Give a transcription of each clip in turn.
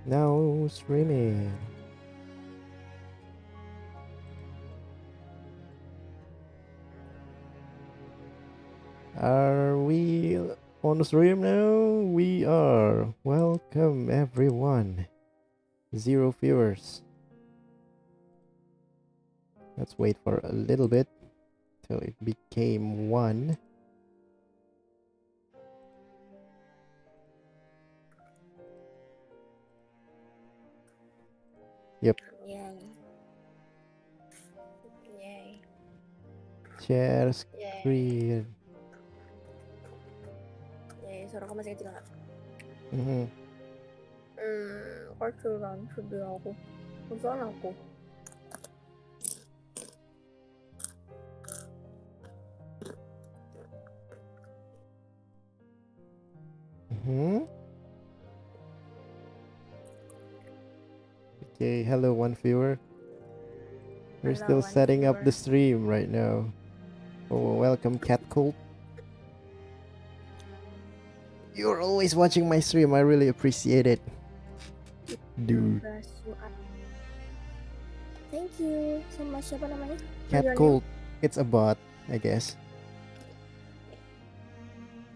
Now streaming. Are we on the stream now? We are. Welcome everyone. 0 viewers. Let's wait for a little bit till it became 1. Yep. Yay. Yay. Share Yay. screen. Yay. Suara kamu masih kecil nggak? Mhm. Kecilan sedih aku. Kecilan aku. Okay, hello one viewer. We're Hello, still one setting up viewer. the stream right now. Oh, welcome Cat Cult. You're always watching my stream. I really appreciate it. Dude. Thank you so much. Siapa namanya? Cat Cult. It's a bot, I guess.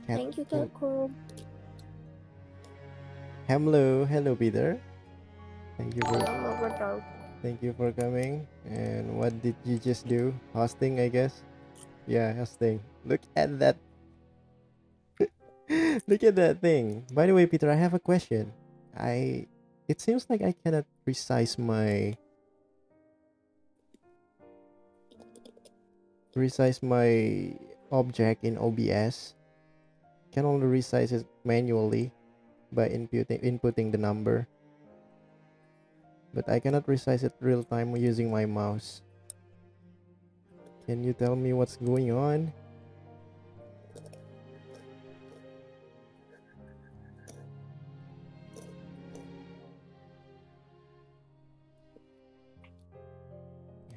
Thank you, Cat Cult. Hello Peter. Thank you for coming. And what did you just do? Hosting, I guess. Yeah, hosting. Look at that. Look at that thing. By the way, Peter, I have a question. It seems like I cannot resize my object in OBS. Can only resize it manually by inputting the number. But I cannot resize it real time using my mouse. Can you tell me what's going on?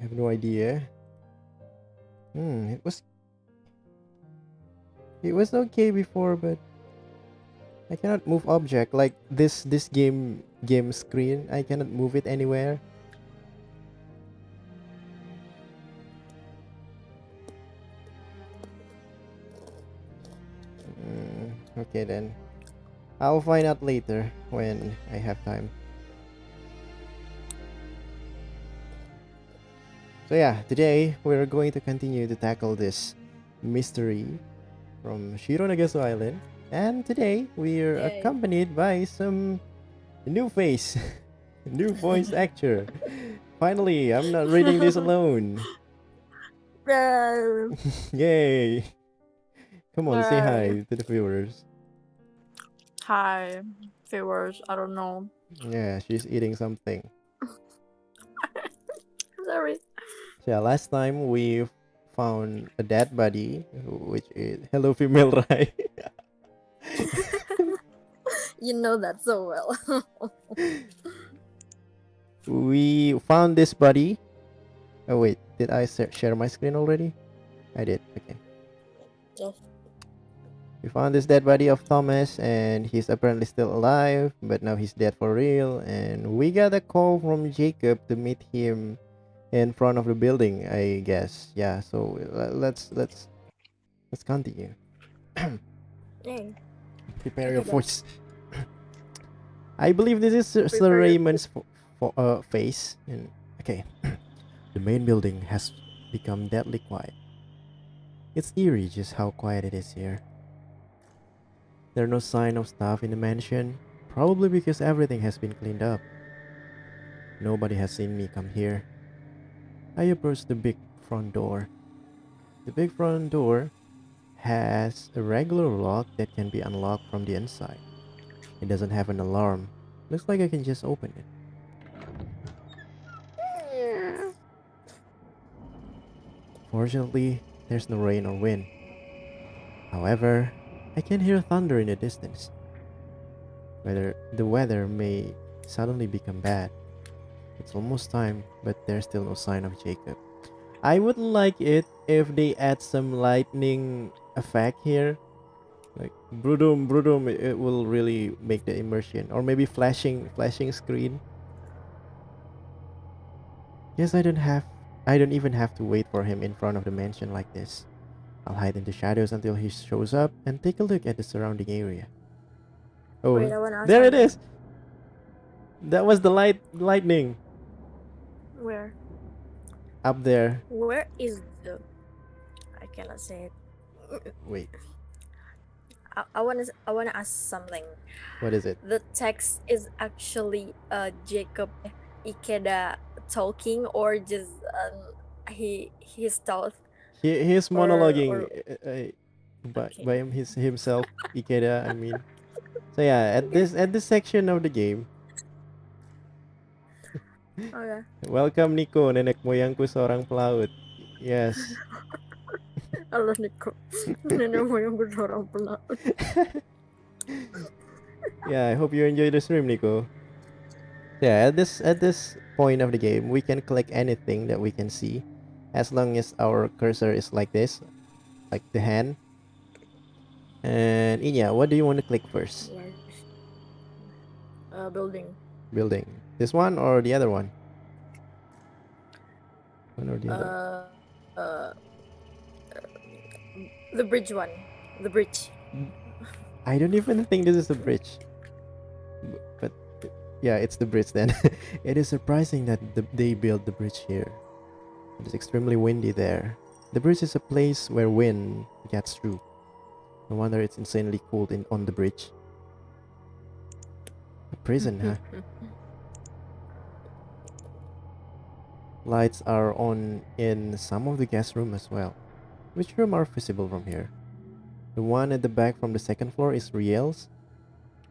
I have no idea. It was okay before, but I cannot move object like this game screen. I cannot move it anywhere. Okay then. I'll find out later when I have time. So yeah, today we're going to continue to tackle this mystery from Shironagasu Island. And today we're accompanied by some new face, new voice actor. Finally, I'm not reading this alone. Yay! Come on, say hi to the viewers. Hi, viewers. I don't know. Yeah, she's eating something. Sorry. So yeah, last time we found a dead body, which is hello female, right? You know that so well. We found this body. Oh wait, did I share my screen already? I did. Okay. Yes. We found this dead body of Thomas, and he's apparently still alive, but now he's dead for real. And we got a call from Jacob to meet him in front of the building, I guess. Yeah. So let's continue. Prepare your voice. I believe this is Sir Raymond's face. And okay, the main building has become deadly quiet. It's eerie just how quiet it is here. There are no sign of staff in the mansion, probably because everything has been cleaned up. Nobody has seen me come here. I approach the big front door. The big front door has a regular lock that can be unlocked from the inside. It doesn't have an alarm. Looks like I can just open it. Fortunately, there's no rain or wind. However, I can hear thunder in the distance. The weather may suddenly become bad. It's almost time, but there's still no sign of Jacob. I would like it if they add some lightning effect here. Like brudum, it will really make the immersion, or maybe flashing screen. Yes, I don't even have to wait for him in front of the mansion like this. I'll hide in the shadows until he shows up and take a look at the surrounding area. Wait, Oh, I wanna ask there it something. is. That was the lightning Where? up there. Where is the? I cannot say it. Wait, I wanna ask something. what is it? The text is actually Jacob Ikeda talking, or just his thought, He's or monologuing okay. by himself, Ikeda. I mean, so yeah, at this section of the game, Okay. welcome Nico, nenek moyangku seorang pelaut. Yes. Halo Niko. Nenek moyangku seorang pelaut. Yeah, I hope you enjoy the stream, Nico. Yeah, at this point of the game, we can click anything that we can see, as long as our cursor is like this, like the hand. And yeah, what do you want to click first? Yes. Building. Building. This one or the other one? One or the other? Uh, the bridge one. The bridge. I don't even think this is a bridge. But yeah, it's the bridge then. It is surprising that they built the bridge here. It is extremely windy there. The bridge is a place where wind gets through. No wonder it's insanely cold on the bridge. A prison, huh? Lights are on in some of the guest room as well. Which room are visible from here? The one at the back from the second floor is Riel's.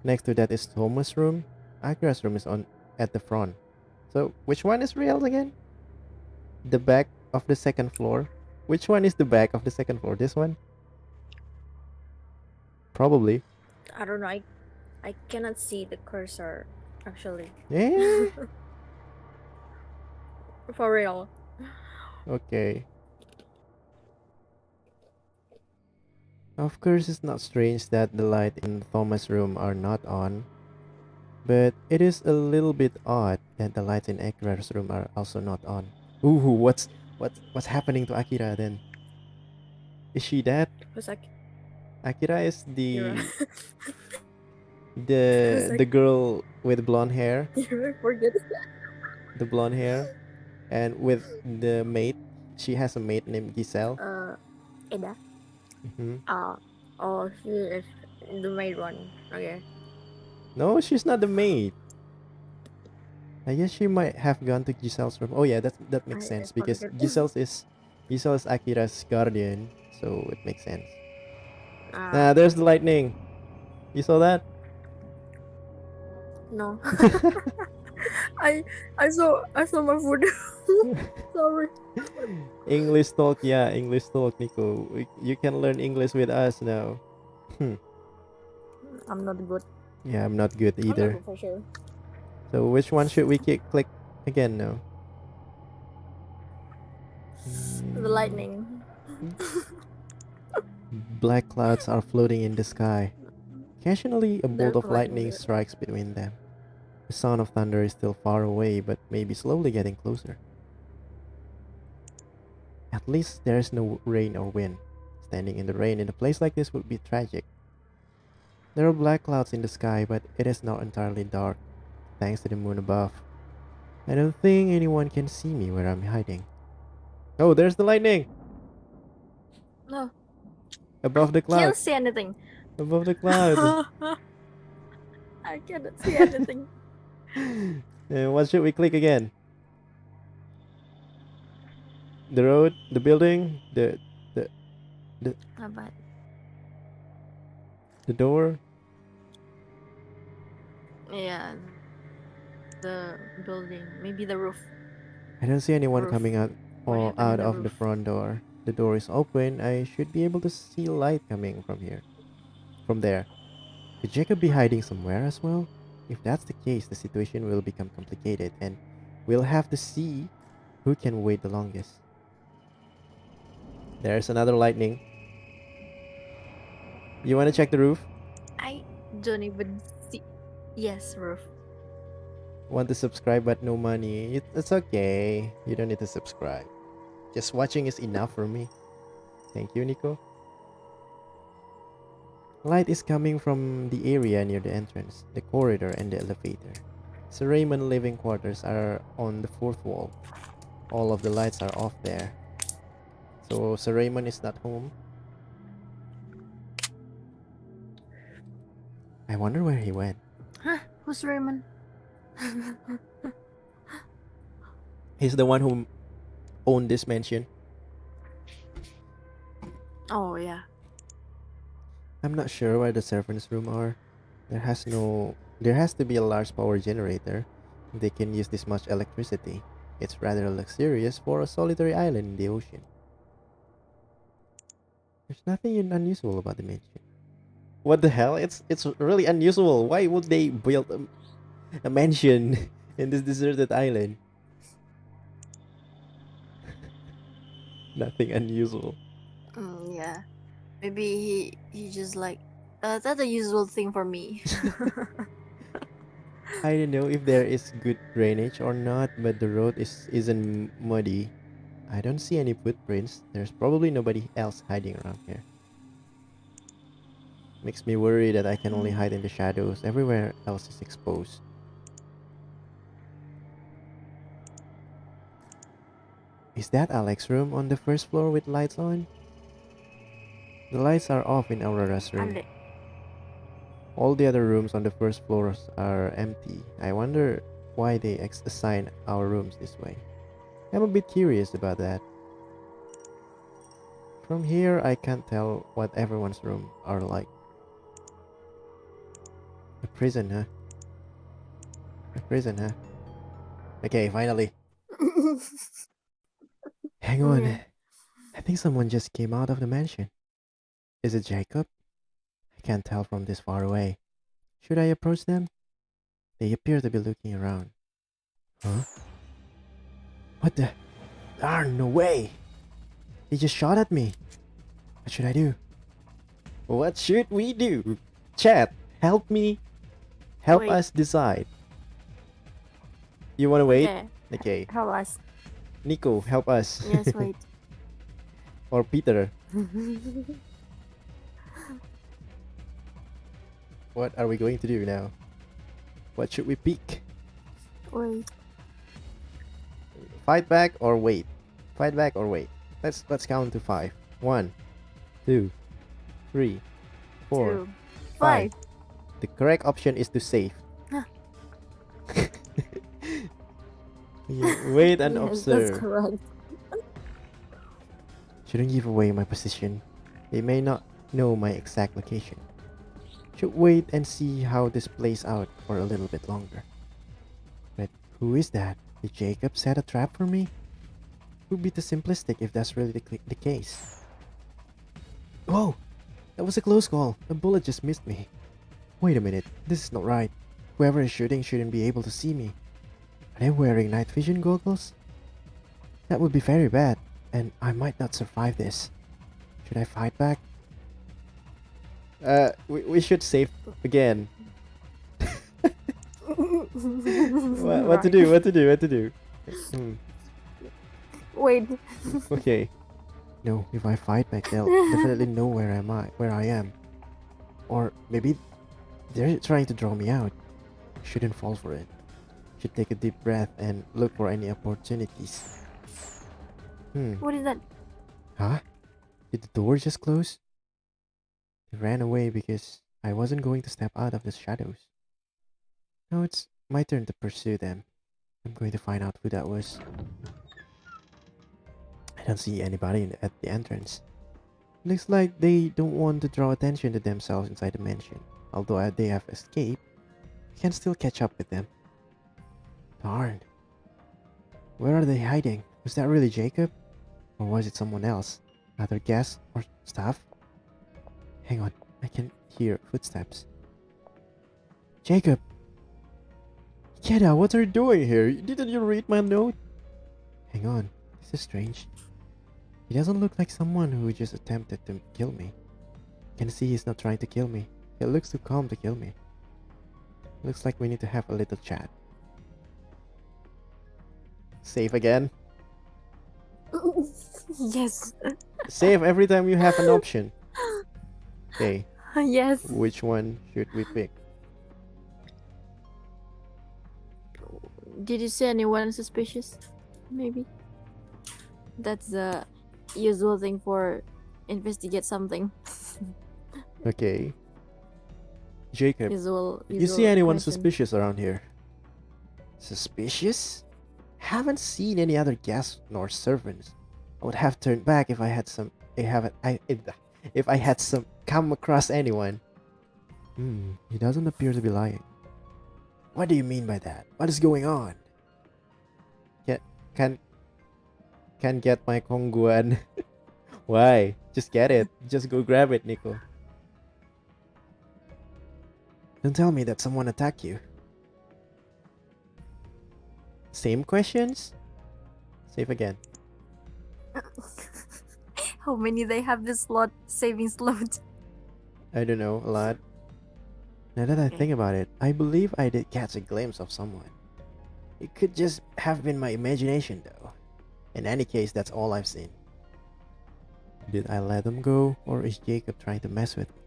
Next to that is Thomas' room. Akira's room is on at the front. So which one is Riel's again? The back of the second floor. Which one is the back of the second floor? This one? Probably. I don't know. I cannot see the cursor actually. Yeah. For real. Okay. Of course, it's not strange that the light in Thomas' room are not on, but it is a little bit odd that the lights in Akira's room are also not on. Ooh, what's happening to Akira then? Is she dead? Who's like Akira is Hira? Who's the like girl with blonde hair, Hira? Forget. the blonde hair, and with the mate. She has a mate named Giselle. Eda. Hmm. Oh, she is the maid one. Okay. No, she's not the mate. I guess she might have gone to Giselle's room. Oh yeah, that makes I sense because forget. Giselle is Akira's guardian, so it makes sense. Ah, There's the lightning. You saw that? no. I I saw my food. Sorry. English talk, yeah, English talk, Nico. You can learn English with us now. I'm not good. Yeah, I'm not good I'm not either. good for sure. So which one should we click again now? The lightning. Black clouds are floating in the sky. Occasionally, a bolt There's of the lightning lightning there. strikes between them. The sound of thunder is still far away, but maybe slowly getting closer. At least there is no rain or wind. Standing in the rain in a place like this would be tragic. There are black clouds in the sky, but it is not entirely dark, thanks to the moon above. I don't think anyone can see me where I'm hiding. Oh, there's the lightning! No, Above the I can't clouds! see anything. Above the clouds! I cannot see anything. What should we click again? The road, the building, the But the door. yeah, the building, maybe the roof. I don't see anyone Roof. coming out What or happened in out the of the roof? front door. The door is open. I should be able to see light coming from here. From there. Could Jacob be hiding somewhere as well? If that's the case, the situation will become complicated and we'll have to see who can wait the longest. There's another lightning. You want to check the roof? I don't even see. Yes, roof. Want to subscribe but no money? It's okay. You don't need to subscribe. Just watching is enough for me. Thank you, Nico. Light is coming from the area near the entrance, the corridor, and the elevator. Sir Raymond living quarters are on the fourth wall. All of the lights are off there. So Sir Raymond is not home. I wonder where he went. Huh? Who's Raymond? He's the one who owned this mansion. Oh yeah. I'm not sure where the servants' room are. There has to be a large power generator. They can use this much electricity. It's rather luxurious for a solitary island in the ocean. There's nothing unusual about the mansion. What the hell? It's really unusual. Why would they build a mansion in this deserted island? Nothing unusual. Yeah. Maybe he just like that's a usual thing for me. I don't know if there is good drainage or not, but the road isn't muddy. I don't see any footprints. There's probably nobody else hiding around here. Makes me worry that I can only hide in the shadows. Everywhere else is exposed. Is that Alex's room on the first floor with lights on? The lights are off in Aurora's room. Ale. All the other rooms on the first floors are empty. I wonder why they assign our rooms this way. I'm a bit curious about that. From here, I can't tell what everyone's rooms are like. A prison, huh? A prison, huh? Okay, finally. Hang on. Okay. I think someone just came out of the mansion. Is it Jacob? I can't tell from this far away. Should I approach them? They appear to be looking around. Huh? What the? No way! They just shot at me. What should I do? What should we do? Chat, help me. Help Wait. us decide. You wanna wait? Okay. Okay. Help us. Nico, help us. Yes, wait. Or Peter. What are we going to do now? What should we pick? Wait. Fight back or wait? Fight back or wait? Let's count to 5. 1, 2, 3, 4, 2, 5. The correct option is to save. Huh. Yeah, wait and Yes, observe. that's correct. Shouldn't give away my position. They may not know my exact location. Should wait and see how this plays out for a little bit longer. But who is that? Did Jacob set a trap for me? Would be too simplistic if that's really the case. Whoa! That was a close call. A bullet just missed me. Wait a minute. This is not right. Whoever is shooting shouldn't be able to see me. Are they wearing night vision goggles? That would be very bad, and I might not survive this. Should I fight back? We should save again. What to do? What to do? What to do? Wait. Okay. No, if I fight back, they'll definitely know where I am. Or maybe they're trying to draw me out. Shouldn't fall for it. Should take a deep breath and look for any opportunities. What is that? Huh? Did the door just close? They ran away because I wasn't going to step out of the shadows. Now it's my turn to pursue them. I'm going to find out who that was. I don't see anybody at the entrance. Looks like they don't want to draw attention to themselves inside the mansion. Although they have escaped, I can still catch up with them. Darn. Where are they hiding? Was that really Jacob? Or was it someone else? Other guests or staff? Hang on, I can hear footsteps. Jacob! Keda, what are you doing here? Didn't you read my note? Hang on, this is strange. He doesn't look like someone who just attempted to kill me. can see he's not trying to kill me. He looks too calm to kill me. Looks like we need to have a little chat. Save again. Yes. Save every time you have an option. Okay, Yes. which one should we pick? Did you see anyone suspicious? Maybe. That's the usual thing for investigate something. Okay. Jacob, Usual. you see anyone question. suspicious around here? Suspicious? Haven't seen any other guests nor servants. I would have turned back if I had some. If I had some come across anyone. He doesn't appear to be lying. What do you mean by that? What is going on? Can get my Kongguan. Why? Just get it. Just go grab it, Nico. Don't tell me that someone attacked you. Same questions? Save again. How many they have this slot saving slot? I don't know, a lot. Now that I Okay. think about it, I believe I did catch a glimpse of someone. It could just have been my imagination though. In any case, that's all I've seen. Did I let them go, or is Jacob trying to mess with me?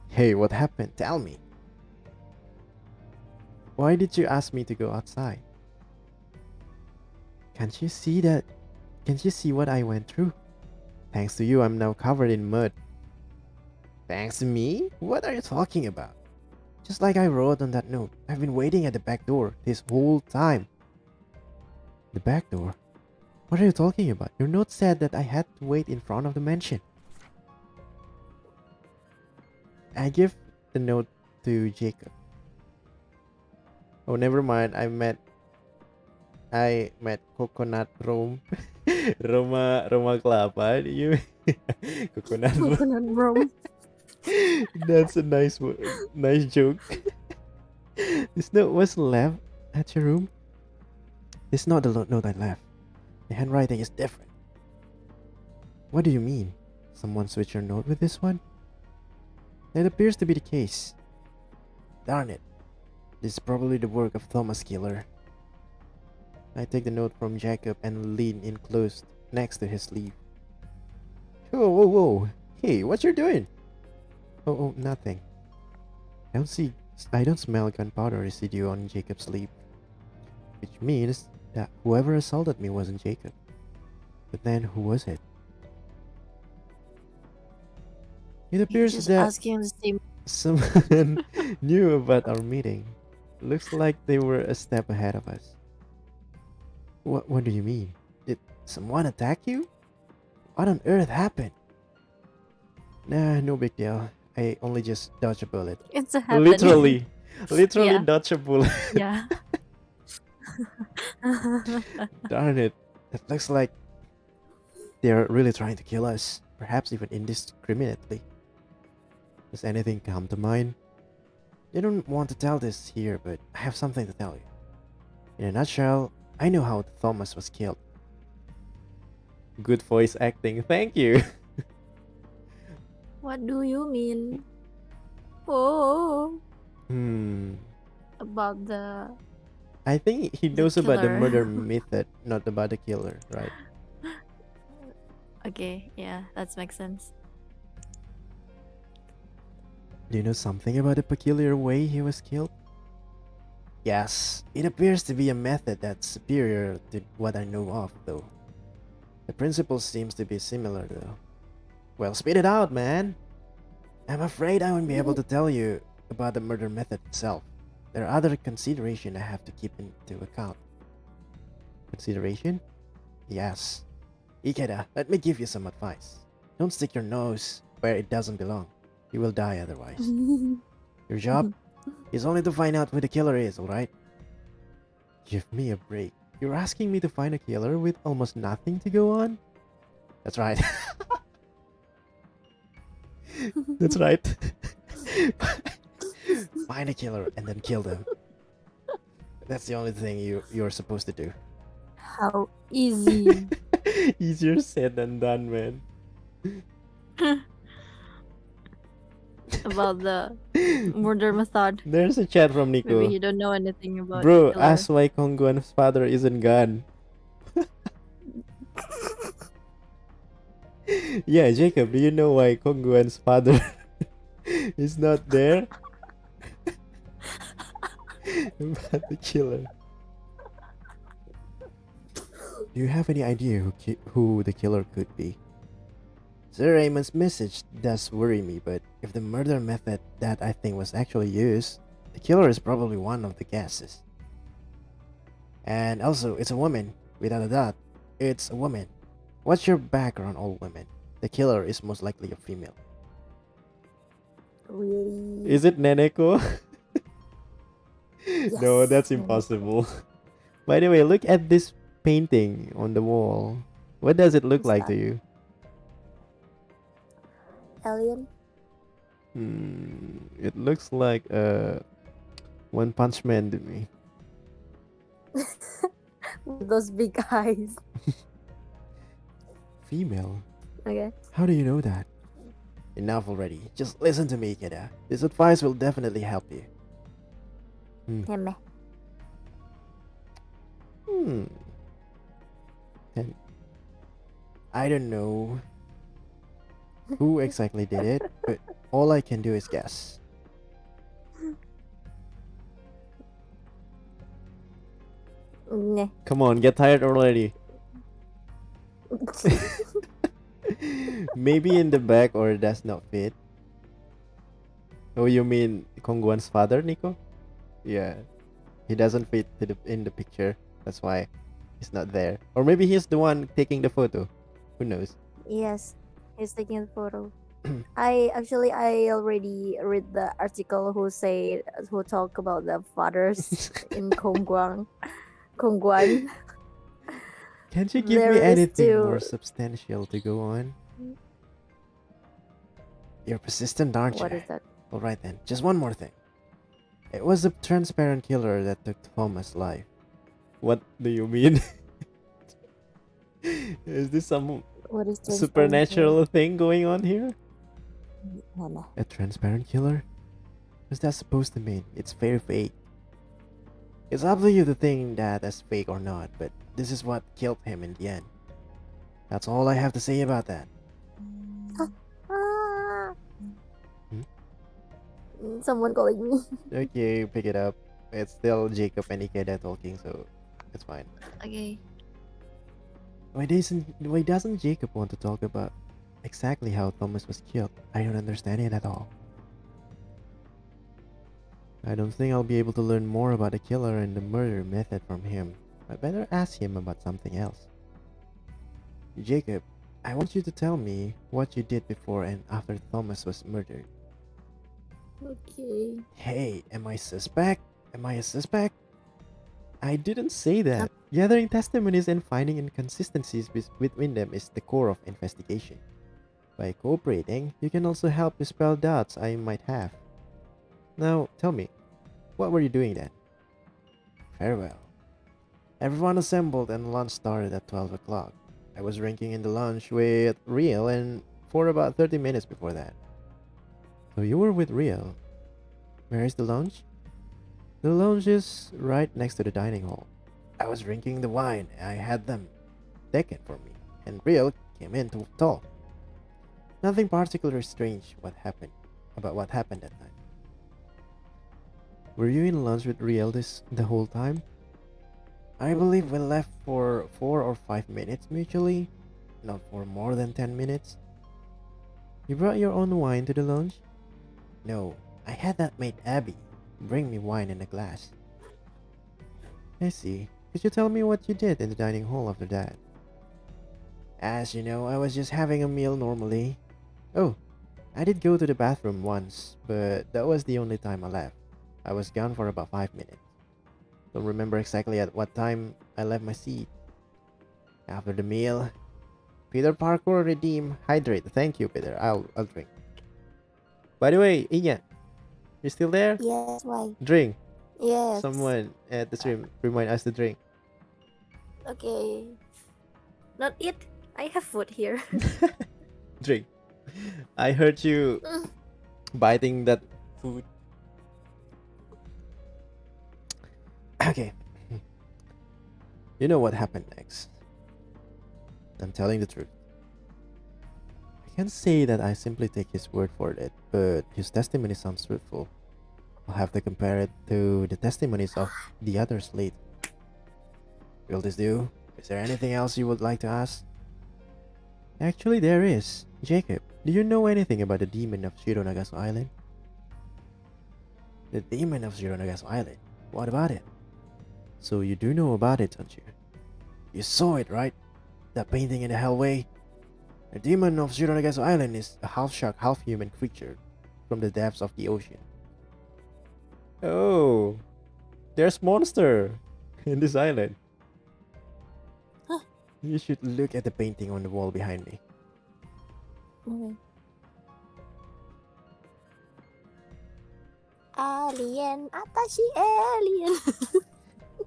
Hey, what happened? Tell me. Why did you ask me to go outside? Can't you see that? Can't you see what I went through? Thanks to you, I'm now covered in mud. Thanks to me? What are you talking about? Just like I wrote on that note, I've been waiting at the back door this whole time. The back door? What are you talking about? Your note said that I had to wait in front of the mansion. I give the note to Jacob. Oh, never mind. I met Coconut Rome. Roma Kelapa. You Coconut Rome. Coconut rum. That's a nice joke. This note was left at your room. It's not the note I left. The handwriting is different. What do you mean? Someone switched your note with this one? That appears to be the case. Darn it. This is probably the work of Thomas Killer. I take the note from Jacob and lean in close next to his sleeve. Whoa. Hey, what you doing? Oh, nothing. I don't smell gunpowder residue on Jacob's sleeve. Which means that whoever assaulted me wasn't Jacob. But then who was it? It appears Just that asking the same. someone knew about our meeting. Looks like they were a step ahead of us. What do you mean? Did someone attack you? What on earth happened? Nah, no big deal. I only just dodged a bullet. It's a happen. Literally Yeah. dodged a bullet. Yeah. Darn it. It looks like they're really trying to kill us. Perhaps even indiscriminately. Does anything come to mind? I don't want to tell this here, but I have something to tell you. In a nutshell, I know how Thomas was killed. Good voice acting, thank you. What do you mean? Oh, about the. I think he knows about the killer. murder method, not about the killer, right? Okay, yeah, that makes sense. Do you know something about the peculiar way he was killed? Yes, it appears to be a method that's superior to what I know of, though. The principle seems to be similar, though. Well, spit it out, man! I'm afraid I won't be able to tell you about the murder method itself. There are other considerations I have to keep into account. Consideration? Yes. Ikeda, let me give you some advice. Don't stick your nose where it doesn't belong. You will die otherwise. Your job is only to find out who the killer is, alright? Give me a break. You're asking me to find a killer with almost nothing to go on? That's right. That's right. Find a killer and then kill them. That's the only thing you're supposed to do. How easy. Easier said than done, man. About the murder method. There's a chat from Maybe Nico. you don't know anything about the Bro, killer. ask why Kongguan's father isn't gone. Yeah, Jacob, do you know why Kongguan's father is not there? About the killer. Do you have any idea who the killer could be? Sir Raymond's message does worry me, but if the murder method that I think was actually used, the killer is probably one of the guesses. And also, it's a woman. Without a doubt, it's a woman. What's your background, all women? The killer is most likely a female. Really? Is it Neneko? No, Yes. that's impossible. By the way, look at this painting on the wall. What does it look Who's like that? to you? Alien? It looks like One Punch Man to me. With those big eyes. Female? Okay. How do you know that? Enough already. Just listen to me, Kida. This advice will definitely help you. Heme. And I don't know who exactly did it, but all I can do is guess. Nah. Come on, get tired already. Maybe in the back or does not fit. Oh, you mean Kongguan's father, Nico? Yeah, he doesn't fit in the picture. That's why he's not there. Or maybe he's the one taking the photo. Who knows? Yes. He's taking the photo. I already read the article who talk about the fathers in Kongguan. Can't you give There me is anything two. more substantial to go on? You're persistent, aren't you? What is that? Alright then, just one more thing. It was the transparent killer that took Thomas' life. What do you mean? Is this some What is supernatural thing going on here? Heme. A transparent killer? What's that supposed to mean? It's very fake. It's up to you to think that as fake or not, but this is what killed him in the end. That's all I have to say about that. Ah. Hmm? Someone calling me. Okay, pick it up. It's still Jacob and Ikeda talking, so it's fine. Okay. Why doesn't Jacob want to talk about exactly how Thomas was killed? I don't understand it at all. I don't think I'll be able to learn more about the killer and the murder method from him. I better ask him about something else. Jacob, I want you to tell me what you did before and after Thomas was murdered. Okay. Hey, am I suspect? Am I a suspect? I didn't say that. Gathering testimonies and finding inconsistencies between them is the core of investigation. By cooperating, you can also help dispel doubts I might have. Now, tell me, what were you doing then? Very well. Everyone assembled and lunch started at 12 o'clock. I was drinking in the lunch with Real and for about 30 minutes before that. So you were with Real. Where is the lounge? The lounge is right next to the dining hall. I was drinking the wine I had them taken for me, and Real came in to talk. Nothing particularly strange about what happened that night. Were you in lunch with Real the whole time? I believe we left for 4 or 5 minutes mutually, not for more than 10 minutes. You brought your own wine to the lounge? No, I had that maid Abby bring me wine in a glass. I see. Could you tell me what you did in the dining hall after that? As you know, I was just having a meal normally. Oh, I did go to the bathroom once, but that was the only time I left. I was gone for about 5 minutes. Don't remember exactly at what time I left my seat. After the meal, Peter Parkour redeem hydrate. Thank you, Peter. I'll drink. By the way, Inya, you still there? Yes, why? Drink. Yes. Someone at the stream remind us to drink. Okay. Not eat. I have food here. Drink. I heard you biting that food. Okay. You know what happened next. I'm telling the truth. I can't say that I simply take his word for it, but his testimony sounds truthful. I'll have to compare it to the testimonies of the others later. Will this do? Is there anything else you would like to ask? Actually, there is. Jacob, do you know anything about the demon of Shironagasu Island? The demon of Shironagasu Island? What about it? So you do know about it, don't you? You saw it, right? That painting in the hallway? The demon of Shironagasu Island is a half-shark, half-human creature from the depths of the ocean. Oh, there's monster in this island. Huh. You should look at the painting on the wall behind me. Okay. Alien, Atashi alien.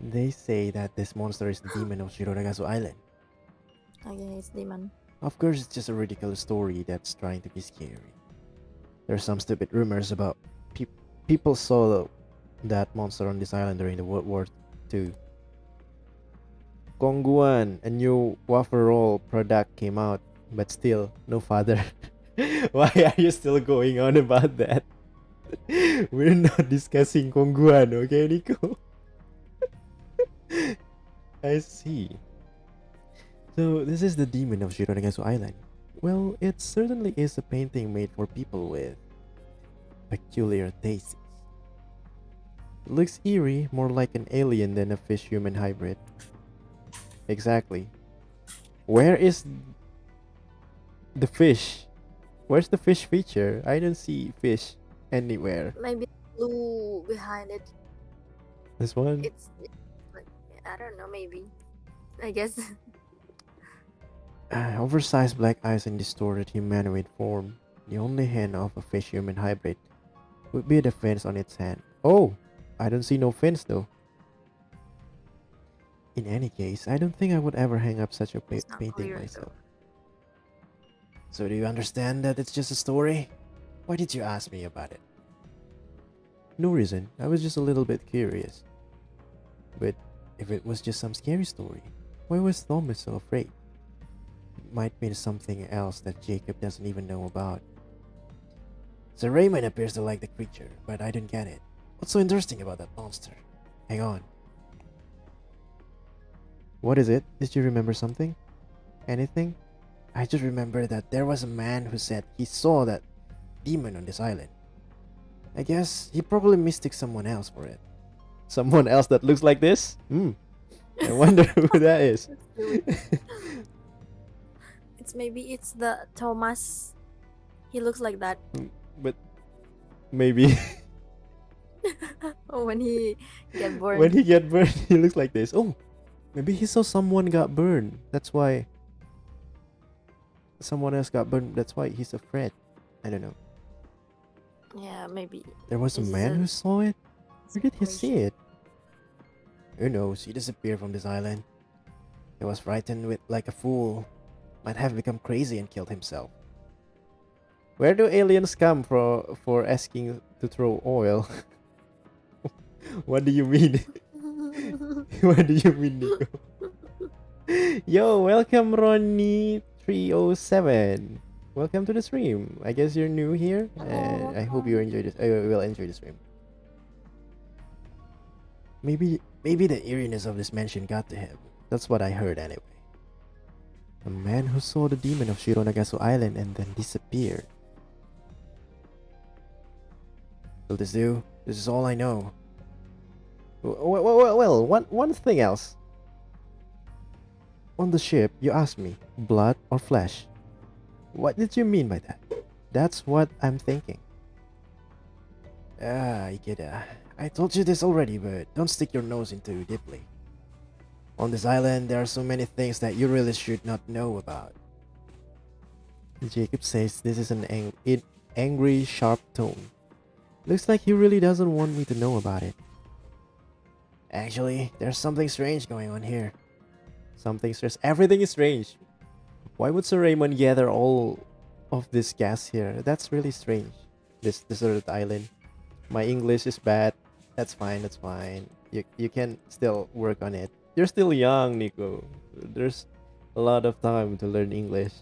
They say that this monster is the demon of Shironagasu Island. Okay, it's demon. Of course, it's just a ridiculous story that's trying to be scary. There's some stupid rumors about people saw that monster on this island during the World War II. Kongguan, a new waffle roll product came out, but still, no father. Why are you still going on about that? We're not discussing Kongguan, okay, Nico? I see. So, this is the demon of Shironagasu Island. Well, it certainly is a painting made for people with peculiar tastes. It looks eerie, more like an alien than a fish-human hybrid. Exactly. Where is the fish? Where's the fish feature? I don't see fish anywhere. Maybe blue behind it. This one? It's like, I don't know. Maybe. I guess. Oversized black eyes and distorted humanoid form. The only hand of a fish-human hybrid would be the fins on its hand. Oh! I don't see no fins though. In any case, I don't think I would ever hang up such a It's not painting clear myself. though. So do you understand that it's just a story? Why did you ask me about it? No reason. I was just a little bit curious. But if it was just some scary story, why was Thomas so afraid? It might mean something else that Jacob doesn't even know about. Sir Raymond appears to like the creature, but I don't get it. What's so interesting about that monster? Hang on. What is it? Did you remember something? Anything? I just remember that there was a man who said he saw that demon on this island. I guess he probably mistook someone else for it. Someone else that looks like this? I wonder who that is. It's maybe it's the Thomas. He looks like that. But maybe Oh, when he get burned. when he get burned, he looks like this. Oh, maybe he saw someone got burned. That's why someone else got burned. That's why he's afraid. I don't know. Yeah, maybe. There was a This is man a who saw it. Where did he see situation. it? Who knows? He disappeared from this island. He was frightened with like a fool. Might have become crazy and killed himself. Where do aliens come for asking to throw oil? What do you mean? What do you mean, Nico? Yo, welcome Ronnie307. Welcome to the stream. I guess you're new here, and I hope you enjoy this. I will enjoy the stream. Maybe the eeriness of this mansion got to him. That's what I heard anyway. A man who saw the demon of Shironagasu Island and then disappeared. Will this do? This is all I know. Well, one thing else. On the ship, you asked me, blood or flesh? What did you mean by that? That's what I'm thinking. Ikeda. I told you this already, but don't stick your nose in too deeply. On this island, there are so many things that you really should not know about. Jacob says this is an angry, sharp tone. Looks like he really doesn't want me to know about it. Actually, there's something strange going on here. Something strange. Everything is strange. Why would Sir Raymond gather all of this gas here? That's really strange. This deserted island. My English is bad. That's fine. That's fine. You can still work on it. You're still young, Nico. There's a lot of time to learn English.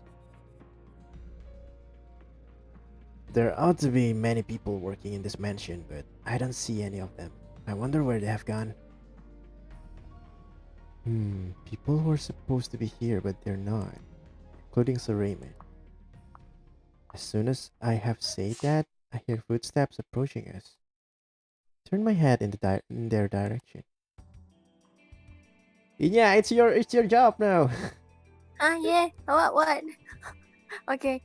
There ought to be many people working in this mansion, but I don't see any of them. I wonder where they have gone. People who are supposed to be here, but they're not, including Sir Raymond. As soon as I have said that, I hear footsteps approaching us. Turn my head in their direction. Yeah, it's your job now. Yeah. What? Okay.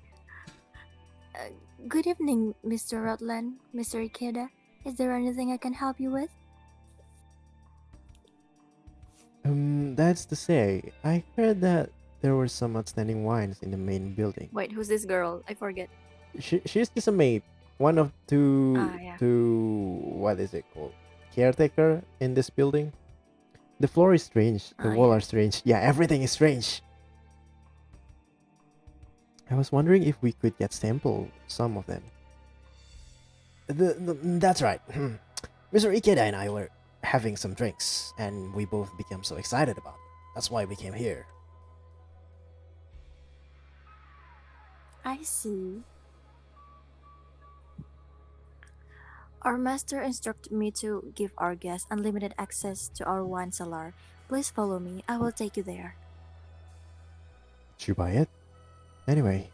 Good evening, Mr. Rutland, Mr. Ikeda. Is there anything I can help you with? That's to say, I heard that there were some outstanding wines in the main building. Wait, who's this girl? I forget. She's just a maid, one of Yeah. two, what is it called, caretaker in this building. The floor is strange. The wall Yeah. are strange. Yeah, everything is strange. I was wondering if we could get sample some of them. That's right. Mr. Ikeda and I were having some drinks, and we both became so excited about it. That's why we came here. I see. Our master instructed me to give our guests unlimited access to our wine cellar. Please follow me. I will take you there. Did you buy it? Anyway,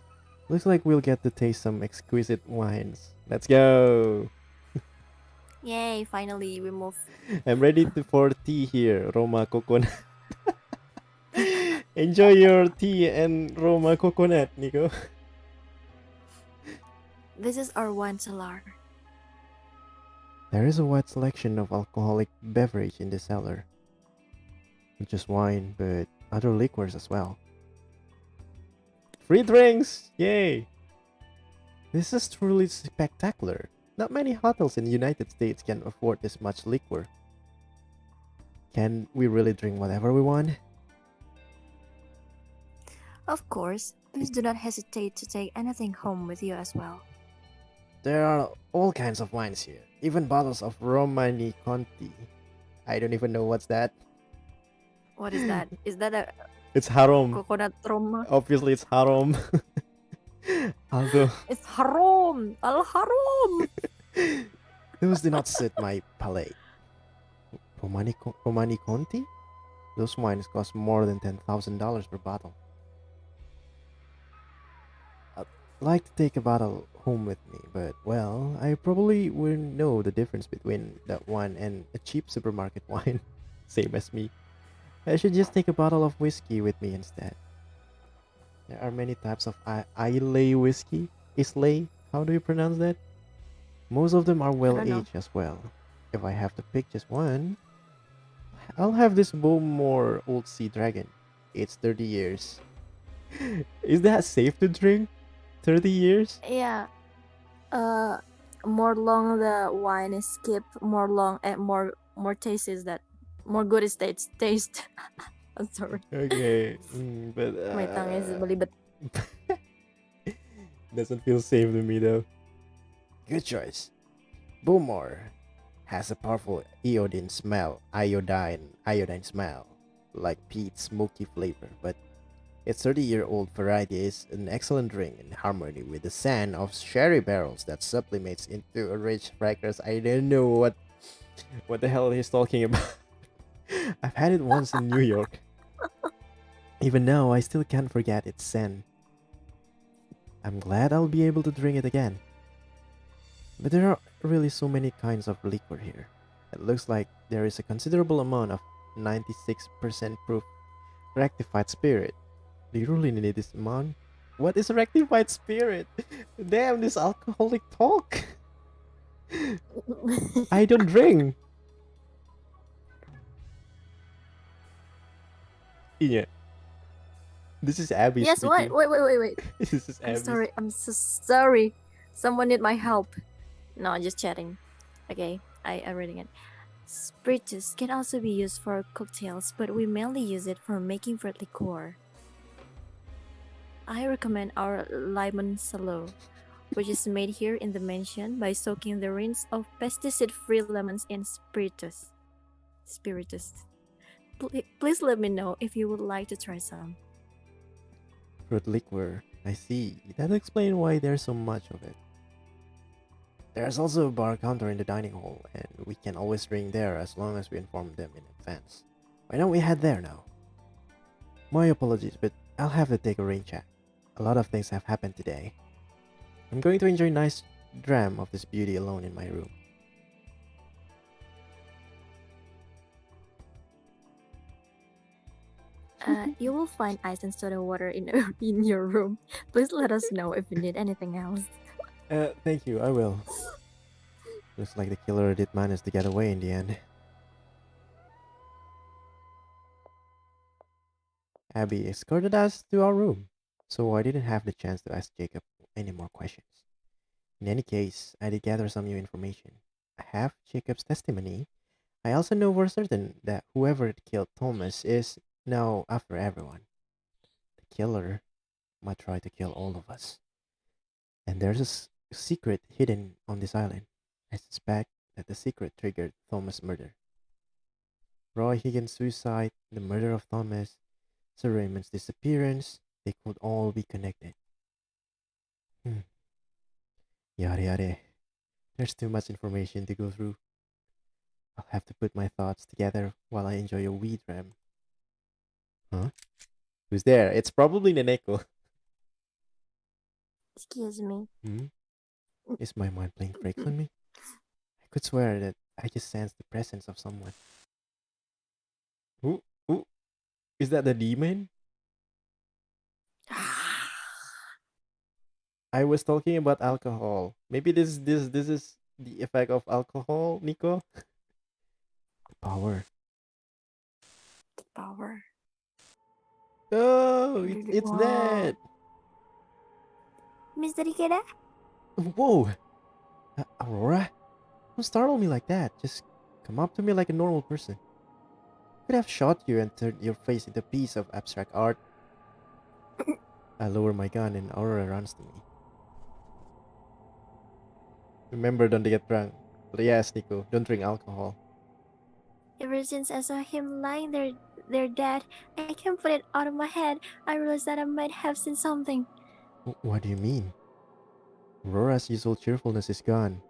looks like we'll get to taste some exquisite wines. Let's go! Yay, finally we move. I'm ready for tea here, Roma coconut. Enjoy your tea and Roma coconut, Nico. This is our wine cellar. There is a wide selection of alcoholic beverage in the cellar. Not just wine, but other liquors as well. Free drinks! Yay! This is truly spectacular. Not many hotels in the United States can afford this much liquor. Can we really drink whatever we want? Of course, please do not hesitate to take anything home with you as well. There are all kinds of wines here, even bottles of Romani Conti. I don't even know what's that. What is that? Is that a It's haram. coconut rum? Obviously, it's haram. Although It's haram! Al haram! those do not suit my palate. Romani Conti? Those wines cost more than $10,000 per bottle. I'd like to take a bottle home with me, but well, I probably wouldn't know the difference between that one and a cheap supermarket wine. Same as me. I should just take a bottle of whiskey with me instead. There are many types of Islay whiskey. Islay? How do you pronounce that? Most of them are well don't know. aged as well. If I have to pick just one, I'll have this Bowmore Old Sea Dragon. It's 30 years. Is that safe to drink? 30 years? Yeah. More long the wine is skip, more long and more taste is that. More good is taste. I'm sorry. Okay. But My tongue is belibet. doesn't feel safe to me though. Good choice. Bowmore has a powerful iodine smell, like peat smoky flavor, but its 30-year-old variety is an excellent drink in harmony with the scent of sherry barrels that sublimates into a rich fragrance. I don't know what the hell he's talking about. I've had it once in New York. Even now, I still can't forget its scent. I'm glad I'll be able to drink it again. But there are really so many kinds of liquor here. It looks like there is a considerable amount of 96% proof rectified spirit. Do you really need this amount? What is rectified spirit? Damn, this alcoholic talk. I don't drink. Yeah. This is Abby Yes, what? speaking. Wait. This is I'm Abby. sorry. I'm so sorry. Someone need my help. No, just chatting. Okay, I reading it. Spiritus can also be used for cocktails, but we mainly use it for making fruit liqueur. I recommend our lemon salo, which is made here in the mansion by soaking the rinds of pesticide-free lemons in spiritus. Please let me know if you would like to try some. Fruit liquor. I see. That explains why there's so much of it. There's also a bar counter in the dining hall, and we can always drink there as long as we inform them in advance. Why don't we head there now? My apologies, but I'll have to take a rain check. A lot of things have happened today. I'm going to enjoy a nice dram of this beauty alone in my room. You will find ice and soda water in in your room. Please let us know if you need anything else. Thank you, I will. Looks like the killer did manage to get away in the end. Abby escorted us to our room, so I didn't have the chance to ask Jacob any more questions. In any case, I did gather some new information. I have Jacob's testimony. I also know for certain that whoever killed Thomas is now after everyone. The killer might try to kill all of us. And there's a secret hidden on this island. I suspect that the secret triggered Thomas' murder. Roy Higgins' suicide, the murder of Thomas, Sir Raymond's disappearance, they could all be connected. Yare yare. There's too much information to go through. I'll have to put my thoughts together while I enjoy a weed ram. Huh? Who's there? It's probably Neneko. Excuse me. Is my mind playing tricks on me? I could swear that I just sensed the presence of someone. Ooh, ooh. Is that the demon? I was talking about alcohol. Maybe this is the effect of alcohol, Nico? The power. The power. Oh, it's Wow. that. Mr. Ikeda? Whoa. Aurora? Don't startle me like that. Just come up to me like a normal person. Could have shot you and turned your face into a piece of abstract art. I lower my gun and Aurora runs to me. Remember, don't get drunk. But yes, Nico, don't drink alcohol. Ever since I saw him lying there dead, I can't put it out of my head. I realized that I might have seen something. What do you mean? Aurora's usual cheerfulness is gone.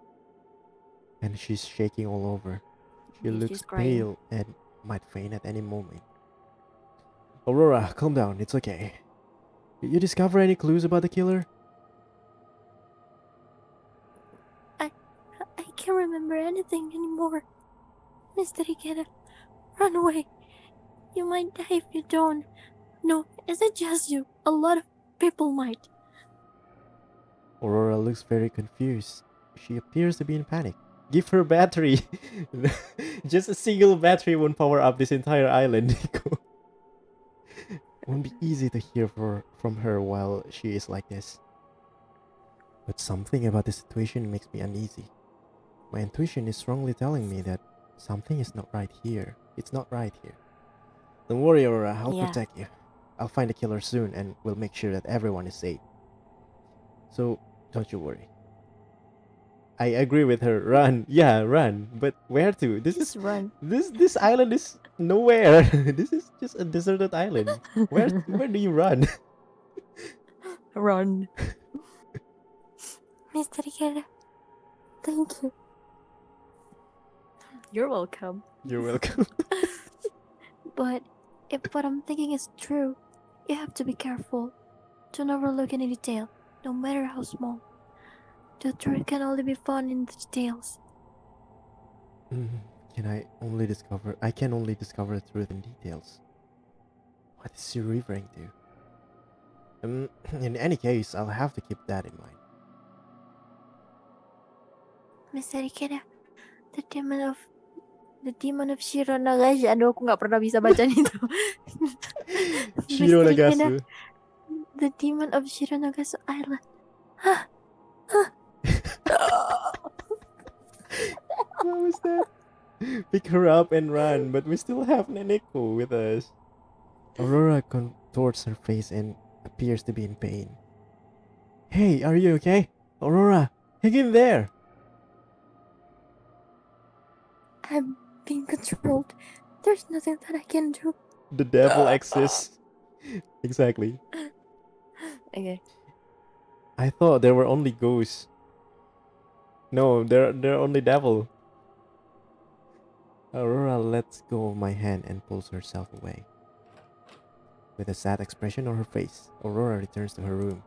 And she's shaking all over. She Maybe looks she's crying. pale and might faint at any moment. Aurora, calm down. It's okay. Did you discover any clues about the killer? I can't remember anything anymore. Mr. Ikeda, run away. You might die if you don't. No, it's not just you. A lot of people might. Aurora looks very confused. She appears to be in panic. Give her battery. Just a single battery won't power up this entire island, Nico. Won't be easy to hear from her while she is like this. But something about the situation makes me uneasy. My intuition is strongly telling me that something is not right here. It's not right here. Don't worry, Aurora. I'll protect you. I'll find the killer soon and we'll make sure that everyone is safe. So, don't you worry. I agree with her. Run. Yeah, run. But where to? Just run. This island is nowhere. This is just a deserted island. Where do you run? Run. Mr. Ikeda, thank you. You're welcome. You're welcome. But if what I'm thinking is true, you have to be careful. Don't overlook any detail, no matter how small. The truth can only be found in the details. I can only discover the truth in details. What is she referring to? In any case, I'll have to keep that in mind. Mr. Ikeda, the demon of Shironagasu. Aduh, aku nggak pernah bisa baca itu. Shironagasu. The demon of Shironagasu Island. What was that? pick her up and run, but we still have Neneko with us. Aurora contorts her face and appears to be in pain. Hey, are you okay? Aurora, hang in there! I'm being controlled. There's nothing that I can do. The devil exists. Exactly. Okay. I thought there were only ghosts. No, they're only devil. Aurora lets go of my hand and pulls herself away. With a sad expression on her face, Aurora returns to her room.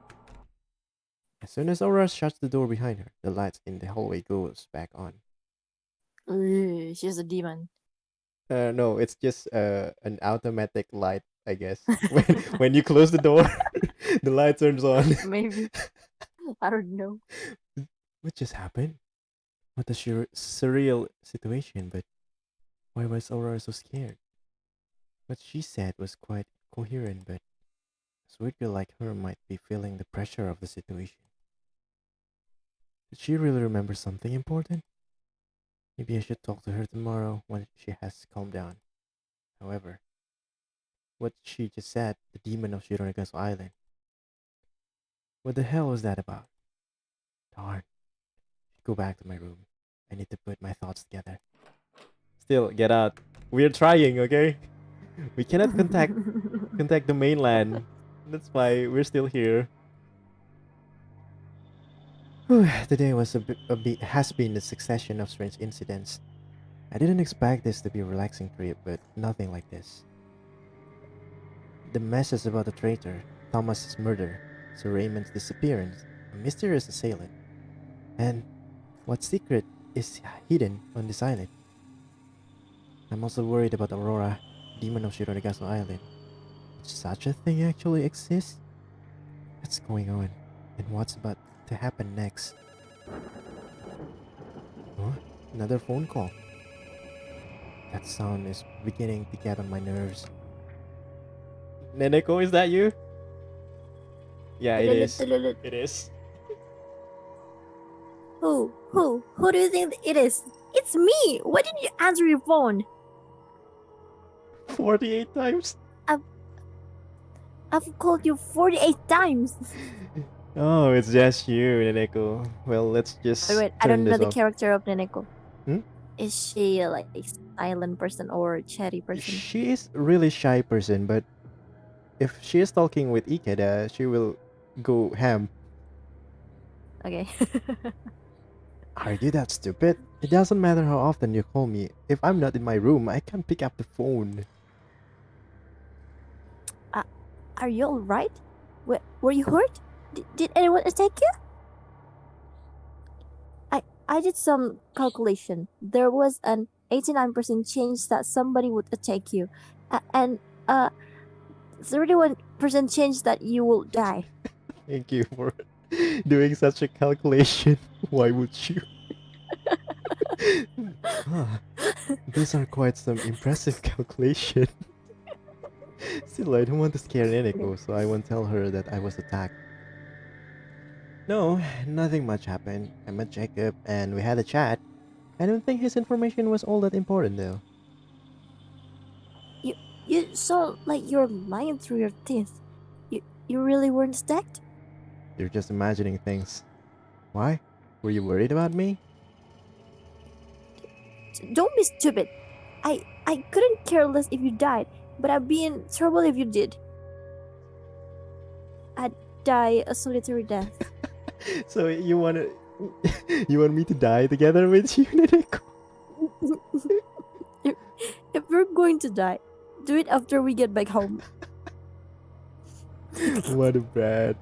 As soon as Aurora shuts the door behind her, the lights in the hallway goes back on. She's a demon. No, it's just an automatic light, I guess. When you close the door, the light turns on. Maybe. I don't know. What just happened? What a surreal situation, but why was Aurora so scared? What she said was quite coherent, but a sweet girl like her might be feeling the pressure of the situation. Did she really remember something important? Maybe I should talk to her tomorrow when she has calmed down. However, what she just said, the demon of Shironagasu Island. What the hell was that about? Darn. Should go back to my room. I need to put my thoughts together. Still, get out. We're trying, okay? We cannot contact the mainland. That's why we're still here. Today was has been a succession of strange incidents. I didn't expect this to be a relaxing trip, but nothing like this. The messes about the traitor, Thomas's murder, Sir Raymond's disappearance, a mysterious assailant, and what secret is hidden on this island. I'm also worried about Aurora, demon of Shironagasu Island. Did such a thing actually exist? What's going on? And what's about to happen next? Huh? Another phone call. That sound is beginning to get on my nerves. Neneko, is that you? Yeah, it is. It is. Who do you think it is? It's me! Why didn't you answer your phone? 48 times? I've called you 48 times! Oh, it's just you, Neneko. Well, let's just Wait, I turn don't know this the off. character of Neneko. Hmm? Is she like a silent person or chatty person? She is a really shy person, but if she is talking with Ikeda, she will go ham. Okay. Are you that stupid? It doesn't matter how often you call me. If I'm not in my room, I can't pick up the phone. Are you alright? Were you hurt? Did anyone attack you? I did some calculation. There was an 89% chance that somebody would attack you, and 31% chance that you will die. Thank you for doing such a calculation. Why would you? Ah, those are quite some impressive calculation. Still, I don't want to scare Neneko, so I won't tell her that I was attacked. No, nothing much happened. I met Jacob and we had a chat. I don't think his information was all that important though. You sound like you're lying through your teeth. You really weren't attacked? You're just imagining things. Why? Were you worried about me? Don't be stupid. I couldn't care less if you died, but I'd be in trouble if you did. I'd die a solitary death. So you wanna you want me to die together with you, Neneko? If we're going to die, do it after we get back home. What a brat.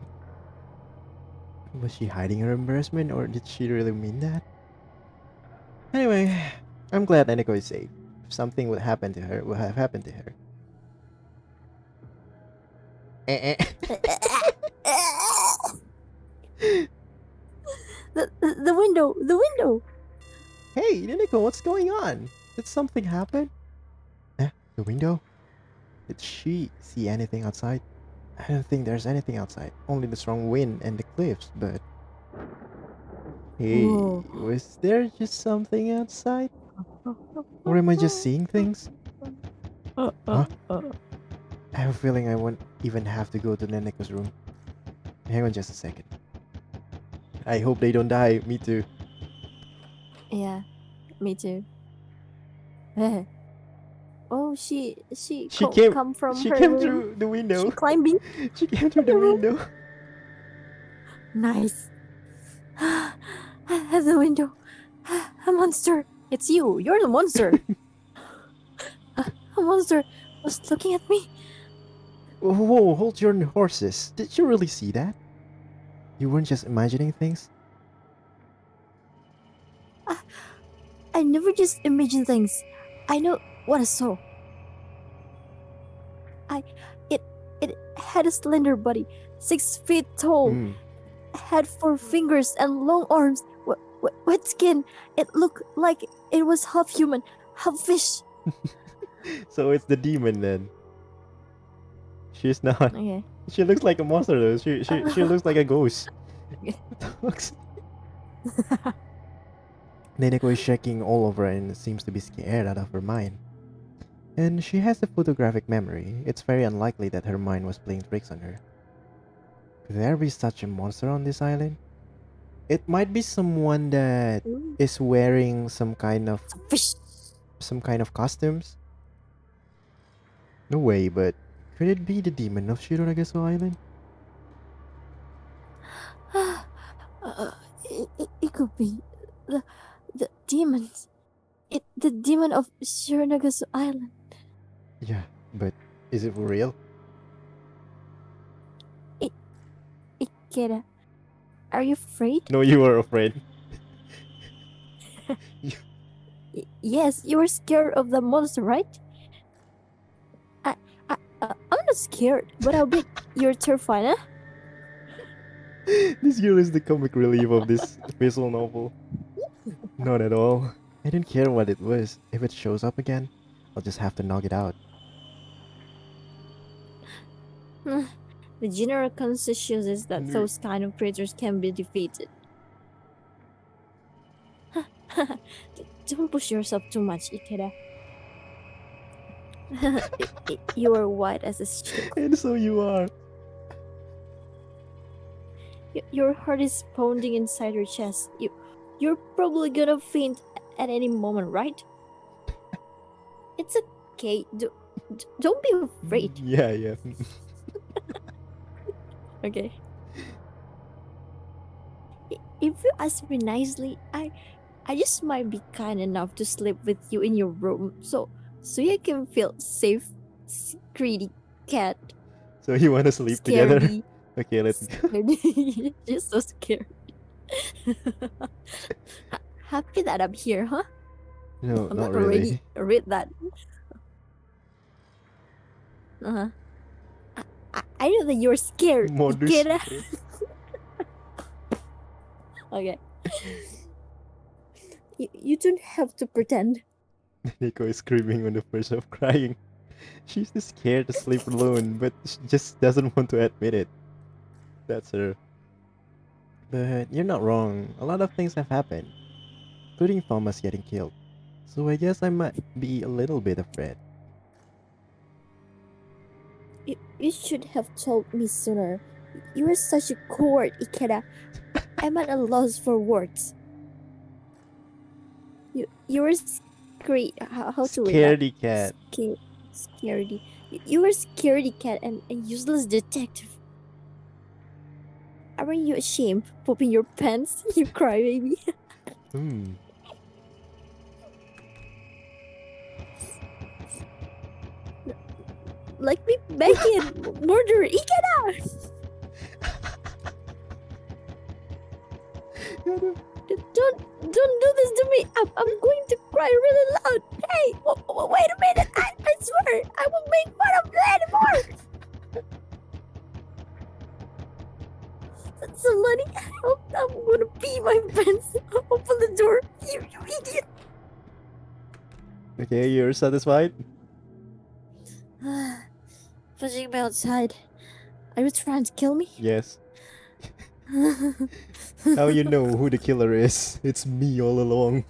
Was she hiding her embarrassment or did she really mean that? Anyway, I'm glad Neneko is safe. If something would happen to her, would have happened to her. The window. Hey, Neneko, what's going on? Did something happen? The window? Did she see anything outside? I don't think there's anything outside. Only the strong wind and the cliffs, but... Hey, Whoa. was there just something outside? Or am I just seeing things? Huh? I have a feeling I won't even have to go to Neneko's room. Hang on just a second. I hope they don't die. Me too. Yeah, me too. Oh, she She came. come from She her came room. through the She window. climbing She came through the room. window. Nice. At the window, a monster. It's you. You're the monster. A monster was looking at me. Whoa! Hold your horses. Did you really see that? You weren't just imagining things. I never just imagine things. I know what I saw. It had a slender body, 6 feet tall, Hmm. had 4 fingers and long arms, wet skin. It looked like it was half human, half fish. So it's the demon then. She's not. Okay. She looks like a monster though. She looks like a ghost. Neneko is shaking all over and seems to be scared out of her mind. And she has a photographic memory. It's very unlikely that her mind was playing tricks on her. Could there be such a monster on this island? It might be someone that is wearing some kind of Fish. costumes. No way, but could it be the demon of Shironagasu Island? It could be the demons. The demon of Shironagasu Island. Yeah, but is it for real? Ikeda, are you afraid? No, you are afraid. Yes, you were scared of the monster, right? I'm not scared, but I'll bet you're terrified, huh? This girl is the comic relief of this visual novel. Not at all. I didn't care what it was. If it shows up again, I'll just have to knock it out. The general consensus is that those kind of creatures can be defeated. Don't push yourself too much, Ikeda. You are white as a sheet. And so you are. Your heart is pounding inside your chest. You're probably gonna faint at any moment, right? It's okay. Don't be afraid. Yeah. Okay. If you ask me nicely, I just might be kind enough to sleep with you in your room, so you can feel safe, greedy cat. So you want to sleep together? Scaredy. Okay, let's go. You're so scared. Happy that I'm here, huh? No, I'm not already really. read that. Uh-huh. I know that you're scared. Modus. Get out. Okay. You don't have to pretend. Nico is screaming on the verge of crying. She's just scared to sleep alone, but she just doesn't want to admit it. That's her. But you're not wrong. A lot of things have happened, including Thomas getting killed. So I guess I might be a little bit afraid. You should have told me sooner. You are such a coward, Ikeda. I'm at a loss for words. You were scared. How to read that? Scaredy cat. Scaredy. You were scaredy cat and a useless detective. Aren't you ashamed pooping your pants, you crybaby? Like me back in murder, Ikeda! Don't do this to me. I'm going to cry really loud. Hey, wait a minute. I swear I won't make fun of you anymore. Somebody help! I'm gonna pee my pants. Open the door, you idiot. Okay, you're satisfied? Pushing me outside. Are you trying to kill me? Yes. How you know who the killer is? It's me all along.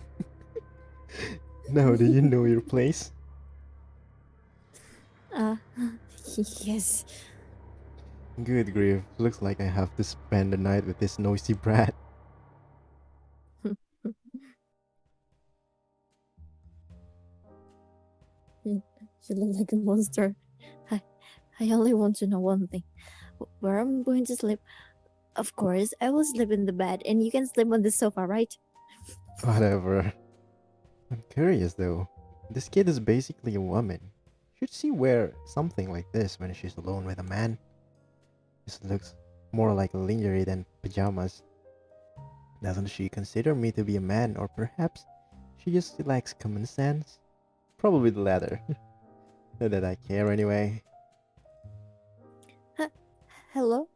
Now, do you know your place? Uh, yes. Good grief, looks like I have to spend the night with this noisy brat. You look like a monster. I, I only want to know one thing. Where I'm going to sleep. Of course, I will sleep in the bed and you can sleep on the sofa, right? Whatever. I'm curious though. This kid is basically a woman. Should she wear something like this when she's alone with a man? This looks more like lingerie than pajamas. Doesn't she consider me to be a man, or perhaps she just lacks common sense? Probably the latter. Not that I care anyway. Hello?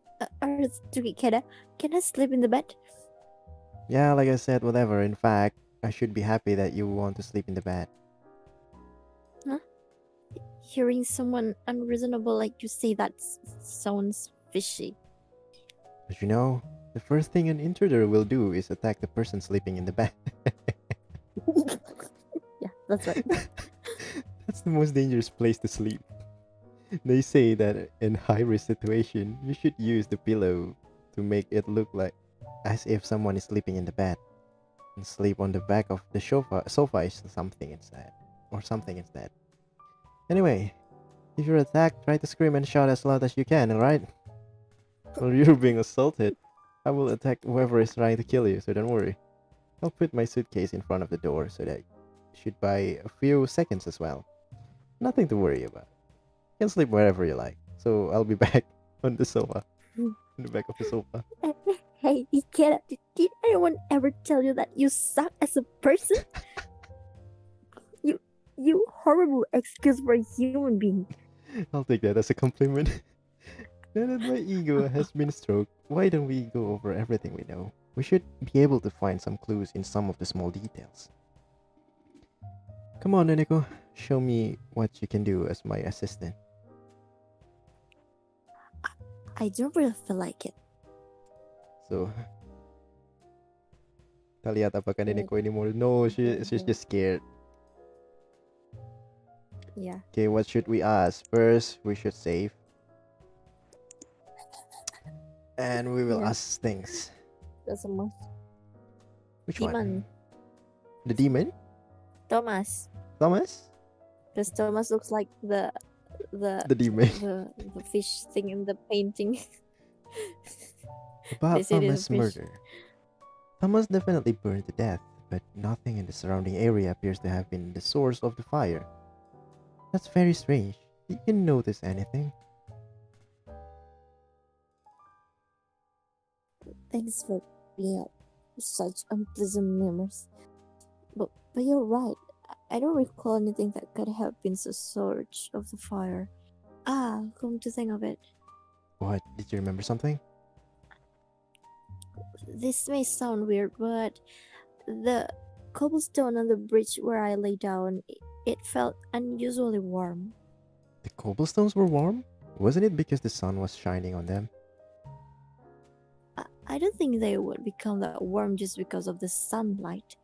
Can I sleep in the bed? Yeah, like I said, whatever. In fact, I should be happy that you want to sleep in the bed. Huh? Hearing someone unreasonable like you say that sounds fishy. But you know, the first thing an intruder will do is attack the person sleeping in the bed. Yeah, that's right. That's the most dangerous place to sleep. They say that in high-risk situation, you should use the pillow to make it look like as if someone is sleeping in the bed, and sleep on the back of the sofa is something instead, or something instead. Anyway, if you're attacked, try to scream and shout as loud as you can, alright? While you're being assaulted, I will attack whoever is trying to kill you, so don't worry. I'll put my suitcase in front of the door so that you should buy a few seconds as well. Nothing to worry about. You can sleep wherever you like. So I'll be back on the sofa. On the back of the sofa. Hey, did anyone ever tell you that you suck as a person? You horrible excuse for a human being. I'll take that as a compliment. Now that my ego has been stroked, why don't we go over everything we know? We should be able to find some clues in some of the small details. Come on, Neneko. Show me what you can do as my assistant. I don't really feel like it. So, kita lihat apakah Neneko ini mau... No, she's just scared. Yeah. Okay, what should we ask? First, we should save. And we will Yeah. ask things. That's a must. Which Demon. one? The demon? Thomas. Thomas? Because Thomas looks like the demon. the fish thing in the painting. About They say there's a Thomas' fish. murder. Thomas definitely burned to death, but nothing in the surrounding area appears to have been the source of the fire. That's very strange. Did you notice anything? Thanks for being up such unpleasant memories. But you're right. I don't recall anything that could have been the source of the fire. Come to think of it, What? Did you remember something? this may sound weird, but the cobblestone on the bridge where I lay down, it felt unusually warm. The cobblestones were warm? Wasn't it because the sun was shining on them? I don't think they would become that warm just because of the sunlight.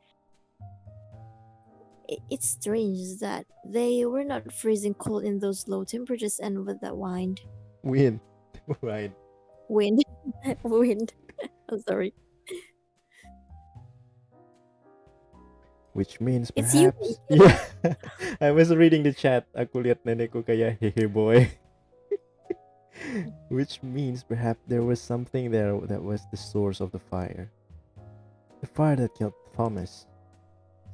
It's strange that they were not freezing cold in those low temperatures and with that wind. Wind. Right. Wind. Wind. I'm sorry. Which means It's you. perhaps... Yeah. I was reading the chat. Aku lihat nenek ko kaya hehe boy. Which means perhaps there was something there that was the source of the fire. The fire that killed Thomas.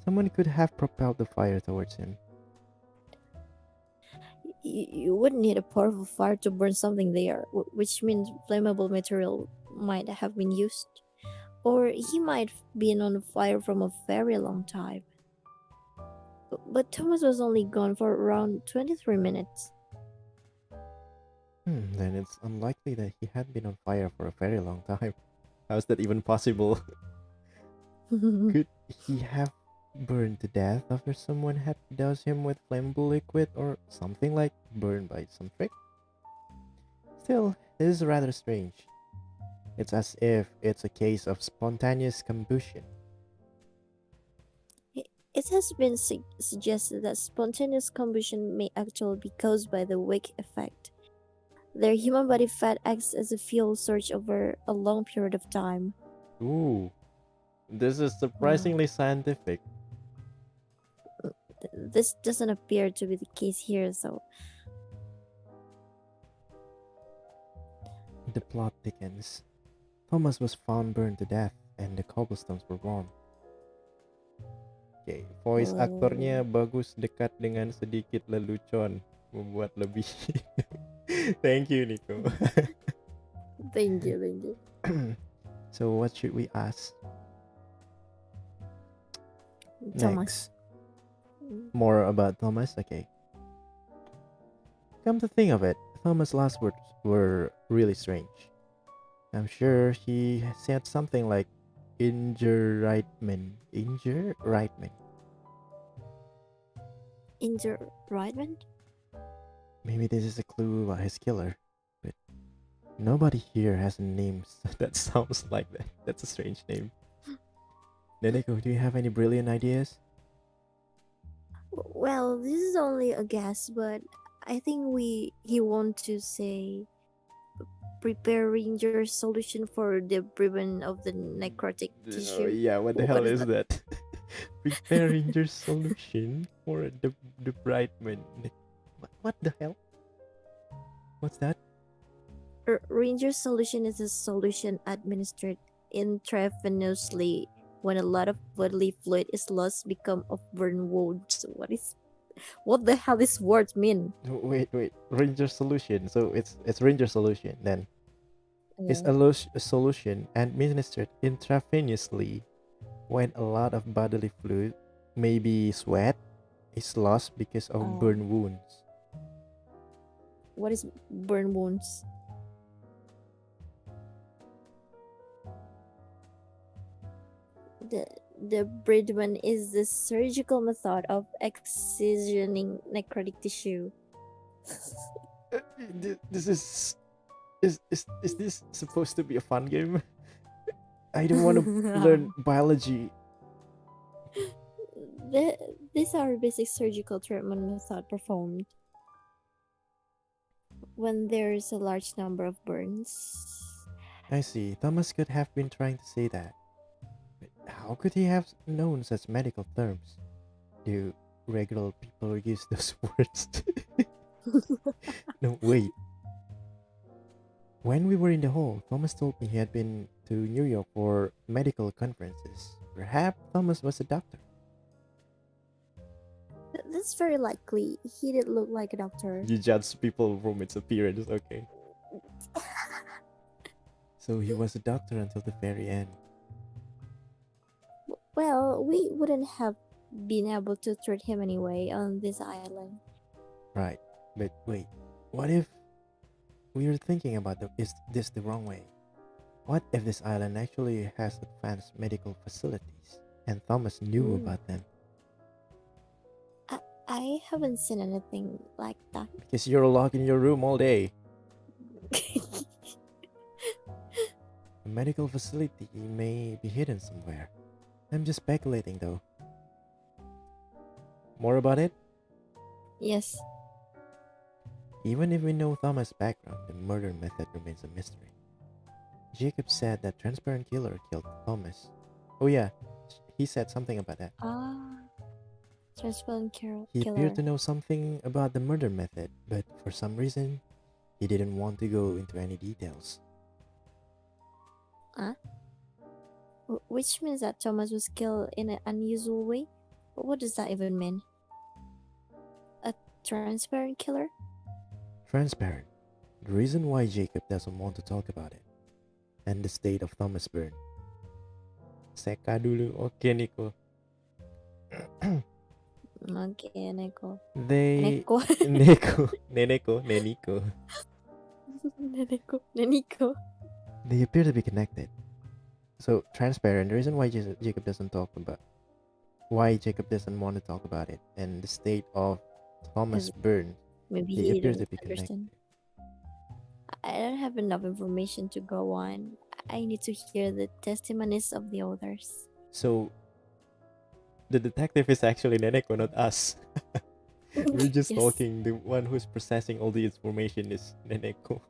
Someone could have propelled the fire towards him. You wouldn't need a powerful fire to burn something there, which means flammable material might have been used. Or he might have been on fire from a very long time. But Thomas was only gone for around 23 minutes. Then it's unlikely that he had been on fire for a very long time. How is that even possible? Could he have burned to death after someone had doused him with flammable liquid or something, like burned by some trick? Still, this is rather strange. It's as if it's a case of spontaneous combustion. It has been suggested that spontaneous combustion may actually be caused by the wake effect. Their human body fat acts as a fuel source over a long period of time. Ooh, this is Yeah. surprisingly scientific. This doesn't appear to be the case here, so The plot thickens. Thomas was found burned to death, and the cobblestones were warm. Oke, voice aktornya uh, bagus dekat dengan sedikit lelucon, membuat lebih. Thank you, Nico. thank you, thank you. So, what should we ask Thomas. next? More about Thomas? Okay. Come to think of it, Thomas' last words were really strange. I'm sure he said something like injure Reitman. Injure Reitman. Injure Redmond? Maybe this is a clue about his killer. But nobody here has a name that sounds like that. That's a strange name. Neneko, do you have any brilliant ideas? Well, this is only a guess, but I think he want to say preparing your solution for the debridement of the necrotic Oh tissue. yeah, what the What hell is is that? that? Preparing your solution for the Brightman. What the hell? What's that? Ranger solution is a solution administered intravenously when a lot of bodily fluid is lost become of burn wounds. What the hell this word mean? Wait. Ranger solution. So it's Ranger solution. Then is Yeah. a solution administered intravenously when a lot of bodily fluid, maybe sweat, is lost because of Um, burn wounds. what is burn wounds? The debridement is the surgical method of excisioning necrotic tissue. This is this supposed to be a fun game? I don't want to learn biology. These are basic surgical treatment method performed when there's a large number of burns. I see. Thomas could have been trying to say that. But how could he have known such medical terms? Do regular people use those words? No, wait. When we were in the hall, Thomas told me he had been to New York for medical conferences. Perhaps Thomas was a doctor. That's very likely. He did look like a doctor. You judge people from its appearance, okay. So he was a doctor until the very end. Well, we wouldn't have been able to treat him anyway on this island. Right. But wait, what if we are thinking about is this the wrong way? What if this island actually has advanced medical facilities and Thomas knew about them? I haven't seen anything like that. Because you're locked in your room all day. A medical facility may be hidden somewhere. I'm just speculating though. More about it? Yes. Even if we know Thomas' background, the murder method remains a mystery. Jacob said that transparent killer killed Thomas. Oh yeah, he said something about that. Transparent He killer. appeared to know something about the murder method, but for some reason, he didn't want to go into any details. Which means that Thomas was killed in an unusual way? What does that even mean? A transparent killer? Transparent. The reason why Jacob doesn't want to talk about it. And the state of Thomas Byrne. Seka dulu, oke Nico. Okay, Neko. They... Neko. Neneko. Neneko. They appear to be connected. So, transparent. The reason why Jacob doesn't talk about... Why Jacob doesn't want to talk about it. And the state of Thomas Byrne. Maybe They he appear didn't to be connected. understand. I don't have enough information to go on. I need to hear the testimonies of the others. So, the detective is actually Neneko, not us. We're just Yes. talking. The one who's processing all the information is Neneko.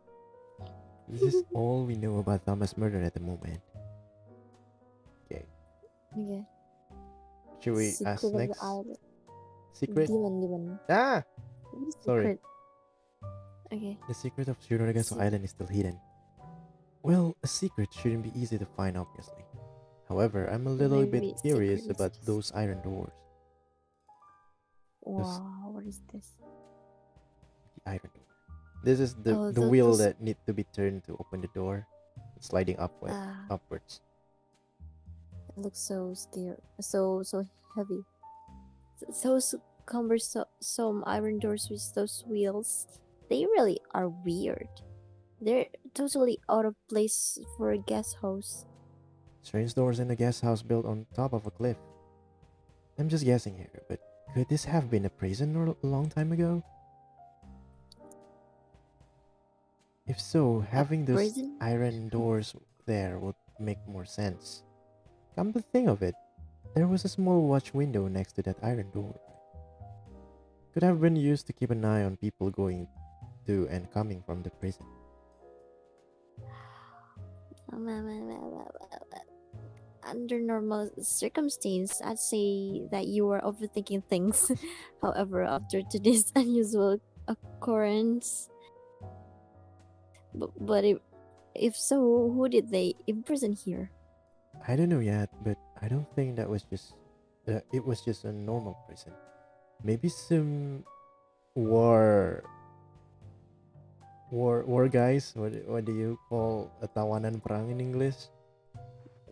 This is all we know about Thomas' murder at the moment. Okay. Okay. Should we ask Secret of the next? island. Secret? Demon. Ah! What is Sorry. secret? Okay. The secret of Shironagasu Island is still hidden. Well, a secret shouldn't be easy to find, obviously. However, I'm a little bit Maybe curious secret about messages. those iron doors. Wow, what is this? The iron door. This is the, Oh, the wheel those. that need to be turned to open the door. It's sliding upwards. It looks so scary. So heavy. Those cumbersome iron doors with those wheels. They really are weird. They're totally out of place for a guest house. Strange doors in a guest house built on top of a cliff. I'm just guessing here, but could this have been a prison a long time ago? If so, having those prison? iron doors there would make more sense. Come to think of it, there was a small watch window next to that iron door. Could have been used to keep an eye on people going to and coming from the prison. Under normal circumstance, I'd say that you are overthinking things. However, after today's unusual occurrence, but if so, who did they imprison here? I don't know yet, but I don't think that was just it was just a normal prison. Maybe some war guys. What do you call a tawanan perang in English?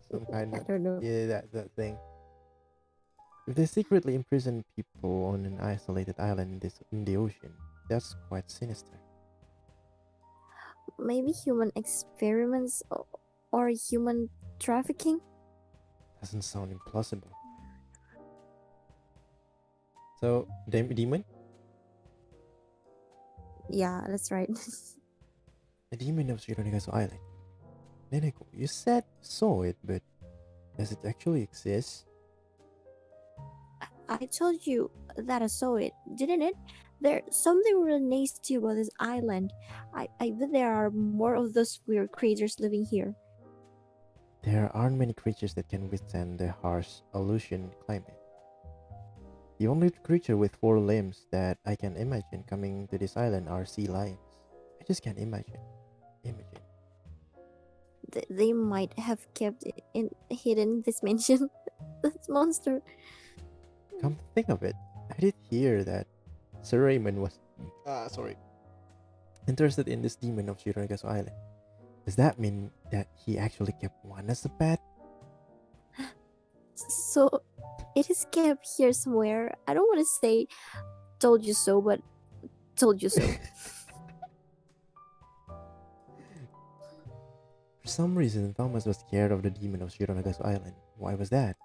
Some kind I of don't know. that thing. If they secretly imprison people on an isolated island in the ocean, that's quite sinister. Maybe human experiments or human trafficking? Doesn't sound implausible. So, demon? Yeah, that's right. The demon of Shironagasu Island. Neneko, you said saw it, but does it actually exist? I told you that I saw it, didn't it? There's something really nasty about this island. I bet there are more of those weird creatures living here. There aren't many creatures that can withstand the harsh Aleutian climate. The only creature with 4 limbs that I can imagine coming to this island are sea lions. I just can't imagine. They might have kept it hidden this mansion. This monster. Come to think of it, I did hear that Sir Raymond was interested in this demon of Shironagasu Island. Does that mean that he actually kept one as a pet? So it is kept here somewhere. I don't want to say told you so, but told you so. For some reason, Thomas was scared of the demon of Shironagasu Island. Why was that?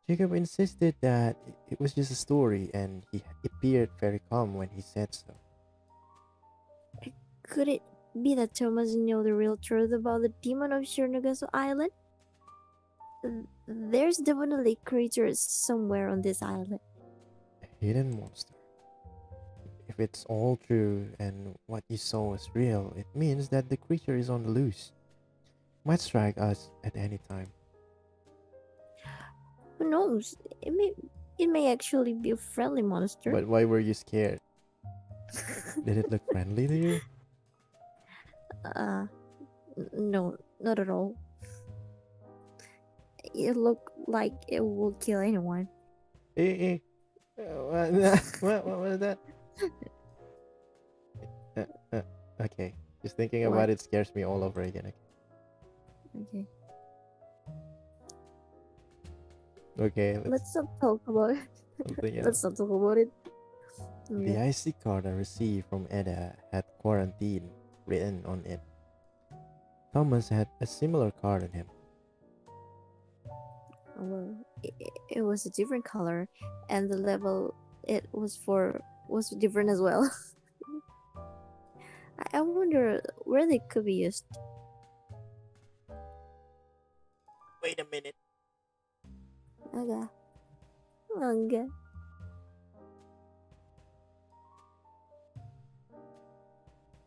Jacob insisted that it was just a story and he appeared very calm when he said so. Could it be that Thomas knew the real truth about the demon of Shironagasu Island? There's definitely creatures somewhere on this island. A hidden monster. If it's all true and what you saw was real, it means that the creature is on the loose. Might strike us at any time. Who knows? It may actually be a friendly monster. But why were you scared? Did it look friendly to you? No, not at all. It looked like it would kill anyone. What was that? Okay, just thinking What? about it scares me all over again. Okay. Okay, Let's not talk about it. something else. Let's not talk about it. The IC card I received from Edda had quarantine written on it. Thomas had a similar card on him. Well, it was a different color, and the level it was for was different as well. I wonder where they could be used. Wait a minute. Okay. Oh, God.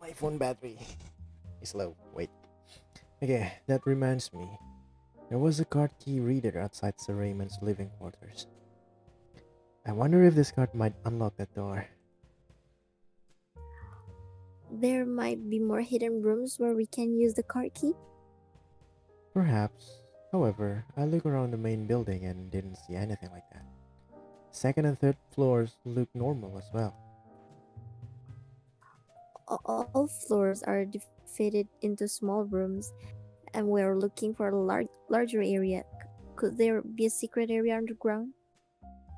My phone battery is low. Wait. Okay, that reminds me. There was a card key reader outside Sir Raymond's living quarters. I wonder if this card might unlock that door. There might be more hidden rooms where we can use the card key. Perhaps. However, I looked around the main building and didn't see anything like that. Second and third floors look normal as well. All floors are divided into small rooms, and we're looking for a larger area. Could there be a secret area underground?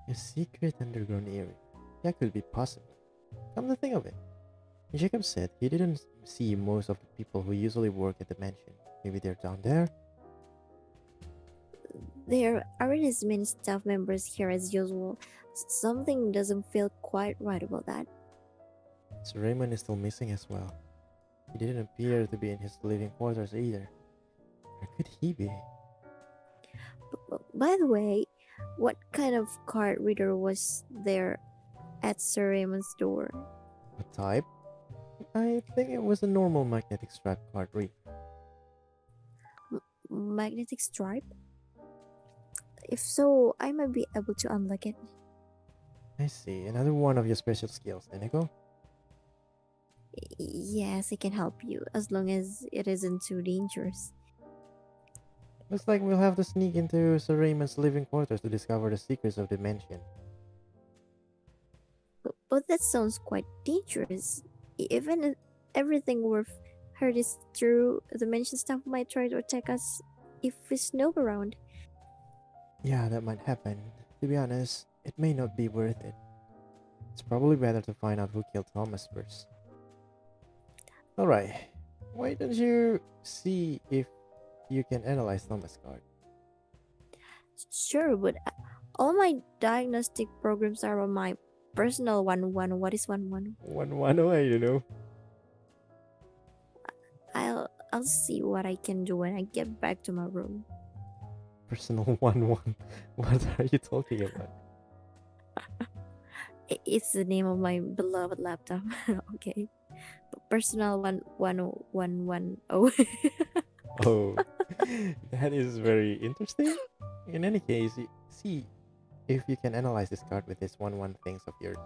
A secret underground area. That could be possible. Come to think of it. Jacob said he didn't see most of the people who usually work at the mansion. Maybe they're down there? There aren't as many staff members here as usual. Something doesn't feel quite right about that. Sir Raymond is still missing as well. He didn't appear to be in his living quarters either. Where could he be? By the way, what kind of card reader was there at Sir Raymond's door? What type? I think it was a normal magnetic stripe card reader. Magnetic stripe? If so, I might be able to unlock it. I see. Another one of your special skills, Eneko. Yes, I can help you as long as it isn't too dangerous. Looks like we'll have to sneak into Sir Raymond's living quarters to discover the secrets of the mansion. But that sounds quite dangerous. Even if everything we've heard is true, the mansion staff might try to attack us if we snoop around. Yeah, that might happen. To be honest, it may not be worth it. It's probably better to find out who killed Thomas first. Alright, why don't you see if you can analyze Thomas' card? Sure, but all my diagnostic programs are on my personal one. What is one? 1-1, I don't know. I'll see what I can do when I get back to my room. Personal 1-1. What are you talking about? It's the name of my beloved laptop. Okay, but personal 11110. Oh, that is very interesting. In any case, see if you can analyze this card with this 1-1 things of yours.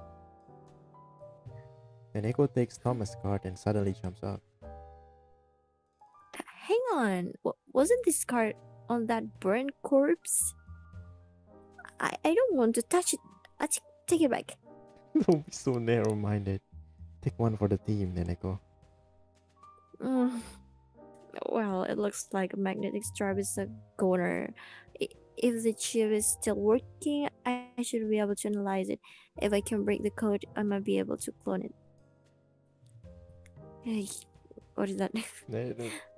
Then Echo takes Thomas' card and suddenly jumps up. Hang on, wasn't this card on that burned corpse? I don't want to touch it. Take it back. Don't be so narrow-minded. Take one for the team, then Echo. Mm, well, it looks like a magnetic stripe is a goner. If the chip is still working, I should be able to analyze it. If I can break the code, I might be able to clone it. Hey, what is that?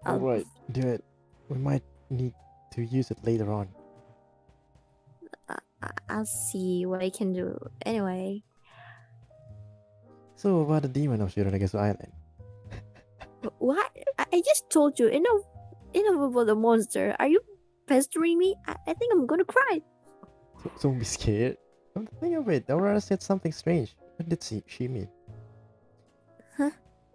Alright, do it. We might need to use it later on. I'll see what I can do. Anyway, So about the demon of Shironagasu Island. what? I just told you. Enough about the monster. Are you pestering me? I think I'm gonna cry. Don't be scared. Come to think of it, Aurora said something strange. What did she mean? Huh?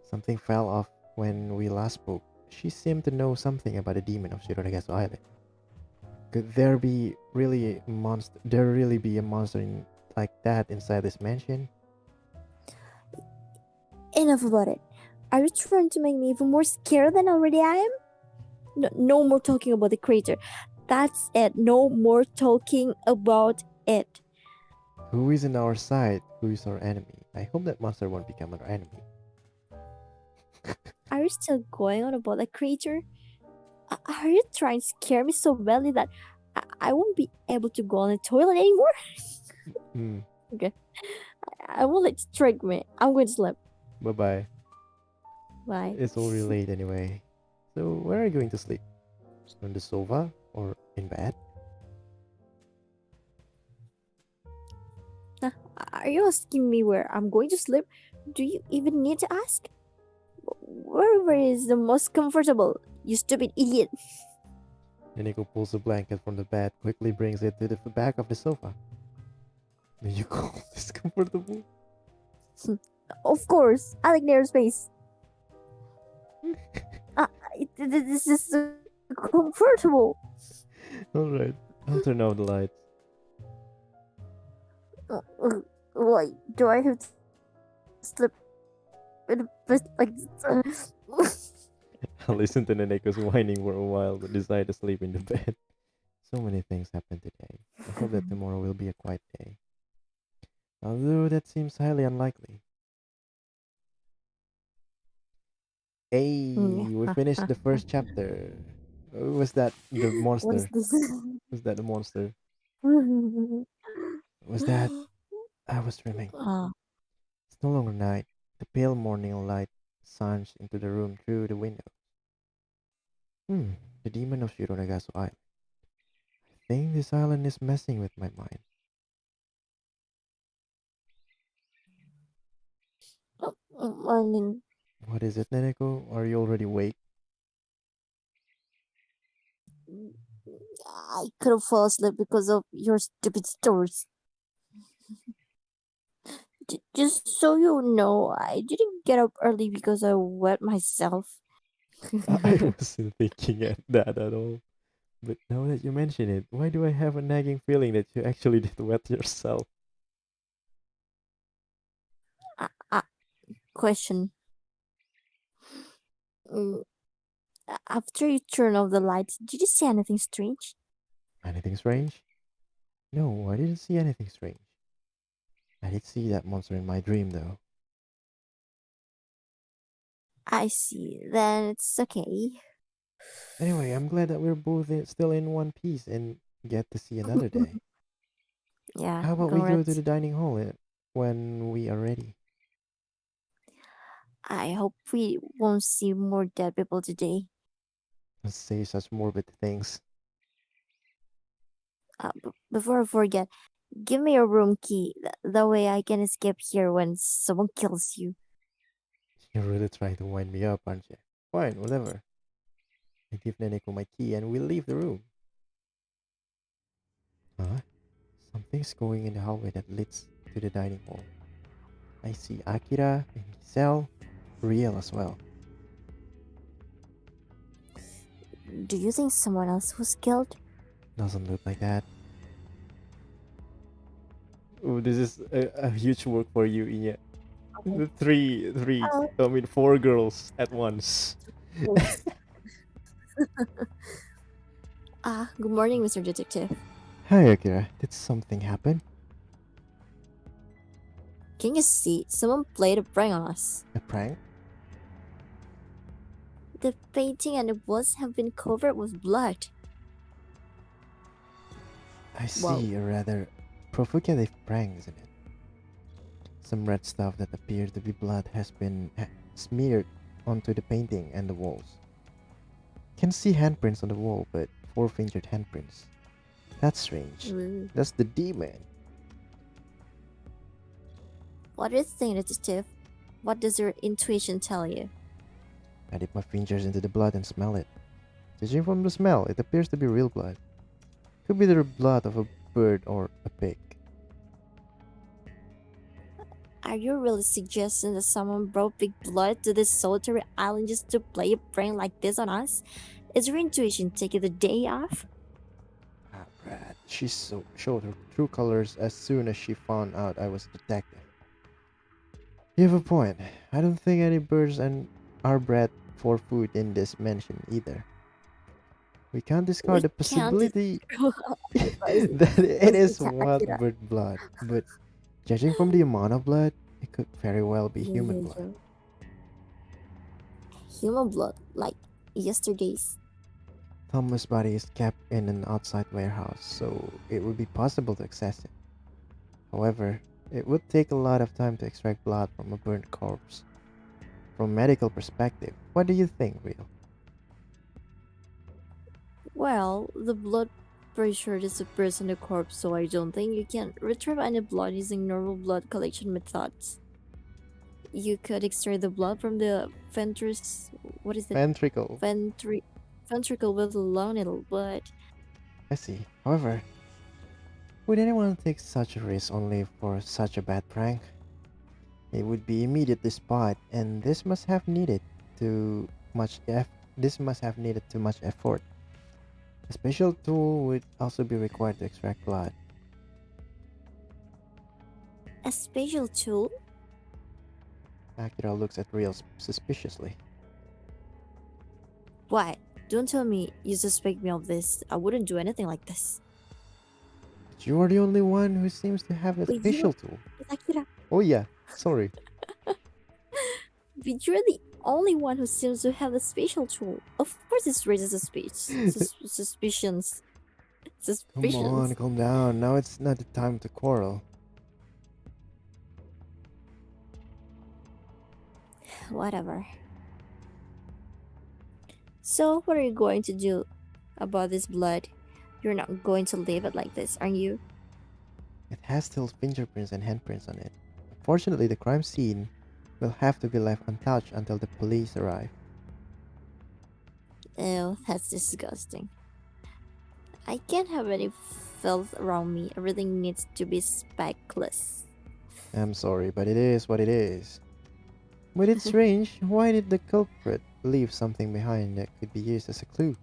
Something fell off when we last spoke. She seemed to know something about the demon of Shironagasu Island. Could there really be a monster like that inside this mansion? Enough about it. Are you trying to make me even more scared than already I am? No more talking about the crater. That's it. No more talking about it. Who is in our side? Who is our enemy? I hope that monster won't become our enemy. Are you still going on about the creature? Are you trying to scare me so badly that I won't be able to go on the toilet anymore? Hmm. Okay. I won't let you trick me. I'm going to sleep. Bye-bye. Bye. It's already late anyway. So where are you going to sleep? On the sofa or in bed? Are you asking me where I'm going to sleep? Do you even need to ask? Wherever is the most comfortable, you stupid idiot. Nico pulls a blanket from the bed, quickly brings it to the back of the sofa. Do you call this comfortable? Of course, I like narrow space. This is so comfortable. Alright, I'll turn off the lights. Why do I have to sleep in a bed like this? I listened to Neneko's whining for a while but decided to sleep in the bed. So many things happened today. I hope that tomorrow will be a quiet day. Although that seems highly unlikely. Hey, we finished the first chapter. Was that the What is monster? this? Was that the monster? Was that I was dreaming? Ah, It's no longer night. The pale morning light shines into the room through the window. The demon of Shironagasu Island. I think this island is messing with my mind. Morning. What is it, Neneko? Are you already awake? I couldn't fall asleep because of your stupid stories. Just so you know, I didn't get up early because I wet myself. I wasn't thinking that at all. But now that you mention it, why do I have a nagging feeling that you actually did wet yourself? Ah, question. Mm, After you turn off the lights, did you see anything strange? Anything strange? No, I didn't see anything strange. I did see that monster in my dream, though. I see. Then it's okay. Anyway, I'm glad that we're both still in one piece and get to see another day. Yeah, How about we go to congrats. the dining hall when we are ready? I hope we won't see more dead people today. Let's say such morbid things. Before I forget, give me your room key. That way I can escape here when someone kills you. You're really trying to wind me up, aren't you? Fine, whatever. I give Neneko my key and we leave the room. Huh? Something's going in the hallway that leads to the dining hall. I see Akira and Giselle, real as well. Do you think someone else was killed? Doesn't look like that. Oh, this is a huge work for you, Inya. Oh, I mean, four girls at once. Good morning, Mr. Detective. Hi, Akira. Did something happen? Can you see? Someone played a prank on us. A prank? The painting and the walls have been covered with blood. I Wow. see a rather provocative prank, isn't it? Some red stuff that appears to be blood has been smeared onto the painting and the walls. Can see handprints on the wall, but four-fingered handprints. That's strange. Ooh. That's the demon. What do you think, Detective? What does your intuition tell you? I dip my fingers into the blood and smell it. Judging from the smell, it appears to be real blood. Could be the blood of a bird or a pig. Are you really suggesting that someone brought big blood to this solitary island just to play a prank like this on us? Is your intuition taking the day off? Ah, Brad. Showed her true colors as soon as she found out I was a detective. You have a point. I don't think any birds are bred for food in this mansion either. We can't discard We the can't possibility advise that it is wild Akira. bird blood, but judging from the amount of blood, it could very well be Yeah, human yeah, blood. yeah. Human blood, like yesterday's. Thomas' body is kept in an outside warehouse, so it would be possible to access it. However, it would take a lot of time to extract blood from a burnt corpse. From a medical perspective, what do you think, Real? Well, the blood pressure disappears in the corpse, so I don't think you can retrieve any blood using normal blood collection methods. You could extract the blood from the what is it? Ventricle. Ventricle with a long needle, but I see. However, Would anyone take such a risk only for such a bad prank? It would be immediately spot, and too much eff- this must have needed too much effort. A special tool would also be required to extract blood. A special tool? Akira looks at Real suspiciously. Why? Don't tell me you suspect me of this. I wouldn't do anything like this. But you are the only one who seems to have a But you're special tool. Akira. Oh yeah, sorry. But you're the only one who seems to have a special tool. Of course, this raises suspicions. Come on, Suspicions. calm down. Now it's not the time to quarrel. Whatever. So, what are you going to do about this blood? You're not going to leave it like this, are you? It has still fingerprints and handprints on it. Unfortunately, the crime scene will have to be left untouched until the police arrive. Ew, that's disgusting. I can't have any filth around me. Everything needs to be speckless. I'm sorry, but it is what it is. But it's strange, why did the culprit leave something behind that could be used as a clue?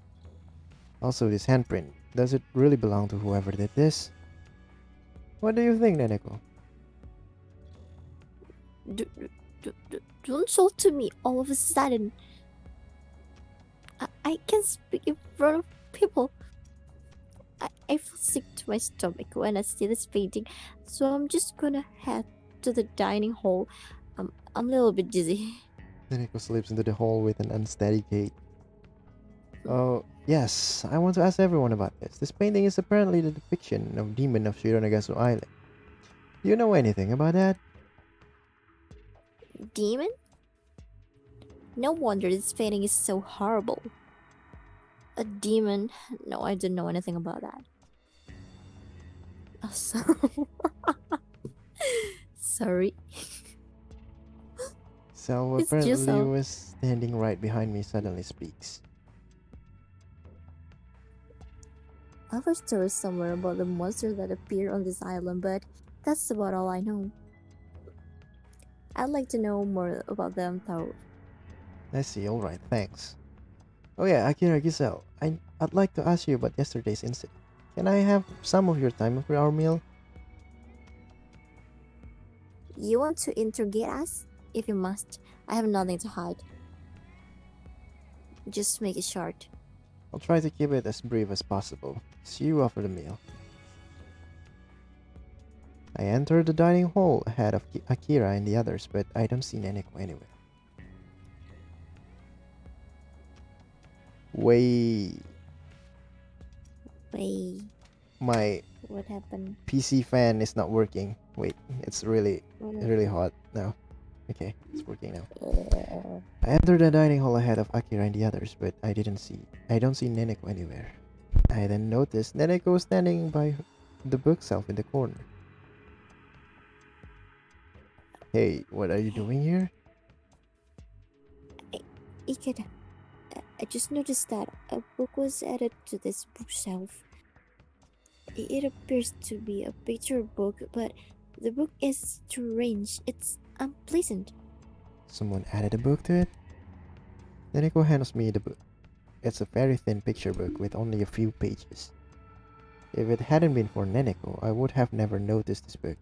Also, this handprint, does it really belong to whoever did this? What do you think, Neneko? D- don't talk to me all of a sudden. I can't speak in front of people. I feel sick to my stomach when I see this painting, so I'm just gonna head to the dining hall. I'm a little bit dizzy. Neneko slips into the hall with an unsteady gait. Oh, yes, I want to ask everyone about this. This painting is apparently the depiction of Demon of Shironagasu Island. Do you know anything about that? Demon? No wonder this painting is so horrible. A demon? No, I don't know anything about that. Oh, sorry. Salvo It's apparently just so. was standing right behind me suddenly speaks. I have a story somewhere about the monster that appeared on this island, but that's about all I know. I'd like to know more about them though. I see, alright, thanks. Oh yeah, Akira Giselle, I'd like to ask you about yesterday's incident. Can I have some of your time for our meal? You want to interrogate us? If you must, I have nothing to hide. Just make it short. I'll try to keep it as brief as possible. See you after the meal. I enter the dining hall ahead of Akira and the others, but I don't see Neneko anywhere. Wait, Wait, my what happened? PC fan is not working. Wait, it's really hot now. Okay, it's working now. I entered the dining hall ahead of Akira and the others, but I don't see Neneko anywhere. I then noticed Neneko standing by the bookshelf in the corner. Hey, what are you doing here? Ikeda, I just noticed that a book was added to this bookshelf. It appears to be a picture book, but the book is strange. It's unpleasant. Someone added a book to it? Neneko hands me the book. It's a very thin picture book with only a few pages. If it hadn't been for Neneko, I would have never noticed this book.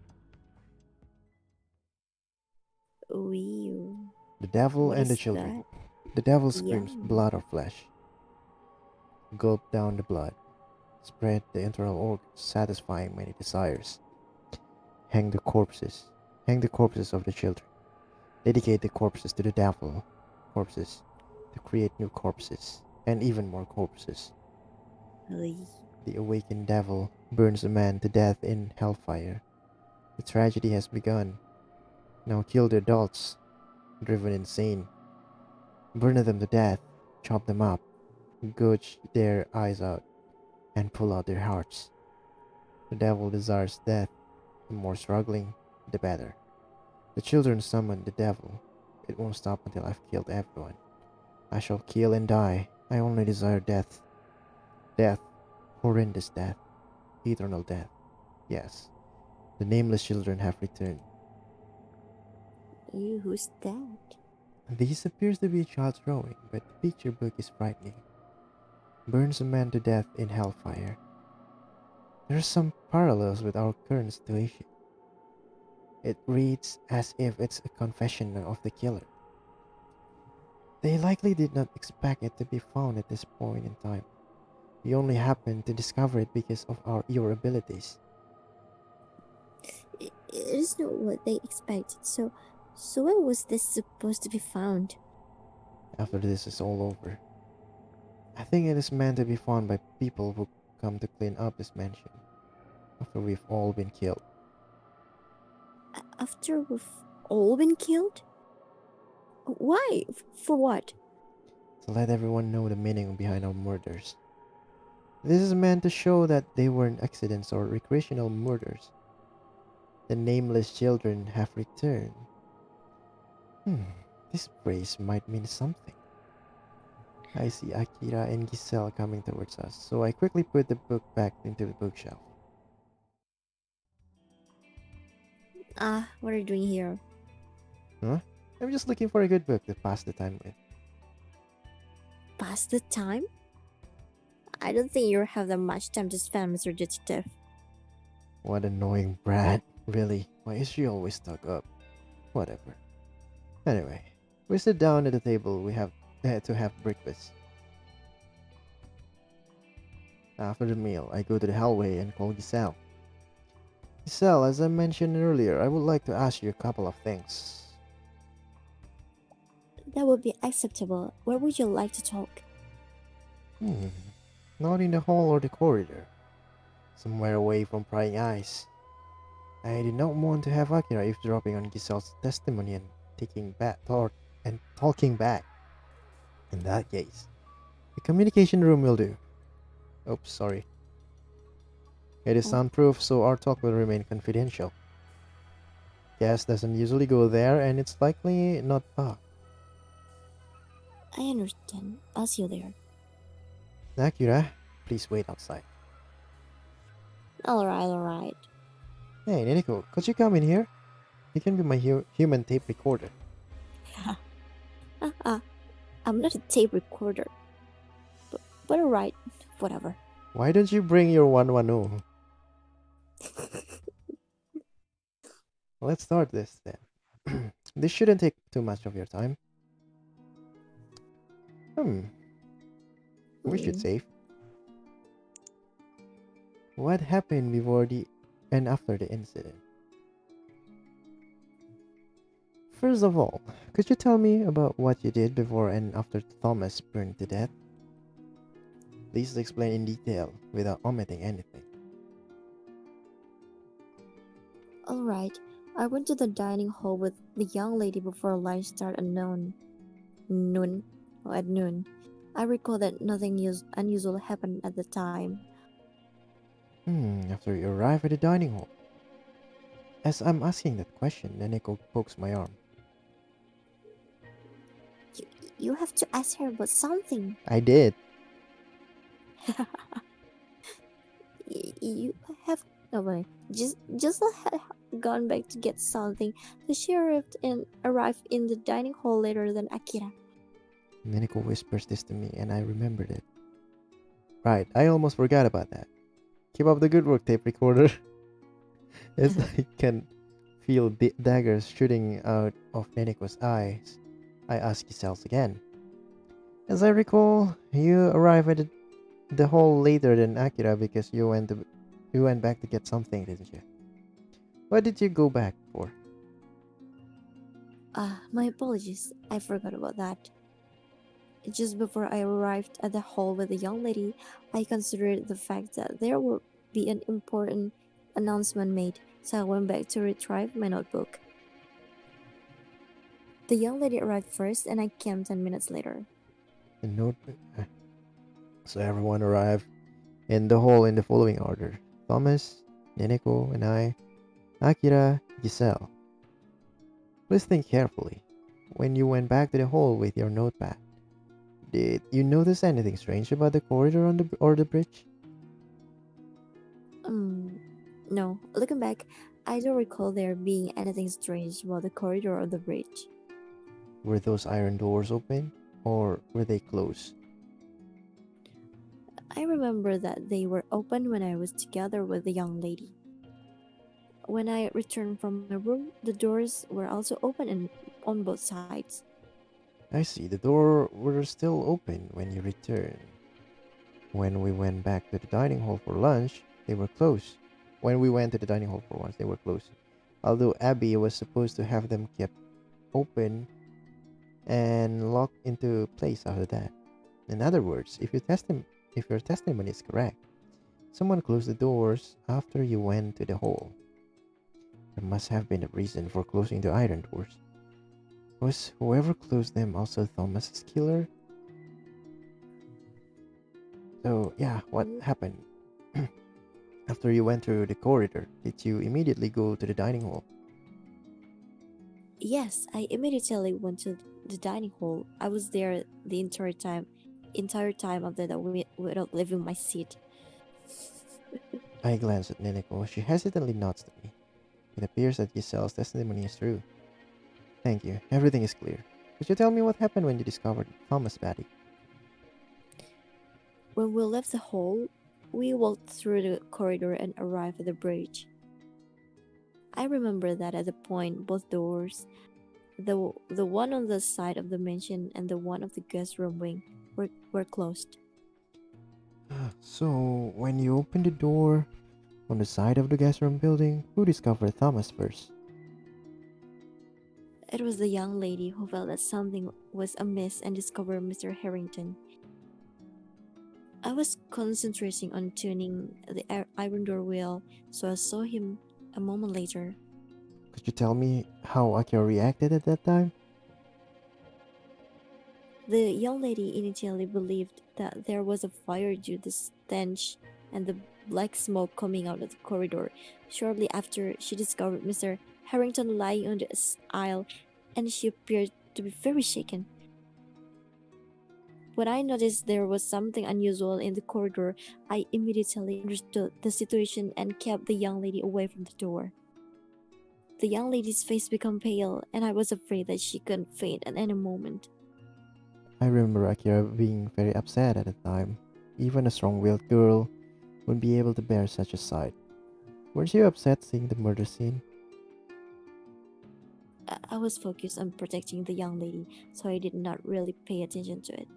Wee. The Devil What and the is Children. that? The devil screams Yum. blood or flesh. Gulp down the blood. Spread the internal organs, satisfying many desires. Hang the corpses. Hang the corpses of the children. Dedicate the corpses to the devil. Corpses. To create new corpses. And even more corpses. Wee. The awakened devil burns a man to death in hellfire. The tragedy has begun. Now kill the adults, driven insane. Burn them to death, chop them up, gouge their eyes out, and pull out their hearts. The devil desires death. The more struggling, the better. The children summon the devil. It won't stop until I've killed everyone. I shall kill and die. I only desire death. Death. Horrendous death. Eternal death. Yes, the nameless children have returned. Ew, who's that? This appears to be a child's drawing, but the picture book is frightening. Burns a man to death in hellfire. There are some parallels with our current situation. It reads as if it's a confession of the killer. They likely did not expect it to be found at this point in time. We only happened to discover it because of your abilities. It is not what they expected. So where was this supposed to be found? After this is all over, I think it is meant to be found by people who come to clean up this mansion after we've all been killed. After we've all been killed? Why? For what? To let everyone know the meaning behind our murders. This is meant to show that they weren't accidents or recreational murders. The nameless children have returned. This phrase might mean something. I see Akira and Giselle coming towards us, so I quickly put the book back into the bookshelf. What are you doing here? Huh? I'm just looking for a good book to pass the time with. Pass the time? I don't think you have that much time to spend, Mr. Detective. What annoying brat. Really, why is she always stuck up? Whatever. Anyway, we sit down at the table we have to have breakfast. After the meal, I go to the hallway and call Giselle. Giselle, as I mentioned earlier, I would like to ask you a couple of things. That would be acceptable. Where would you like to talk? Not in the hall or the corridor. Somewhere away from prying eyes. I did not want to have Akira eavesdropping on Giselle's testimony and talking back. In that case, the communication room will do. Oops, sorry. It is Oh. soundproof, so our talk will remain confidential. Guest doesn't usually go there, and it's likely not packed. I understand. I'll see you there. Akira, please wait outside. Alright. Hey, Niniko, could you come in here? You can be my human tape recorder. I'm not a tape recorder. But alright, whatever. Why don't you bring your 110? Let's start this then. This shouldn't take too much of your time. We should save. What happened before and after the incident? First of all, could you tell me about what you did before and after Thomas burned to death? Please explain in detail without omitting anything. Alright, I went to the dining hall with the young lady before lunch started at noon. I recall that nothing unusual happened at the time. After you arrive at the dining hall. As I'm asking that question, Naneko pokes my arm. You have to ask her about something. I did. You have just gone back to get something. So she arrived in the dining hall later than Akira. Naneko whispers this to me, and I remembered it. Right, I almost forgot about that. Keep up the good work, tape recorder. As I can feel daggers shooting out of Neneko's eyes, I ask Giselle again. As I recall, you arrived at the hall later than Akira because you went back to get something, didn't you? What did you go back for? My apologies. I forgot about that. Just before I arrived at the hall with the young lady, I considered the fact that there would be an important announcement made, so I went back to retrieve my notebook. The young lady arrived first, and I came 10 minutes later. The notebook. So everyone arrived in the hall in the following order: Thomas, Neneko, and I, Akira, Giselle. Please think carefully. When you went back to the hall with your notepad, did you notice anything strange about the corridor or the bridge? No, looking back, I don't recall there being anything strange about the corridor or the bridge. Were those iron doors open or were they closed? I remember that they were open when I was together with the young lady. When I returned from my room, the doors were also open on both sides. I see, the door were still open when you returned. When we went back to the dining hall for lunch, they were closed. When we went to the dining hall for lunch, they were closed. Although Abby was supposed to have them kept open and locked into place after that. In other words, if your testimony is correct, someone closed the doors after you went to the hall. There must have been a reason for closing the iron doors. Was whoever closed them also Thomas's killer? So yeah, what Mm, happened? After you went through the corridor, did you immediately go to the dining hall? Yes, I immediately went to the dining hall. I was there the entire time of the day without leaving my seat. I glanced at Niniko. She hesitantly nods to me. It appears that Giselle's testimony is true. Thank you. Everything is clear. Could you tell me what happened when you discovered Thomas' body? When we left the hall, we walked through the corridor and arrived at the bridge. I remember that at the point both doors, the one on the side of the mansion and the one of the guest room wing, were closed. So, when you opened the door on the side of the guest room building, who discovered Thomas first? It was the young lady who felt that something was amiss and discovered Mr. Harrington. I was concentrating on tuning the iron door wheel, so I saw him a moment later. Could you tell me how Akira reacted at that time? The young lady initially believed that there was a fire due to the stench and the black smoke coming out of the corridor. Shortly after, she discovered Mr. Harrington lying on the aisle, and she appeared to be very shaken. When I noticed there was something unusual in the corridor, I immediately understood the situation and kept the young lady away from the door. The young lady's face became pale, and I was afraid that she could faint at any moment. I remember Akira being very upset at the time. Even a strong willed girl wouldn't be able to bear such a sight. Weren't you upset seeing the murder scene? I was focused on protecting the young lady, so I did not really pay attention to it.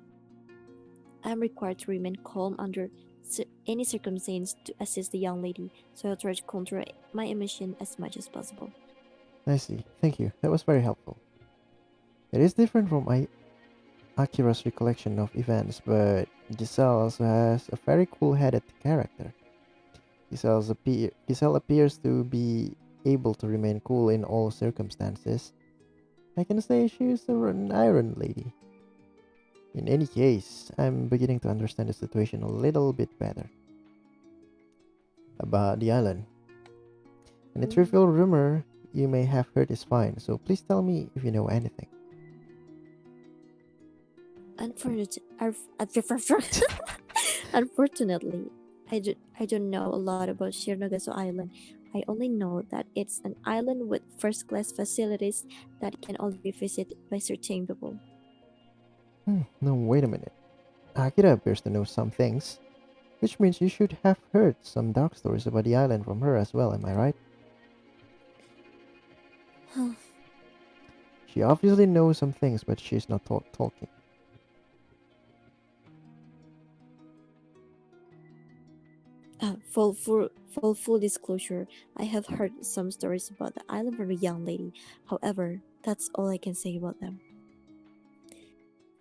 I am required to remain calm under any circumstance to assist the young lady, so I tried to control my emotion as much as possible. I see. Thank you. That was very helpful. It is different from Akira's recollection of events, but Giselle also has a very cool-headed character. Giselle appears to be able to remain cool in all circumstances. I can say she's an iron lady. In any case, I'm beginning to understand the situation a little bit better. About the island. And a Mm. trivial rumor you may have heard is fine, so please tell me if you know anything. Unfortunately, unfortunately, I don't know a lot about Shironagasu Island. I only know that it's an island with first-class facilities that can only be visited by certain people. No, wait a minute. Akira appears to know some things, which means you should have heard some dark stories about the island from her as well, am I right? She obviously knows some things, but she's not talking. Full disclosure, I have heard some stories about the island from a young lady. However, that's all I can say about them.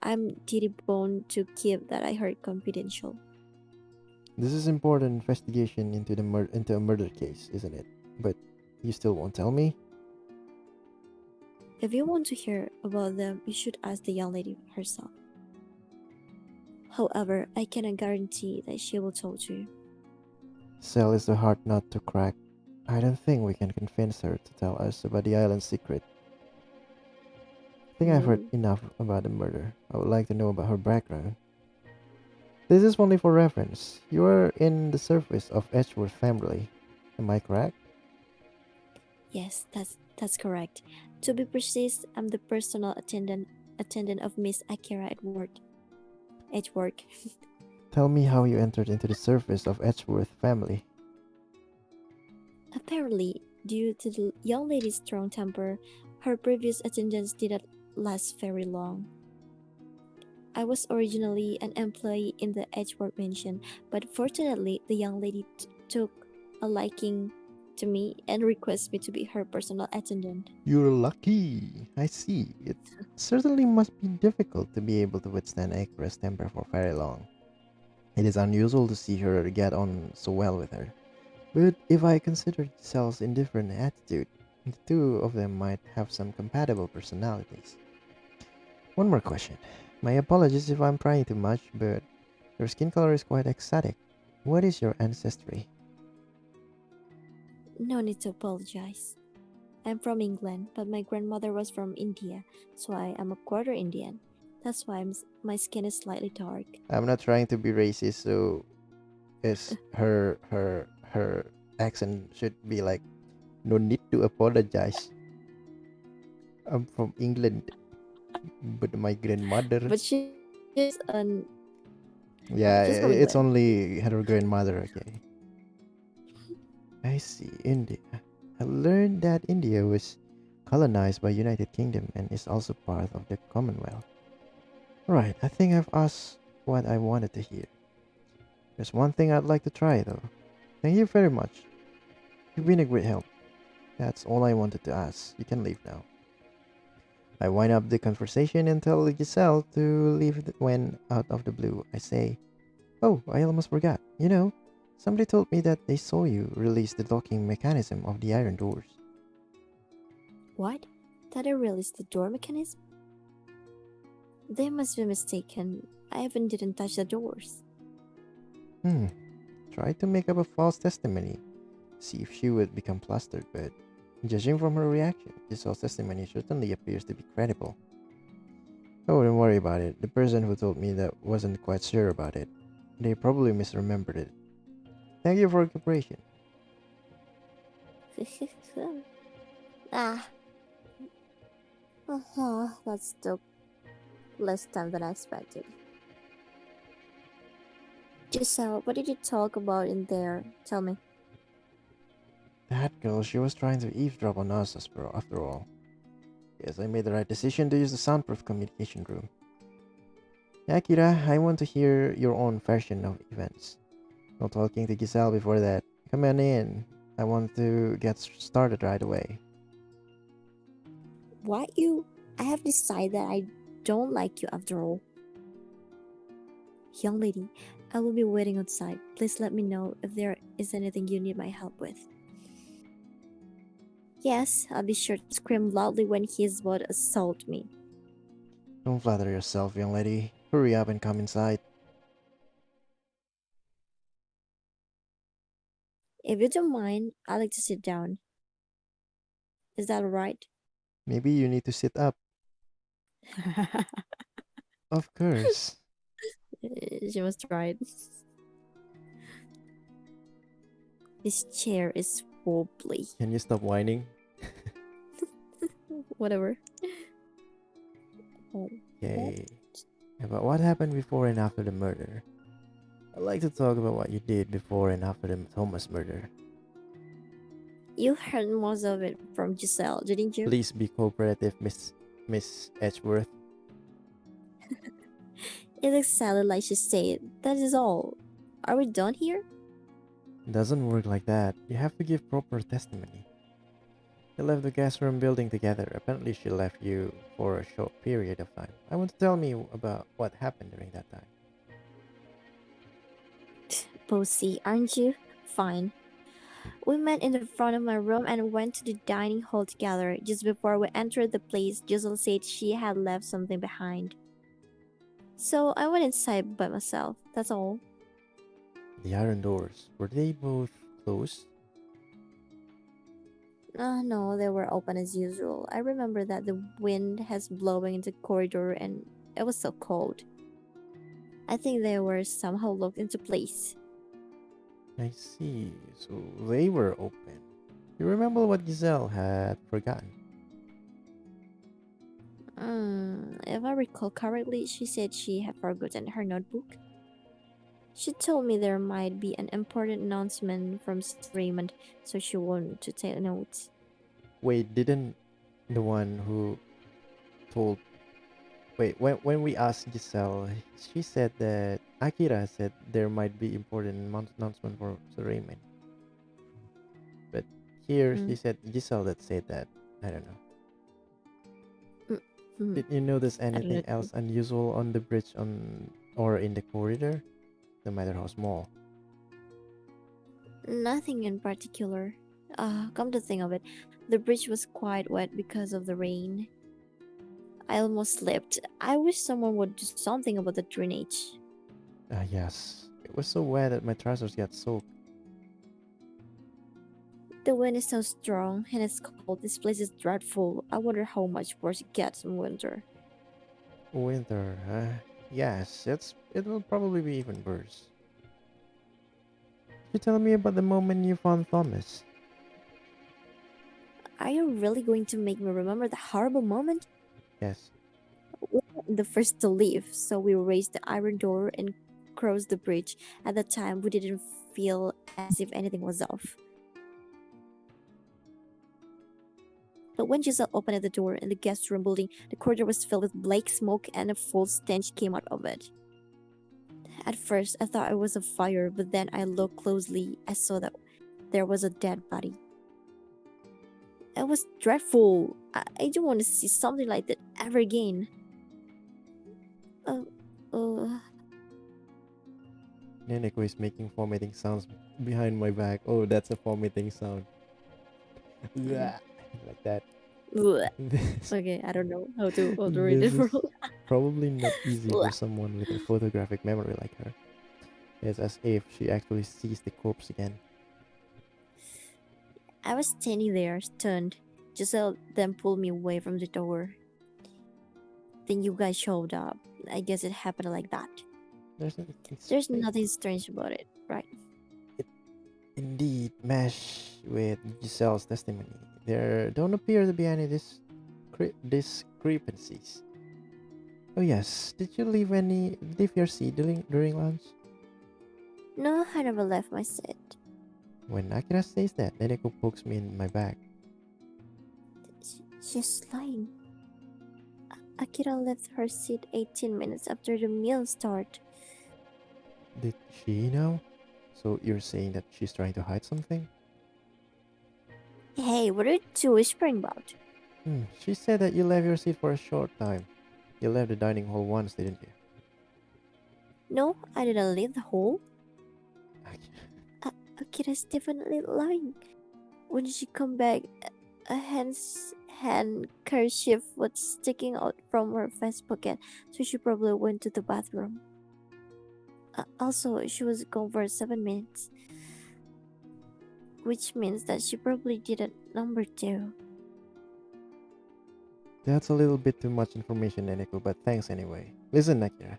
I'm titty bone to keep that I heard confidential. This is important investigation into a murder case, isn't it? But you still won't tell me? If you want to hear about them, you should ask the young lady herself. However, I cannot guarantee that she will tell you. Cell is the hard nut to crack. I don't think we can convince her to tell us about the island's secret. I think I've heard Mm, enough about the murder. I would like to know about her background. This is only for reference. You are in the service of Edgeworth family. Am I correct? Yes, that's correct. To be precise, I'm the personal attendant of Miss Akira at work. At work. Tell me how you entered into the service of Edgeworth family. Apparently, due to the young lady's strong temper, her previous attendance didn't last very long. I was originally an employee in the Edgeworth mansion, but fortunately, the young lady took a liking to me and requested me to be her personal attendant. You're lucky. I see. It certainly must be difficult to be able to withstand Akira's temper for very long. It is unusual to see her get on so well with her. But if I consider Giselle's indifferent attitude, the two of them might have some compatible personalities. One more question. My apologies if I'm prying too much, but your skin color is quite exotic. What is your ancestry? No need to apologize. I'm from England, but my grandmother was from India, so I am a quarter Indian. That's why my skin is slightly dark. I'm not trying to be racist, so is her accent should be like no need to apologize. I'm from England, but my grandmother. But Yeah, she's from it's England. only her grandmother. Okay, I see. India. I learned that India was colonized by United Kingdom and is also part of the Commonwealth. Right, I think I've asked what I wanted to hear. There's one thing I'd like to try though. Thank you very much. You've been a great help. That's all I wanted to ask. You can leave now. I wind up the conversation and tell Giselle to leave when out of the blue I say, "Oh, I almost forgot. Somebody told me that they saw you release the locking mechanism of the iron doors." What? That I released the door mechanism? They must be mistaken. I even didn't touch the doors. Hmm. Tried to make up a false testimony. See if she would become flustered, but judging from her reaction, Giselle's testimony certainly appears to be credible. Oh, don't worry about it. The person who told me that wasn't quite sure about it. They probably misremembered it. Thank you for your cooperation. ah, that's took less time than I expected. Giselle, what did you talk about in there? Tell me. That girl, she was trying to eavesdrop on us after all. Yes, I made the right decision to use the soundproof communication room. Akira, I want to hear your own version of events. No talking to Giselle before that. Come on in. I want to get started right away. What you? I have decided that I don't like you after all. Young lady, I will be waiting outside. Please let me know if there is anything you need my help with. Yes, I'll be sure to scream loudly when he is about to assault me. Don't flatter yourself, young lady. Hurry up and come inside. If you don't mind, I'd like to sit down. Is that alright? Maybe you need to sit up. Of course. She was right. This chair is wobbly. Can you stop whining? Whatever. Okay. About what happened before and after the murder. I'd like to talk about what you did before and after the Thomas murder. You heard most of it from Giselle, didn't you? Please be cooperative, Miss Edgeworth. It's exactly like she said. That is all. Are we done here? It doesn't work like that. You have to give proper testimony. You left the guest room building together. Apparently, she left you for a short period of time. I want to tell me about what happened during that time. Bossy, aren't you? Fine. We met in the front of my room and went to the dining hall together. Just before we entered the place, Giselle said she had left something behind. So I went inside by myself, that's all. The iron doors, were they both closed? No, they were open as usual. I remember that the wind has blowing in the corridor and it was so cold. I think they were somehow locked into place. I see. So they were open. You remember what Giselle had forgotten? If I recall correctly, she said she had forgotten her notebook. She told me there might be an important announcement from Sir Raymond, so she wanted to take notes. Wait, didn't the one who told. Wait, when we asked Giselle, she said that Akira said there might be important announcement for Sir Raymond. But here she Mm, said Giselle that said that. I don't know. mm, mm. Did you notice I don't know anything too. else unusual on the bridge on or in the corridor? No matter how small. Nothing in particular. Come to think of it, the bridge was quite wet because of the rain. I almost slipped. I wish someone would do something about the drainage. Ah, yes. It was so wet that my trousers got soaked. The wind is so strong and it's cold. This place is dreadful. I wonder how much worse it gets in winter. Winter, yes, it will probably be even worse. You tell me about the moment you found Thomas. Are you really going to make me remember the horrible moment? Yes. We were the first to leave, so we raised the iron door and crossed the bridge. At the time, we didn't feel as if anything was off. But when Giselle opened the door in the guest room building, the corridor was filled with black smoke and a foul stench came out of it. At first, I thought it was a fire, but then I looked closely. I saw that there was a dead body. It was dreadful. I don't want to see something like that ever again. Uh, uh, Neneko is making vomiting sounds behind my back. Oh, that's a vomiting sound. mm, Blah, like that. bleh. This, Okay, I don't know how to read this it for. is probably not easy for Bleh. someone with a photographic memory like her. It's as if she actually sees the corpse again. I was standing there, stunned. Giselle then pulled me away from the door. Then you guys showed up. I guess it happened like that. There's nothing There's strange. nothing strange about it, right? It indeed mesh with Giselle's testimony. There don't appear to be any discrepancies. Oh yes, did you leave your seat during lunch? No, I never left my seat. When Akira says that, Neneko pokes me in my back. She's lying. Akira left her seat 18 minutes after the meal started. Did she know? So you're saying that she's trying to hide something? Hey, what are you two whispering about? She said that you left your seat for a short time. You left the dining hall once, didn't you? No, I didn't leave the hole. Ak- Akira's definitely lying. When she come back, a handkerchief was sticking out from her vest pocket, so she probably went to the bathroom. Also, she was gone for 7 minutes, which means that she probably did a number two. That's a little bit too much information, Neneko, but thanks anyway. Listen, Akira.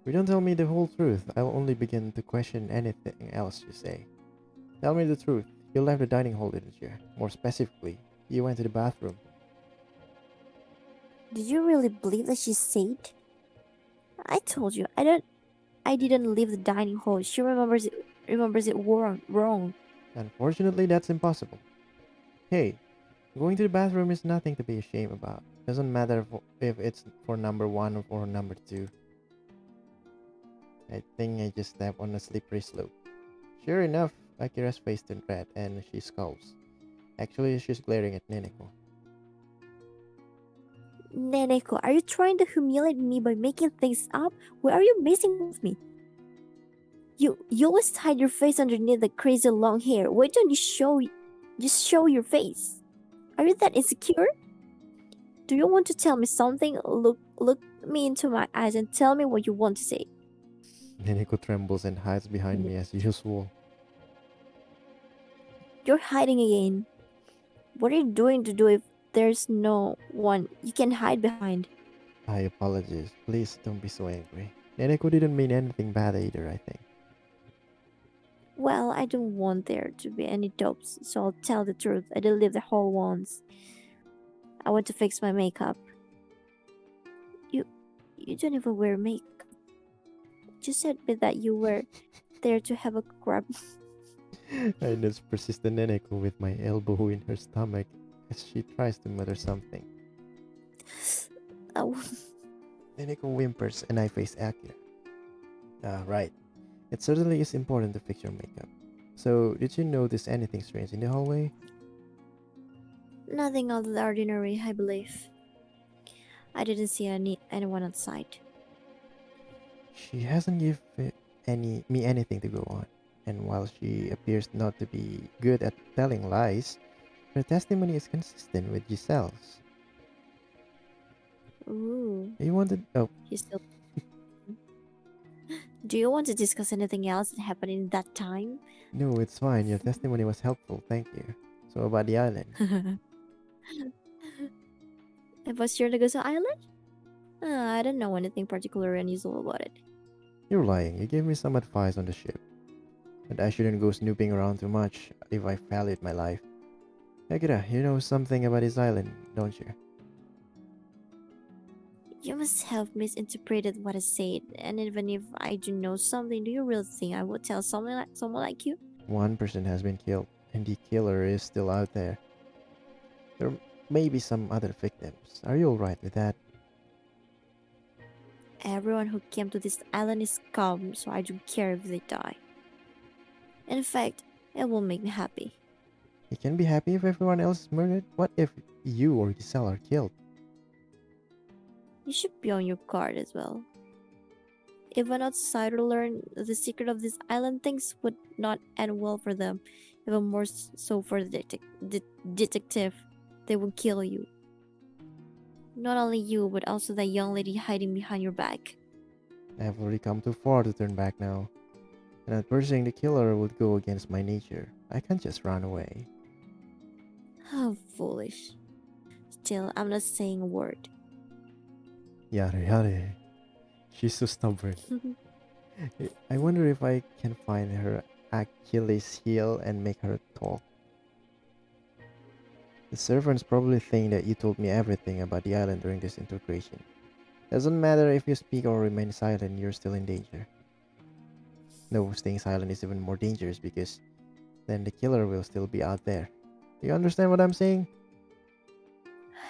If you don't tell me the whole truth, I'll only begin to question anything else you say. Tell me the truth. You left the dining hall, didn't you? More specifically, you went to the bathroom. Did you really believe that she said? I told you, I didn't leave the dining hall. She remembers it wrong. Unfortunately, that's impossible. Hey, going to the bathroom is nothing to be ashamed about. Doesn't matter if it's for number one or for number two. I think I just stepped on a slippery slope. Sure enough, Akira's face turned red and she scowls. Actually, she's glaring at Neneko. Neneko, are you trying to humiliate me by making things up? Why are you messing with me? You always hide your face underneath the crazy long hair. Why don't you just show your face? Are you that insecure? Do you want to tell me something? Look me into my eyes and tell me what you want to say. Neneko trembles and hides behind me as usual. You're hiding again. What are you doing to do if there's no one you can hide behind? I apologize. Please don't be so angry. Neneko didn't mean anything bad either, I think. Well, I don't want there to be any dopes, so I'll tell the truth. I did leave the hall once. I went to fix my makeup. You you don't even wear makeup. You said me that you were there to have a grab. I just persistent Neneko with my elbow in her stomach as she tries to mutter something. Oh, Neneko whimpers and I face Akira. Ah, right. It certainly is important to fix your makeup. So, did you notice anything strange in the hallway? nothing out of the ordinary, I believe. I didn't see anyone outside. She hasn't given me anything to go on, and while she appears not to be good at telling lies, her testimony is consistent with Giselle's. Ooh, You wanted? Oh, you still. Do you want to discuss anything else that happened in that time? no, it's fine. Your testimony was helpful. Thank you. So about the island, About Shironagasu Island? I don't know anything particularly unusual about it. you're lying. You gave me some advice on the ship, but I shouldn't go snooping around too much if I valued my life. Akira, you know something about this island, don't you? You must have misinterpreted what I said, and even if I do know something, do you really think I would tell someone like you? One person has been killed, and the killer is still out there. There may be some other victims. Are you alright with that? Everyone who came to this island is scum, so I don't care if they die. In fact, it will make me happy. You can be happy if everyone else is murdered. What if you or Giselle are killed? You should be on your guard as well. If an outsider learned the secret of this island, things would not end well for them. Even more so for the detective. They would kill you. Not only you, but also that young lady hiding behind your back. I've already come too far to turn back now. And at pursuing the killer would go against my nature. I can't just run away. How foolish. Still, I'm not saying a word. Yare yare. She's so stubborn. I wonder if I can find her Achilles heel and make her talk. The servants probably think that you told me everything about the island during this integration. Doesn't matter if you speak or remain silent, you're still in danger. No, staying silent is even more dangerous because then the killer will still be out there. Do you understand what I'm saying?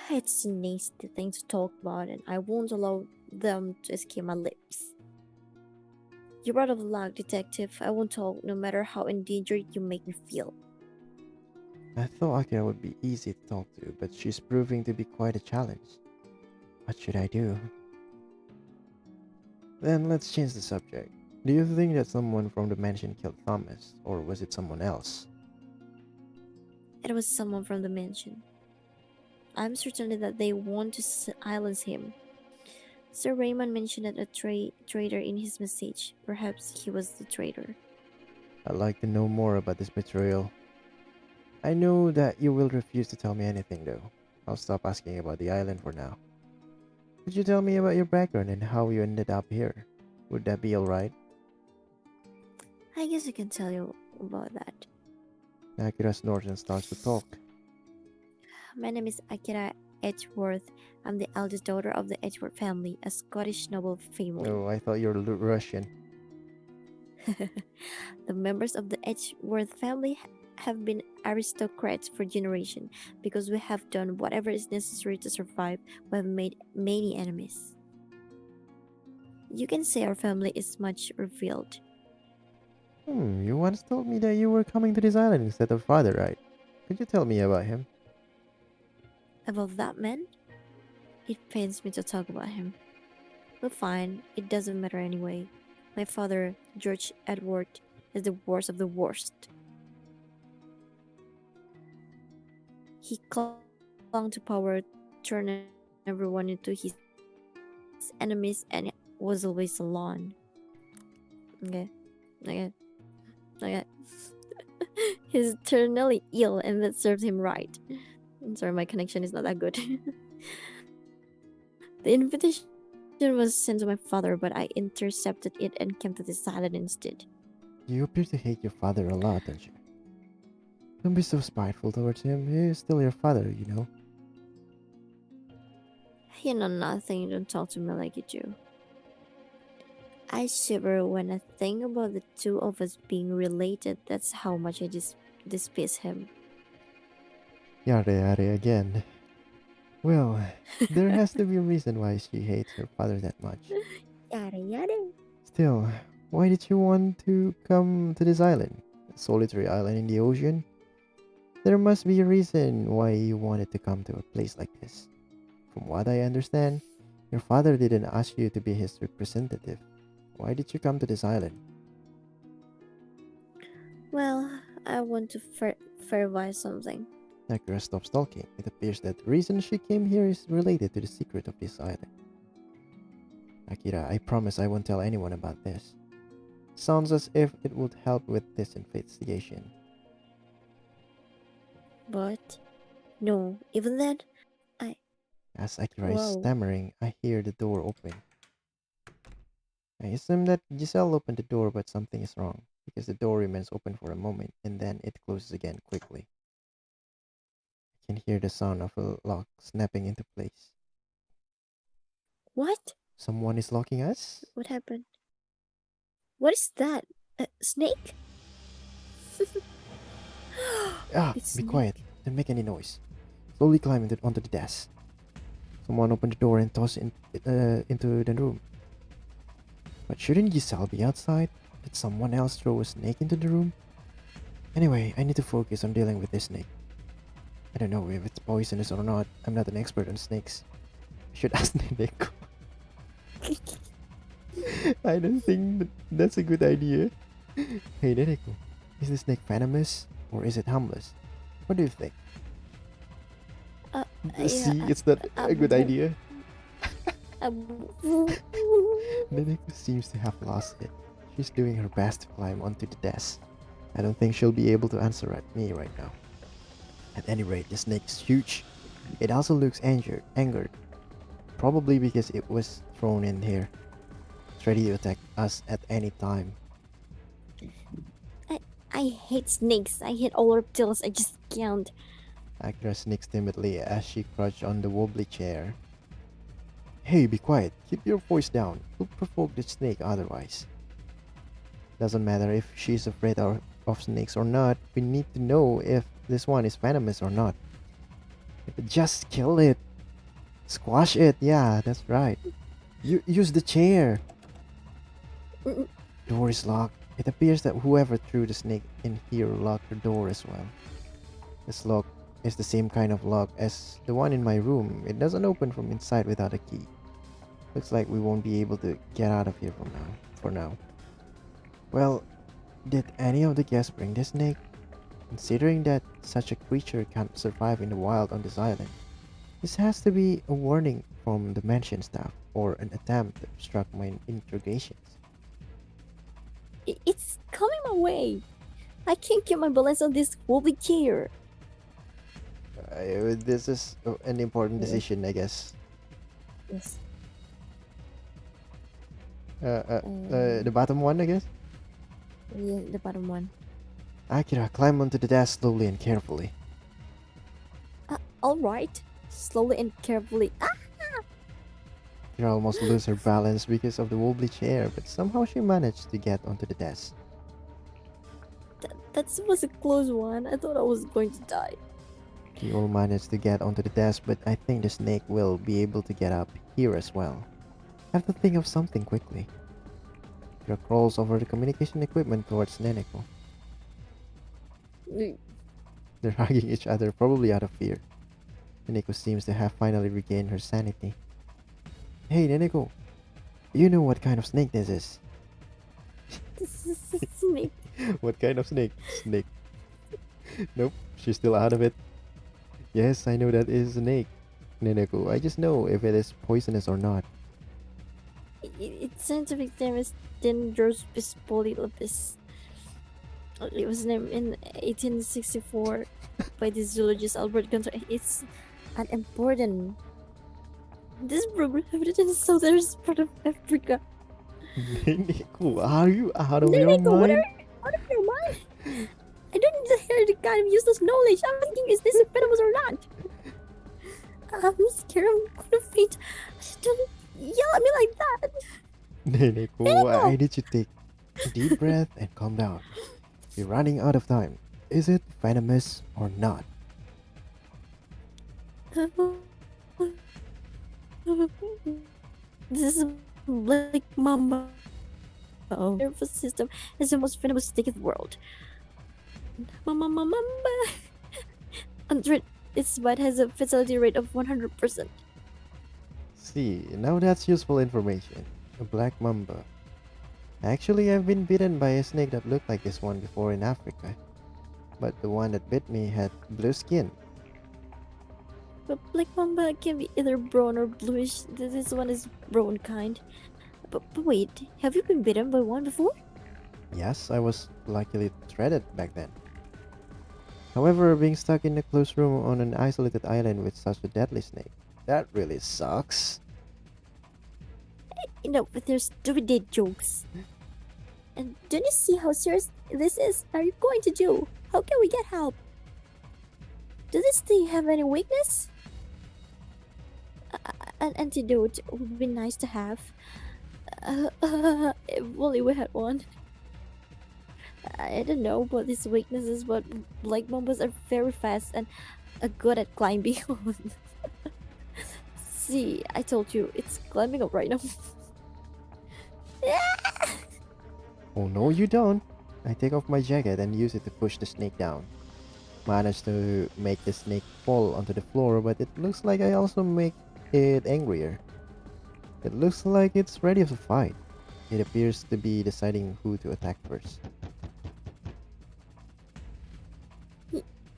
It's a nasty thing to talk about, and I won't allow them to escape my lips. You're out of luck, detective. I won't talk no matter how endangered you make me feel. I thought Akira would be easy to talk to, but she's proving to be quite a challenge. What should I do? Then let's change the subject. Do you think that someone from the mansion killed Thomas, or was it someone else? It was someone from the mansion. I'm certain that they want to silence him. Sir Raymond mentioned that a traitor in his message. Perhaps he was the traitor. I'd like to know more about this betrayal. I know that you will refuse to tell me anything though. I'll stop asking about the island for now. Could you tell me about your background and how you ended up here? Would that be alright? I guess I can tell you about that. Akira snorts and starts to talk. My name is Akira Edgeworth. I'm the eldest daughter of the Edgeworth family, a Scottish noble family. Oh, I thought you were Russian. The members of the Edgeworth family have been aristocrats for generations because we have done whatever is necessary to survive. We have made many enemies. You can say our family is much revealed. You once told me that you were coming to this island instead of father, right? Could you tell me about him? About that man, it pains me to talk about him. But fine, it doesn't matter anyway. My father, George Edward, is the worst of the worst. He clung to power, turned everyone into his enemies, and was always alone. Okay, okay, okay. He's eternally ill, and that serves him right. I'm sorry, my connection is not that good. The invitation was sent to my father, but I intercepted it and came to this island instead. You appear to hate your father a lot, don't you? Don't be so spiteful towards him. He is still your father, you know. You know nothing, don't talk to me like you do. I shiver when I think about the two of us being related. That's how much I despise him. Yare yare again. Well, there has to be a reason why she hates her father that much. Yada yada. Still, why did you want to come to this island? A solitary island in the ocean? There must be a reason why you wanted to come to a place like this. From what I understand, your father didn't ask you to be his representative. Why did you come to this island? Well, I want to verify something. Akira stops talking. It appears that the reason she came here is related to the secret of this island. Akira, I promise I won't tell anyone about this. Sounds as if it would help with this investigation. But no, even then, As Akira is whoa. stammering, I hear the door open. I assume that Giselle opened the door, but something is wrong, because the door remains open for a moment and then it closes again quickly. I can hear the sound of a lock snapping into place. What? Someone is locking us? What happened? What is that? A snake? Ah, It's be snake. quiet. Don't make any noise. Slowly climb onto the desk. Someone opened the door and tossed into the room. But shouldn't Giselle be outside? Did someone else throw a snake into the room? Anyway, I need to focus on dealing with this snake. I don't know if it's poisonous or not. I'm not an expert on snakes. I should ask Neneko. I don't think that's a good idea. Hey Neneko, is the snake venomous or is it harmless? What do you think? See, Yeah, it's not a good idea. uh, Neneko seems to have lost it. She's doing her best to climb onto the desk. I don't think she'll be able to answer at me right now. At any rate, the snake is huge. It also looks angered. Probably because it was thrown in here. It's ready to attack us at any time. I hate snakes. I hate all reptiles. I just can't. Akira sneaks timidly as she crouches on the wobbly chair. Hey, be quiet. Keep your voice down. You'll provoke the snake otherwise. Doesn't matter if she's afraid of snakes or not. We need to know if this one is venomous or not. Just kill it. Squash it. Yeah, that's right. You use the chair. Mm, Door is locked. It appears that whoever threw the snake in here locked the door as well. This lock is the same kind of lock as the one in my room. It doesn't open from inside without a key. Looks like we won't be able to get out of here for now. Well, did any of the guests bring the snake? Considering that such a creature can't survive in the wild on this island, this has to be a warning from the mansion staff or an attempt to obstruct my interrogations. It's coming my way. I can't keep my balance on this wobbly chair. This is an important Yeah. decision, I guess. Yes. The bottom one, I guess. Yeah, the bottom one. Akira, climb onto the desk slowly and carefully. All right. Slowly and carefully. Akira almost lose her balance because of the wobbly chair, but somehow she managed to get onto the desk. That was a close one. I thought I was going to die. She all managed to get onto the desk, but I think the snake will be able to get up here as well. I have to think of something quickly. Akira crawls over the communication equipment towards Neneko. They're hugging each other, probably out of fear. Neneko seems to have finally regained her sanity. Hey, Neneko, you know what kind of snake this is? This is a snake. What kind of snake? Snake. Nope, she's still out of it. Yes, I know that is a snake. Neneko, I just know if it is poisonous or not. Its scientific name is Dendrospis polylepis. It was named in 1864 by the zoologist Albert Gunter. It's unimportant. This problem happened in the southern part of Africa. Neneko, are you out of your Neneko, mind? I don't need to hear the kind of useless knowledge. I'm asking, is this venomous or not? I'm scared I'm gonna faint. Don't yell at me like that. Neneko, I need you to take a deep breath and calm down. We're running out of time. Is it venomous or not? This is Black Mamba. Oh, nervous system is the most venomous snake in the world. Mamba. 100. Its bite has a fatality rate of 100%. See, now that's useful information. A black mamba. Actually, I've been bitten by a snake that looked like this one before in Africa. But the one that bit me had blue skin. But Black Mamba can be either brown or bluish. This one is brown kind. But wait, have you been bitten by one before? Yes, I was luckily threaded back then. However, being stuck in a closed room on an isolated island with such a deadly snake, that really sucks. You know, with their stupid date jokes. And don't you see how serious this is? Are you going to do? How can we get help? Does this thing have any weakness? An antidote would be nice to have. If only we had one. I don't know about these weaknesses, but black mambas are very fast and good at climbing. See, I told you, it's climbing up right now. Oh no, you don't. I take off my jacket and use it to push the snake down. Managed to make the snake fall onto the floor, but it looks like I also make it angrier. It looks like it's ready to fight. It appears to be deciding who to attack first.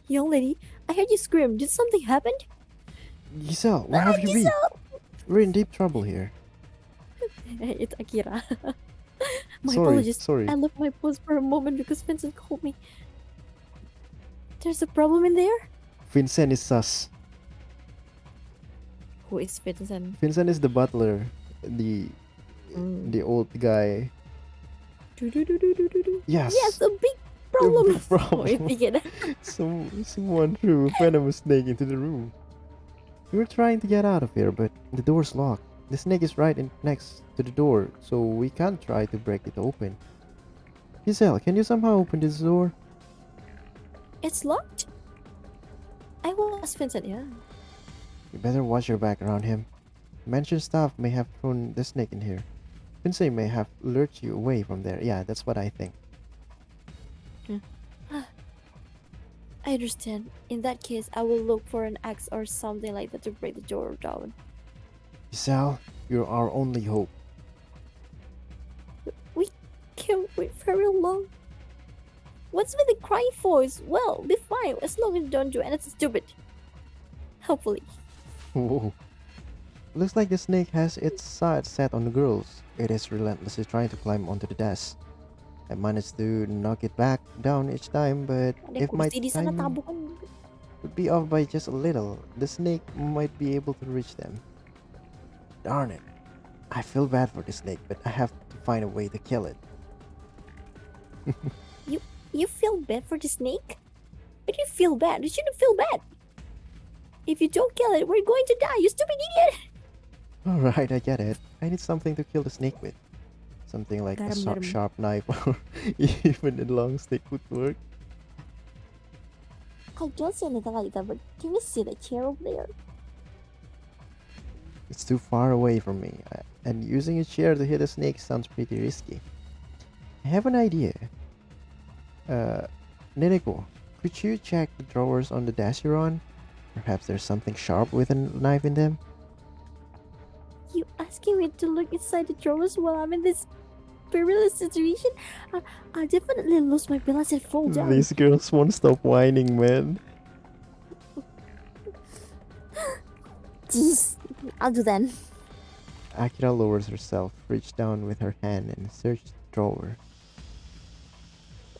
Young lady, I heard you scream. Did something happen? Giselle, where have you been? We're in deep trouble here. It's Akira. My Sorry, apologies. sorry. I left my post for a moment because Vincent called me. There's a problem in there? Vincent is sus. Who is Vincent? Vincent is the butler, the old guy. Yes. Yes, a big problem. big problem. Oh, I figured. Someone threw a venomous snake into the room. We were trying to get out of here, but the door's locked. The snake is right next to the door, so we can't try to break it open. Giselle, can you somehow open this door? It's locked? I will ask Vincent, yeah. You better watch your back around him. Mansion staff may have thrown the snake in here. Vincent may have lured you away from there. Yeah, that's what I think. I understand. In that case, I will look for an axe or something like that to break the door down. Giselle, you're our only hope. We can't wait very long. What's with the crying voice? Well, be fine as long as you don't do anything stupid. Hopefully. Whoa. Looks like the snake has its sights set on the girls. It is relentlessly trying to climb onto the desk. I managed to knock it back down each time, but if my timing would be off by just a little, the snake might be able to reach them. Darn it. I feel bad for the snake, but I have to find a way to kill it. You feel bad for the snake? But you feel bad. You shouldn't feel bad. If you don't kill it, we're going to die, you stupid idiot! Alright, I get it. I need something to kill the snake with. Something like a sharp knife or even a long stick would work. I don't say anything like that, but can you see the chair over there? It's too far away from me, and using a chair to hit a snake sounds pretty risky. I have an idea. Neneko, could you check the drawers on the desk you're on? Perhaps there's something sharp with a knife in them? You asking me to look inside the drawers while I'm in this perilous situation? I definitely lose my balance and fall down. These girls won't stop whining, man. Jeez, I'll do that. Akira lowers herself, reached down with her hand and searched the drawer.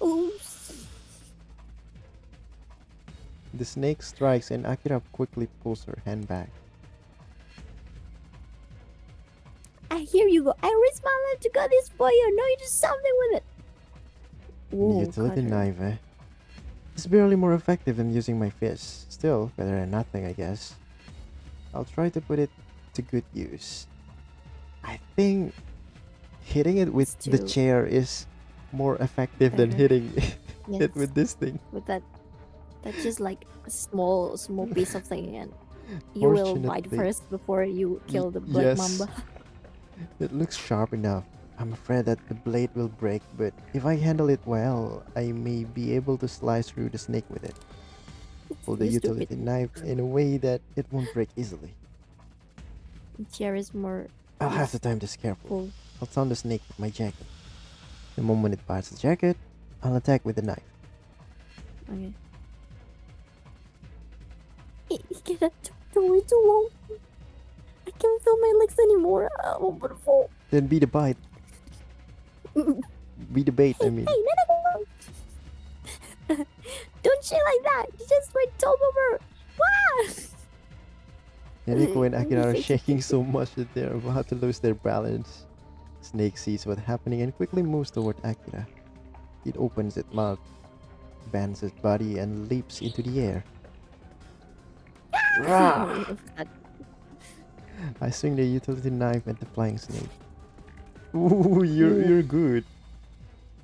Oops. The snake strikes and Akira quickly pulls her hand back. I hear you go. I risk my life to get this for you. Now you do something with it. Whoa, Utility cutter. knife, eh? It's barely more effective than using my fist. Still, better than nothing, I guess. I'll try to put it to good use. I think hitting it with It's the too chair is more effective than better. hitting it Yes, with this thing. with that. That's just like a small piece of thing, and you will bite Fortunately, first before you kill the black yes, mamba. it looks sharp enough. I'm afraid that the blade will break, but if I handle it well, I may be able to slice through the snake with it. Hold the You stupid. utility knife in a way that it won't break easily. Chair is more I'll have to time this carefully. useful. I'll sound the snake with my jacket. The moment it bites the jacket, I'll attack with the knife. Okay. You cannot talk way too long. I can't feel my legs anymore. I'm over the fall. Then be the bite. Be the bait, I mean. Hey, Nanako! Don't shit like that. You just went top over. Wah! Neneko and Akira are Fake it, shaking fake it. so much that they're about to lose their balance. Snake sees what's happening and quickly moves toward Akira. It opens its mouth, bends its body, and leaps into the air. Rah! I swing the utility knife at the flying snake. Ooh, you're good.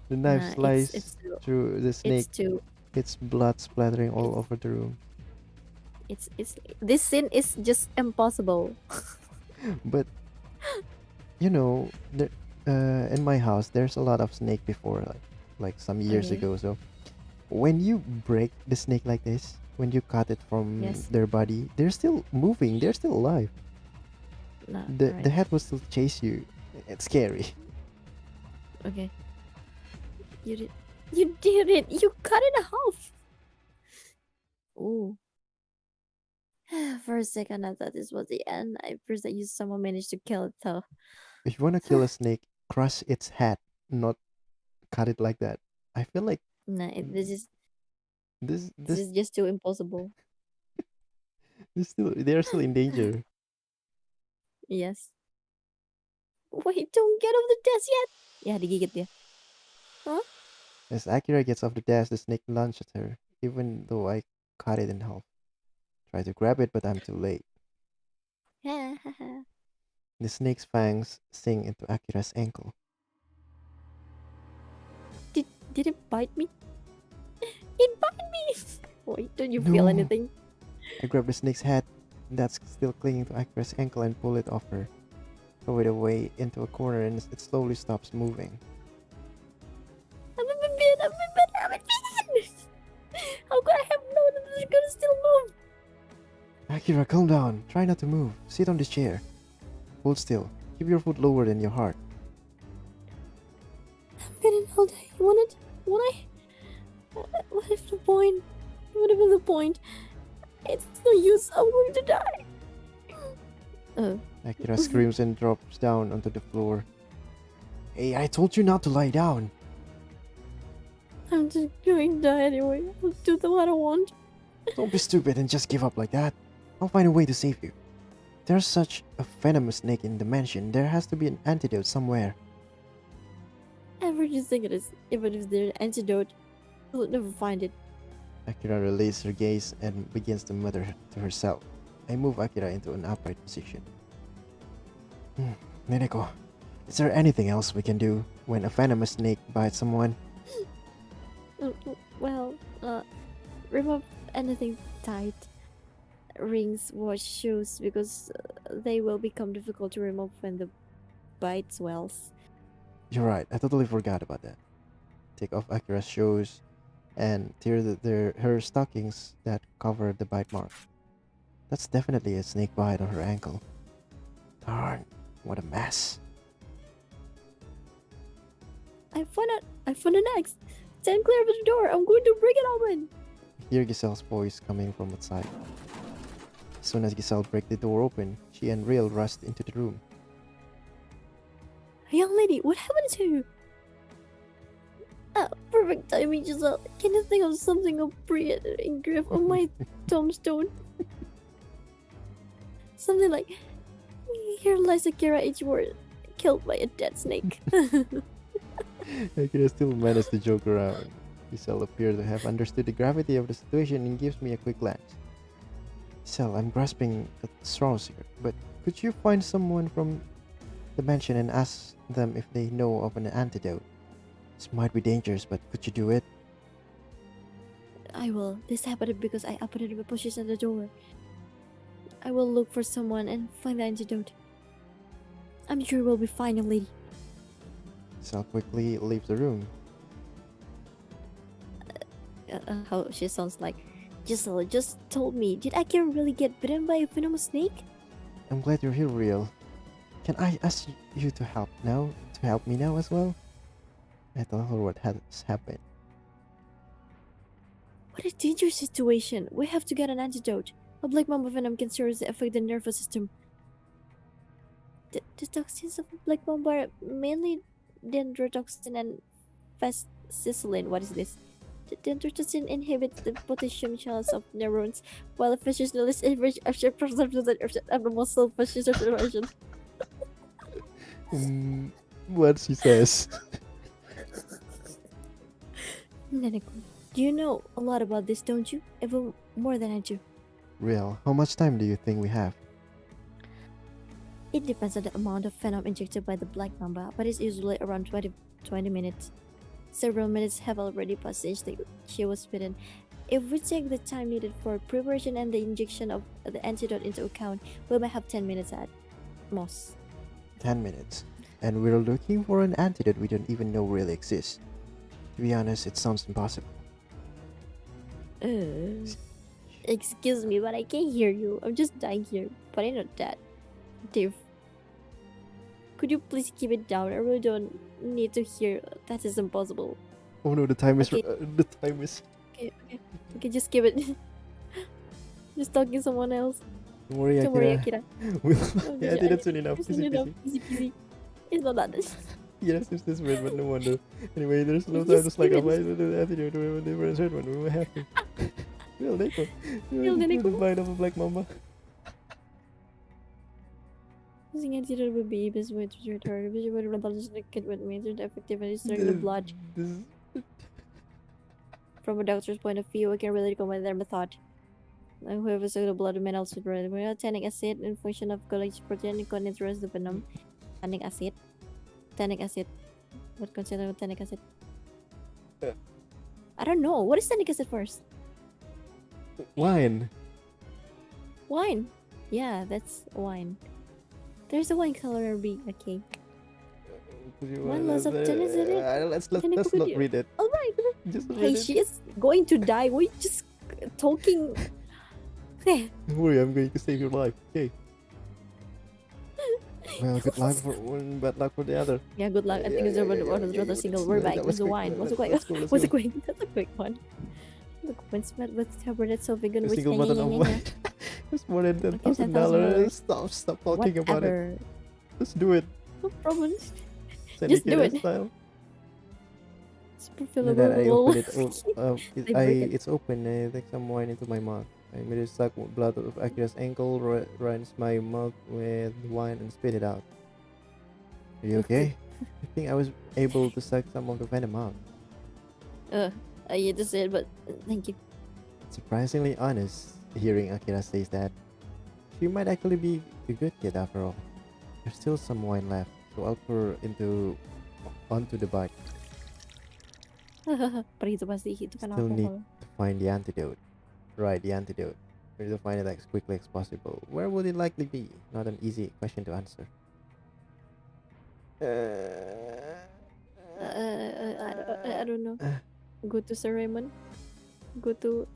The knife Nah, slices it's too, through the snake, it's too, its blood splattering all it's, over the room. it's, this scene is just impossible. But you know, there, in my house, there's a lot of snake before, like some years Okay. ago. So when you break the snake like this, when you cut it from Yes. their body, they're still moving. They're still alive. Nah, The right. head will still chase you. It's scary. Okay. You did it. You cut it half. Ooh. For a second, I thought this was the end. I first that you someone managed to kill it though. If you wanna kill a snake, crush its head, not cut it like that. I feel like Nah, this is this this this is just too impossible. they're still in danger. Yes. Wait, don't get off the desk yet. Yeah, digigit dia. As Akira gets off the desk, the snake lunges at her, even though I cut it in half. Try to grab it, but I'm too late. The snake's fangs sink into Akira's ankle. Did it bite me? It bite me. Wait, don't you feel No. anything? I grab the snake's head that's still clinging to Akira's ankle and pull it off her. Throw it away into a corner and it slowly stops moving. I'm a bit, I'm a bit. How could I have known that it's gonna still move? Akira, calm down. Try not to move. Sit on this chair. Hold still. Keep your foot lower than your heart. I've been in all day. Won't I? What if the point? What if the point? It's no use. I'm going to die. Akira screams and drops down onto the floor. Hey, I told you not to lie down. I'm just going to die anyway. I'll do what I want. Don't be stupid and just give up like that. I'll find a way to save you. There's such a venomous snake in the mansion. There has to be an antidote somewhere. Ever you think it is? Even if there's an antidote, you'll never find it. Akira releases her gaze and begins to mutter to herself. I move Akira into an upright position. Neneko, is there anything else we can do when a venomous snake bites someone? Well, remove anything tight. Rings, watch, shoes, because they will become difficult to remove when the bite swells. You're right, I totally forgot about that. Take off Akira's shoes and tear her stockings that cover the bite mark. That's definitely a snake bite on her ankle. Darn, what a mess. I found an axe. Stand clear of the door. I'm going to break it open. I hear Giselle's voice coming from outside. As soon as Giselle breaks the door open, she and Real rushed into the room. Young lady, what happened to you? Perfect timing, Giselle. Can you think of something appropriate engraved on my tombstone? Something like, here lies Akira H. Ward, killed by a dead snake. Akira still managed to joke around. Giselle appeared to have understood the gravity of the situation and gives me a quick glance. Giselle, I'm grasping at straws here, but could you find someone from the mansion and ask them if they know of an antidote? This might be dangerous, but could you do it? I will. This happened because I opened the pushes at the door. I will look for someone and find the antidote. I'm sure we'll be fine, young lady. Giselle quickly leaves the room. How she sounds like. Giselle just told me. Did Akira really get bitten by a venomous snake? I'm glad you're here, real. Can I ask you to help now? To help me now as well? I told her what has happened. What a dangerous situation. We have to get an antidote. A black mamba venom can seriously affect the nervous system. The toxins of black mamba are mainly dendrotoxin and fascicillin. What is this? The dendrotoxin inhibits the potassium channels of neurons, while the fascicillin inhibits the muscle fasciculation. What she says. Nanako, do you know a lot about this, don't you? Even more than I do. Real, how much time do you think we have? It depends on the amount of venom injected by the black mamba, but it's usually around 20 minutes. Several minutes have already passed since she was bitten. If we take the time needed for preparation and the injection of the antidote into account, we might have 10 minutes at most. 10 minutes. And we're looking for an antidote we don't even know really exists. To be honest, it sounds impossible. Excuse me, but I can't hear you. I'm just dying here, but I'm not dead. Dave, could you please keep it down? I really don't need to hear. That is impossible. Oh no, the time is... Okay. the time is... Okay, just keep it. Just talking to someone else. Don't worry, Don't worry, Akira. We'll Oh, yeah, I did it soon enough. It's Easy enough. peasy. Easy peasy. It's not that. Yes, it's this weird, but no wonder. Anyway, there's no time Just to slack keep off. it. I did the antidote when they were inside one. We will have to. Real Nico. Real The Nico. bite of a black mamba. Using antidote would be the best way to treat her. If you would rather just get with me, it's effective and it's the blood. This is... From a doctor's point of view, I can really recommend their method. Whoever took the blood may also bread. Tannic acid in function of collagen protein concentrates the venom. Tannic acid. Tannic acid. What consider tannic acid? I don't know. What is tannic acid first? Wine. Wine. Yeah, that's wine. There's a wine color B. Okay. One loss of tennis in it. Let's Tannic not acid. read it. All right. Just read Hey, it. she is going to die. We're just talking. Don't worry, I'm going to save your life. Okay. Well, good luck for one, bad luck for the other. Yeah, good luck. I think it's over the yeah, single. We're back. What's the wine? What's the quick? Let's What's the go. quick? That's a quick one. Look, when smelled with Cabernet Sauvignon, A which single bottle of wine. It's more than Okay, $10,000. $10,000. Stop talking about it. Whatever. Let's do it. No problem. Sandy Just do Kid it. Style. Super And then I fillable. open it. They break it. It's open. I take some wine into my mouth. I immediately suck blood of Akira's ankle, rinse my mouth with wine, and spit it out. Are you okay? I think I was able to suck some of the venom out. I hate to say it, but thank you. Surprisingly honest, hearing Akira says that. She might actually be a good kid after all. There's still some wine left, so I'll pour onto the bite. Pero itu pasti itu kan Still need alkohol. to find the antidote. Right, the antidote. We need to find it as quickly as possible. Where would it likely be? Not an easy question to answer. I don't know. Go to Sir Raymond. Go to.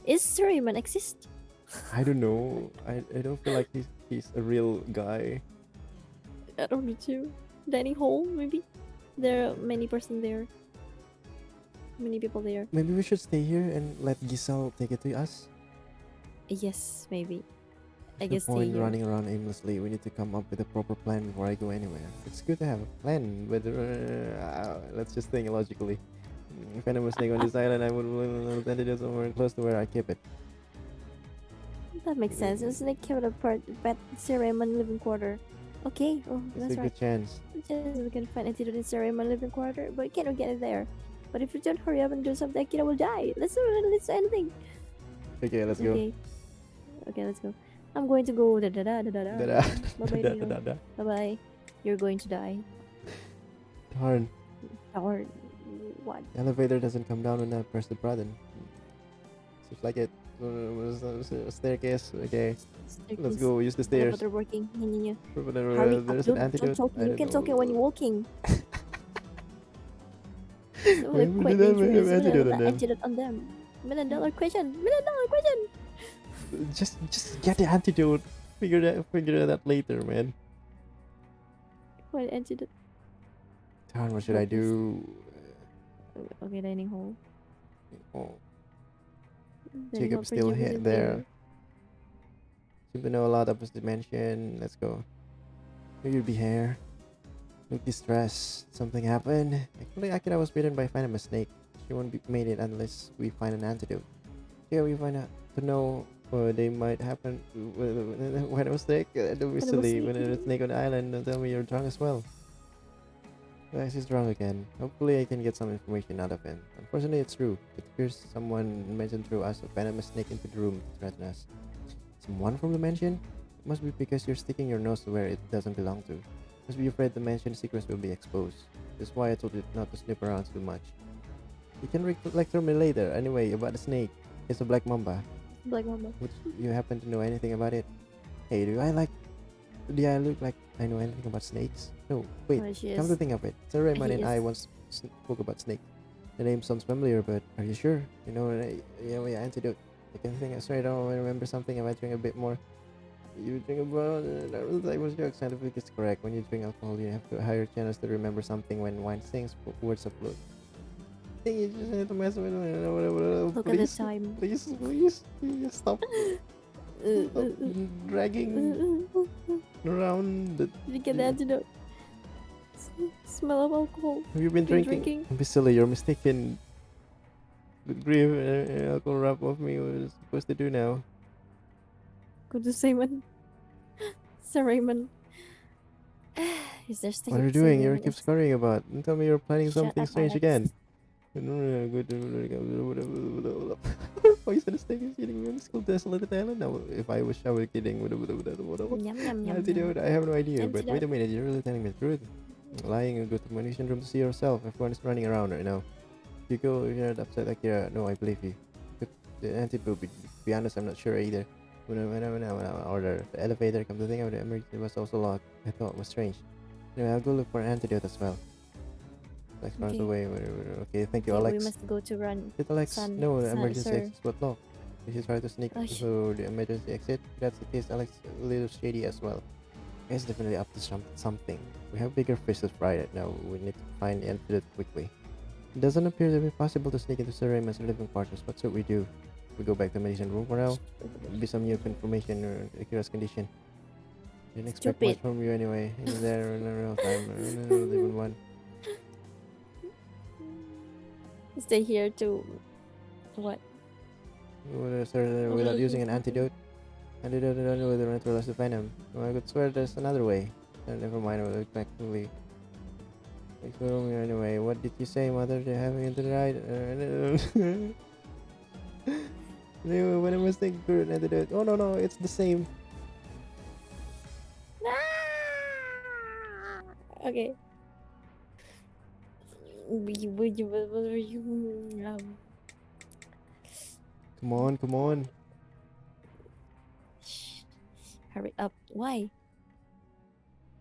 Is Sir Raymond exist? I don't know. I don't feel like he's a real guy. I don't know too. Dining hall maybe. There are many person there. Many people there. Maybe we should stay here and let Giselle take it to us. Yes, maybe. I No guess stay point here. running around aimlessly. We need to come up with a proper plan before I go anywhere. It's good to have a plan, but let's just think logically. If anyone was staying on this island, I would send it somewhere close to where I keep it. That makes sense. It's like kept apart, but Sir Raymond living quarter. Okay, oh, It's that's a right. good chance. Just we can find antidote in Sarah in my living quarter, but can we get it there? But if we don't hurry up and do something, Akira will die. Let's do anything. Okay, let's go. Okay, okay, let's go. I'm going to go. Da da da da da da. Da-da, Bye bye, Rio. da-da. Bye bye. You're going to die. Darn. Or what? The elevator doesn't come down when I press the button. Seems like it. Staircase. Okay, let's Staircase. go. Use the stairs. Elevator working. Nya, nya. Hurry, Hurry up, there's an don't antidote. talk. I You don't can talk it know. when you're walking. So Why they're would quite they have dangerous. an antidote on them? Antidote on them. $1 million question. $1 million question. Just get the antidote. Figure that out later, man. What antidote? Darn, what should I Focus. do? Okay, dining hall. Oh, Dining Jacob's hall still project here isn't there. Seem to know a lot of this dimension. Let's go. You'll be here. Look distressed. Something happened. Actually, Akira was bitten by venomous snake. She won't be made it unless we find an antidote. Yeah, we find out to know they might happen when I was snake. Don't be Venomous silly. snake. When there's a snake on the island, don't tell me you're drunk as well. Rex is drunk again. Hopefully I can get some information out of him. Unfortunately, it's true. It appears someone mentioned through us a venomous snake into the room to threaten us. Someone from the mansion? It must be because you're sticking your nose where it doesn't belong to. Must be afraid the mansion secrets will be exposed. That's why I told you not to snoop around too much. You can lecture me later. Anyway, about the snake. It's a black mamba. Black Mamba. Would you happen to know anything about it? Hey, do I look like I know anything about snakes? No, wait. Oh, she Come is. to think of it, Sir Raymond He and I is. once spoke about snakes. The name sounds familiar, but are you sure? You know, yeah, antidote. I can think. I swear I don't remember something. If I drink a bit more, you drink about. I was joke. Scientific is correct. When you drink alcohol, you have a higher chance to remember something when wine sings. Words of flow. I think you just need to mess with me. Look at the time. Please, stop dragging around the. Did you get the antidote? Smell of alcohol. Have you been Been drinking? drinking. Don't be silly, you're mistaken. Good grief, alcohol wrap off me. What is supposed to do now? Go to Simon. Sir Raymond. Is there still What are you doing? You keep scurrying about. Don't tell me you're planning Shut something up, strange Alex. again. Poisonous snake is eating me on this cold desolate island. Now, if I wish I were kidding. Yum yum yum. Antidote, I have no idea. But wait a Antidote. minute, you're really telling me the truth. Lying, go to the munition room to see yourself. Everyone is running around right now. You go, you're not upset, Akira. No, I believe you. But the antidote, to be honest, I'm not sure either. When I order the elevator, come to think of it, the emergency was also locked. I thought it was strange. Anyway, I'll go look for an antidote as well. Alex runs Okay. away. Okay, thank you, Okay, we Alex. must go to run. Did Alex Son- know the son- emergency sir. exit was locked? Did he try to sneak Oh, through the emergency exit? If that's the case, Alex a little shady as well. He's definitely up to something. We have bigger fish to fry right now. We need to find the antidote quickly. It doesn't appear to be possible to sneak into Sir Raymond's living quarters. What should we do? We go back to the medicine room for now. Be some new information or Akira's condition. Didn't expect much Stupid. from you anyway. In there in real time. Even one. Stay here to what? Without using an antidote. Antidote, I don't know whether to neutralize the venom. Well, I could swear there's another way. Never mind, I'll look back quickly. Thanks for me anyway. What did you say, mother? They're having it right. No, when I was thinking good antidote. Oh no, it's the same. Okay. Come on. Hurry up. Why?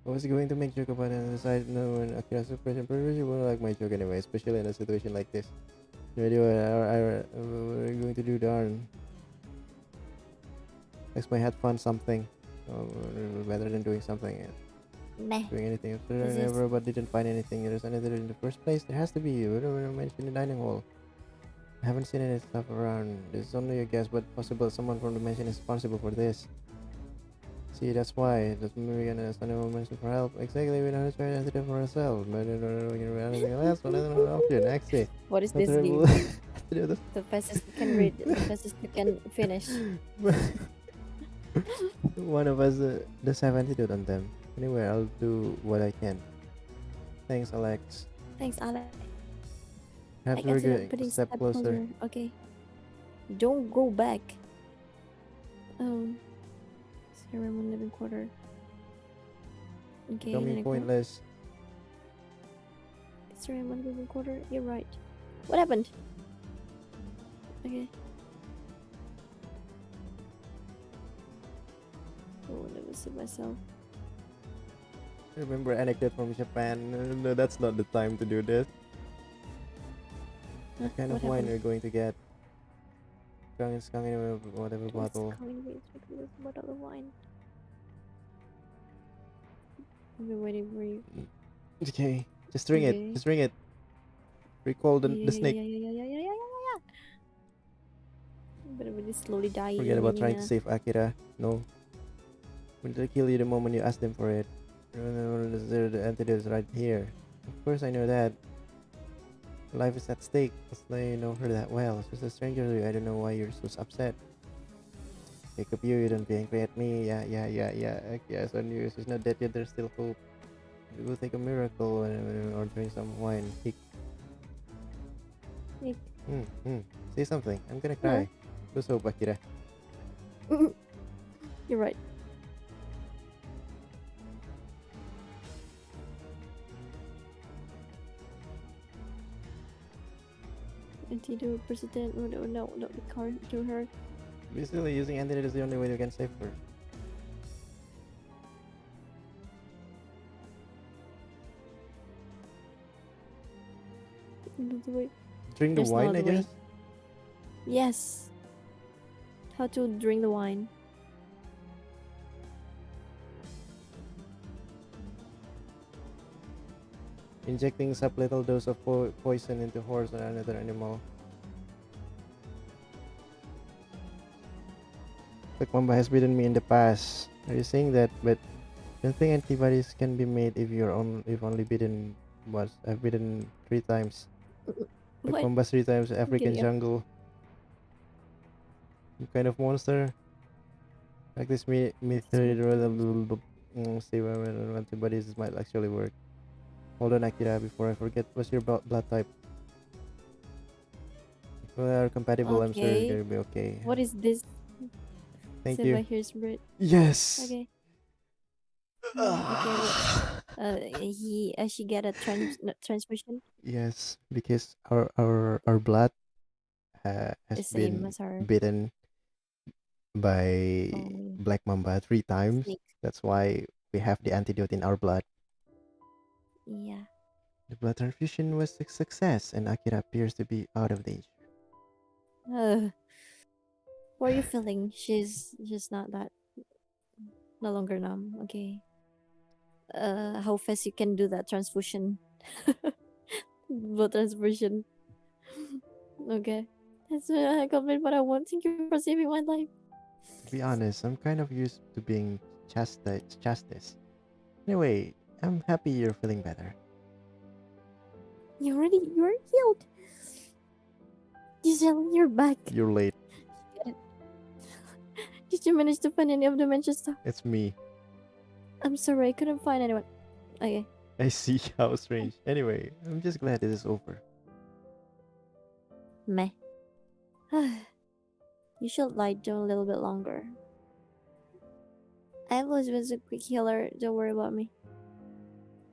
I was going to make joke about it on the side. No, when Akira's surprising, but you won't like my joke anyway, especially in a situation like this. Really, what are you going to do, darn? Next, I had fun something. Rather than doing something. Nah. Doing anything. If This is- never but didn't find anything, there's another in the first place. There has to be. We don't mention the dining hall. I haven't seen any stuff around. There's only a guess, but possible someone from the mansion is responsible for this. See, that's why. That's maybe gonna ask anyone mention for help. Exactly, we don't try to do it for ourselves. But we can read anything else. Well, that's an option. Actually, What is not this game? terrible. The fastest you can read, the fastest you can finish. One of us does have antidote on them. Anyway, I'll do what I can. Thanks, Alex. Thanks, Alex. I Perhaps we're consider getting a putting step closer. Okay. Don't go back. Ceremony living quarter. Okay, then Becoming I go. pointless. Ceremony living quarter. You're right. What happened? Okay. Oh, let me see myself. Remember anecdote from Japan? No, that's not the time to do this. Huh, What kind what of wine happened? are you going to get? Skangin, whatever bottle. Calling me with this bottle of wine. I've been waiting for you. Okay, just drink it. Okay. Just drink it. Recall the Yeah, snake. yeah. But really slowly dying. Forget about trying to save Akira. No. When they kill you the moment you ask them for it. The antidote is right here. Of course I know that. Life is at stake. I know her that well. She's a stranger to you. I don't know why you're so upset. Pick up you don't be angry at me. Yeah, so news. She's not dead yet, there's still hope. We will take a miracle or drink some wine. Hick. Hick. Say something. I'm gonna cry. Lose hope, Akira. You're right. Antidote, persistent. No, don't be kind to her. Basically, using antidote is the only way we can save her. Another way. Drink the There's no wine, I other way. guess? Yes. How to drink the wine? Injecting sublethal dose of poison into horse or another animal. Like Mamba has bitten me in the past. Are you saying that? But I don't think antibodies can be made if only bitten once. I've bitten 3 times. Like What? Mamba's 3 times African Okay, jungle. Some kind of monster. Like this method see when antibodies might actually work. Hold on, Akira, before I forget, what's your blood type? If we are compatible, I'm sure it's Okay. gonna be okay. What is this? Thank Saved you. by Here's Bread. Yes. Okay. Okay. What? She get a transfusion. Yes, because our blood The has same been as her. bitten by Oh, black mamba 3 times. snake. That's why we have the antidote in our blood. Yeah. The blood transfusion was a success, and Akira appears to be out of danger. What are you feeling? She's just not that. No longer numb. Okay. How fast you can do that transfusion? Blood transfusion. Okay. That's I complete what I want. Thank you for saving my life. To be honest, I'm kind of used to being chastised. Anyway, I'm happy you're feeling better. You're healed. Giselle, you're back. You're late. Did you manage to find any of the mentioned stuff? It's me. I'm sorry, I couldn't find anyone. Okay. I see. How strange. Anyway, I'm just glad this is over. Meh. You should lie down a little bit longer. I've always been a quick healer. Don't worry about me.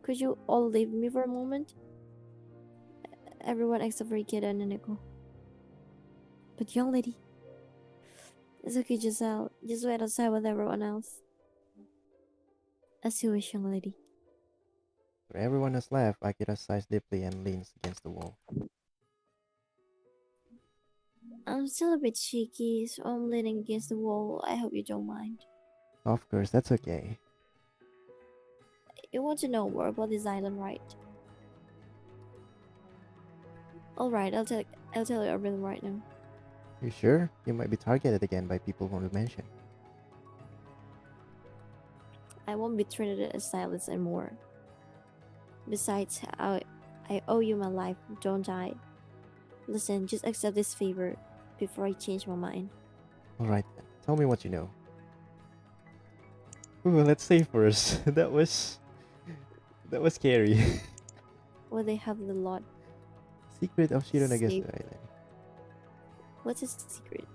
Could you all leave me for a moment? Everyone except for Ikeda and Nico. But young lady. It's okay, Giselle. Just wait outside with everyone else. As you wish, young lady. For everyone has left, Akira sighs deeply and leans against the wall. I'm still a bit shaky, so I'm leaning against the wall. I hope you don't mind. Of course, that's okay. You want to know more about this island, right? Alright, I'll tell you everything right now. You sure? You might be targeted again by people who want to mention. I won't be treated as silence anymore. Besides, I owe you my life, don't I? Listen, just accept this favor before I change my mind. Alright then, tell me what you know. Ooh, let's say first. That was scary. Well, they have the lot Secret of Shironagasu safe. Island. What's a secret?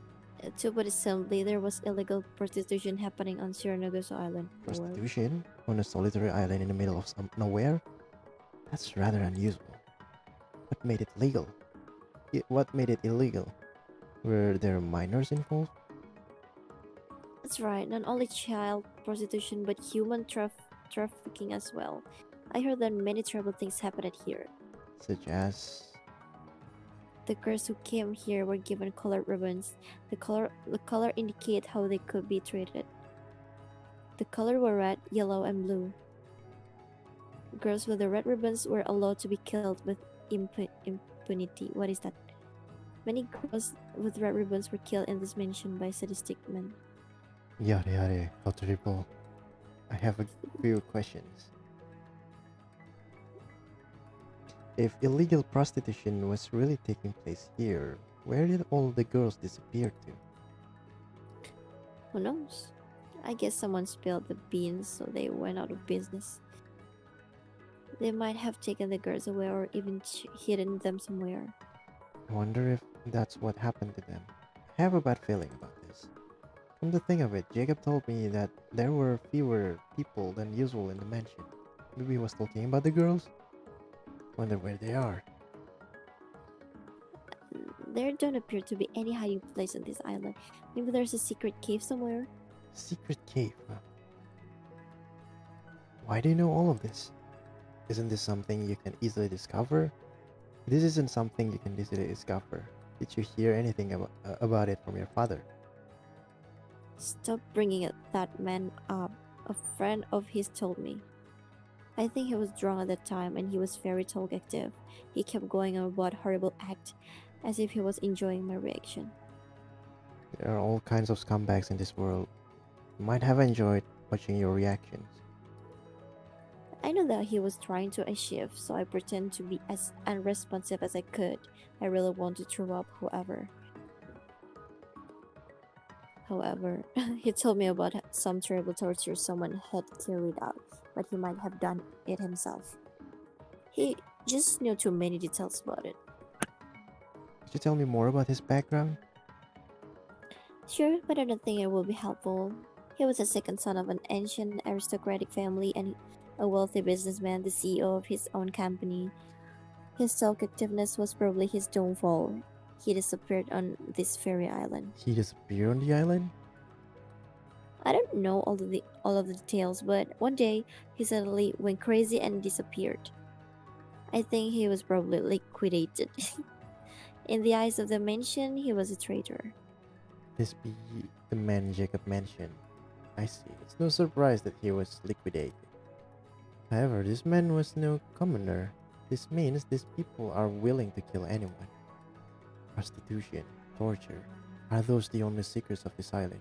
To put it simply, there was illegal prostitution happening on Shironagasu Island. What? Prostitution on a solitary island in the middle of nowhere? That's rather unusual. What made it legal? What made it illegal? Were there minors involved? That's right, not only child prostitution but human trafficking as well. I heard that many terrible things happened here. Such as. The girls who came here were given colored ribbons. The color indicate how they could be treated. The color were red, yellow, and blue. Girls with the red ribbons were allowed to be killed with impunity. What is that? Many girls with red ribbons were killed in this mansion by sadistic men. Yada yada, how terrible. I have a few questions. If illegal prostitution was really taking place here, where did all the girls disappear to? Who knows? I guess someone spilled the beans so they went out of business. They might have taken the girls away or even hidden them somewhere. I wonder if that's what happened to them. I have a bad feeling about this. Come to think of it, Jacob told me that there were fewer people than usual in the mansion. Maybe he was talking about the girls? Wonder where they are. There don't appear to be any hiding place on this island. Maybe there's a secret cave somewhere. Secret cave, huh? Why do you know all of this? Isn't this something you can easily discover? This isn't something you can easily discover. Did you hear anything about it from your father? Stop bringing that man up. A friend of his told me. I think he was drunk at that time and he was very talkative. He kept going on about horrible act as if he was enjoying my reaction. There are all kinds of scumbags in this world. You might have enjoyed watching your reactions. I know that he was trying to achieve, so I pretend to be as unresponsive as I could. I really want to throw up, However, he told me about some terrible torture someone had carried out, but he might have done it himself. He just knew too many details about it. Could you tell me more about his background? Sure, but I don't think it will be helpful. He was the second son of an ancient aristocratic family and a wealthy businessman, the CEO of his own company. His talkativeness was probably his downfall. He disappeared on this very island. He disappeared on the island? I don't know all of the details, but one day he suddenly went crazy and disappeared. I think he was probably liquidated. In the eyes of the mansion, he was a traitor. This be the man Jacob mentioned. I see. It's no surprise that he was liquidated. However, this man was no commoner. This means these people are willing to kill anyone. Prostitution, torture. Are those the only secrets of this island?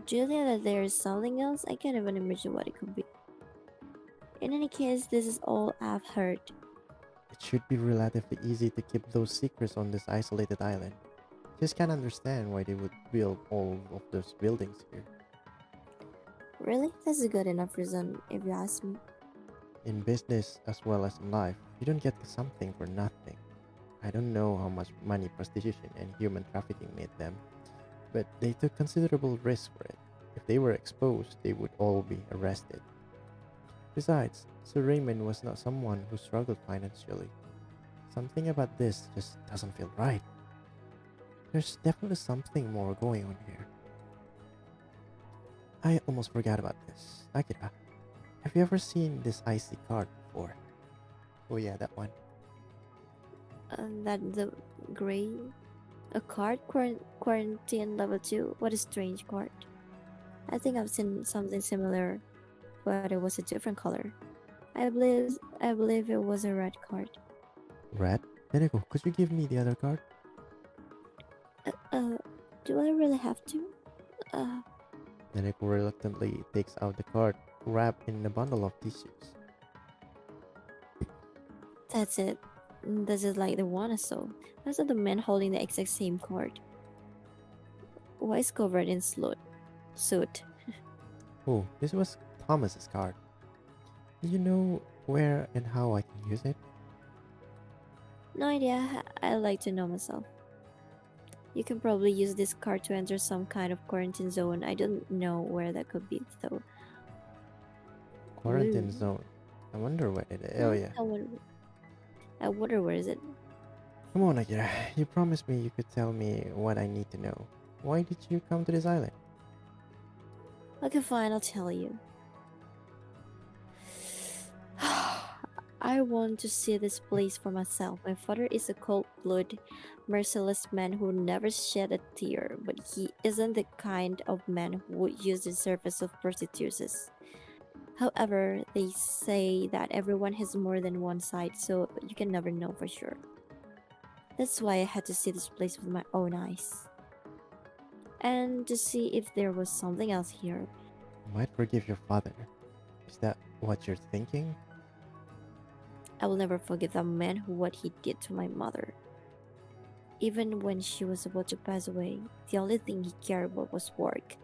Do you think that there is something else? I can't even imagine what it could be. In any case, this is all I've heard. It should be relatively easy to keep those secrets on this isolated island. Just can't understand why they would build all of those buildings here. Really? That's a good enough reason, if you ask me. In business as well as in life, you don't get something for nothing. I don't know how much money prostitution and human trafficking made them, but they took considerable risk for it. If they were exposed, they would all be arrested. Besides, Sir Raymond was not someone who struggled financially. Something about this just doesn't feel right. There's definitely something more going on here. I almost forgot about this. Akira, have you ever seen this icy card before? Oh yeah, that one. That the gray, a card quarantine level 2. What a strange card. I think I've seen something similar, but it was a different color. I believe it was a red card. Red? Neneko, could you give me the other card? Do I really have to? Neneko reluctantly takes out the card, wrapped in a bundle of tissues. That's it. This is like the one I saw. I saw the man holding the exact same card. Why is covered in soot? Oh, this was Thomas's card. Do you know where and how I can use it? No idea. I like to know myself. You can probably use this card to enter some kind of quarantine zone. I don't know where that could be though. Quarantine Ooh. zone. I wonder where it is. Oh Huh? yeah. I wonder where is it? Come on, Akira. You promised me you could tell me what I need to know. Why did you come to this island? Okay, fine, I'll tell you. I want to see this place for myself. My father is a cold-blooded, merciless man who never shed a tear, but he isn't the kind of man who would use the service of prostitutes. However, they say that everyone has more than one side, so you can never know for sure. That's why I had to see this place with my own eyes. And to see if there was something else here. You might forgive your father. Is that what you're thinking? I will never forget that man who what he did to my mother. Even when she was about to pass away, the only thing he cared about was work.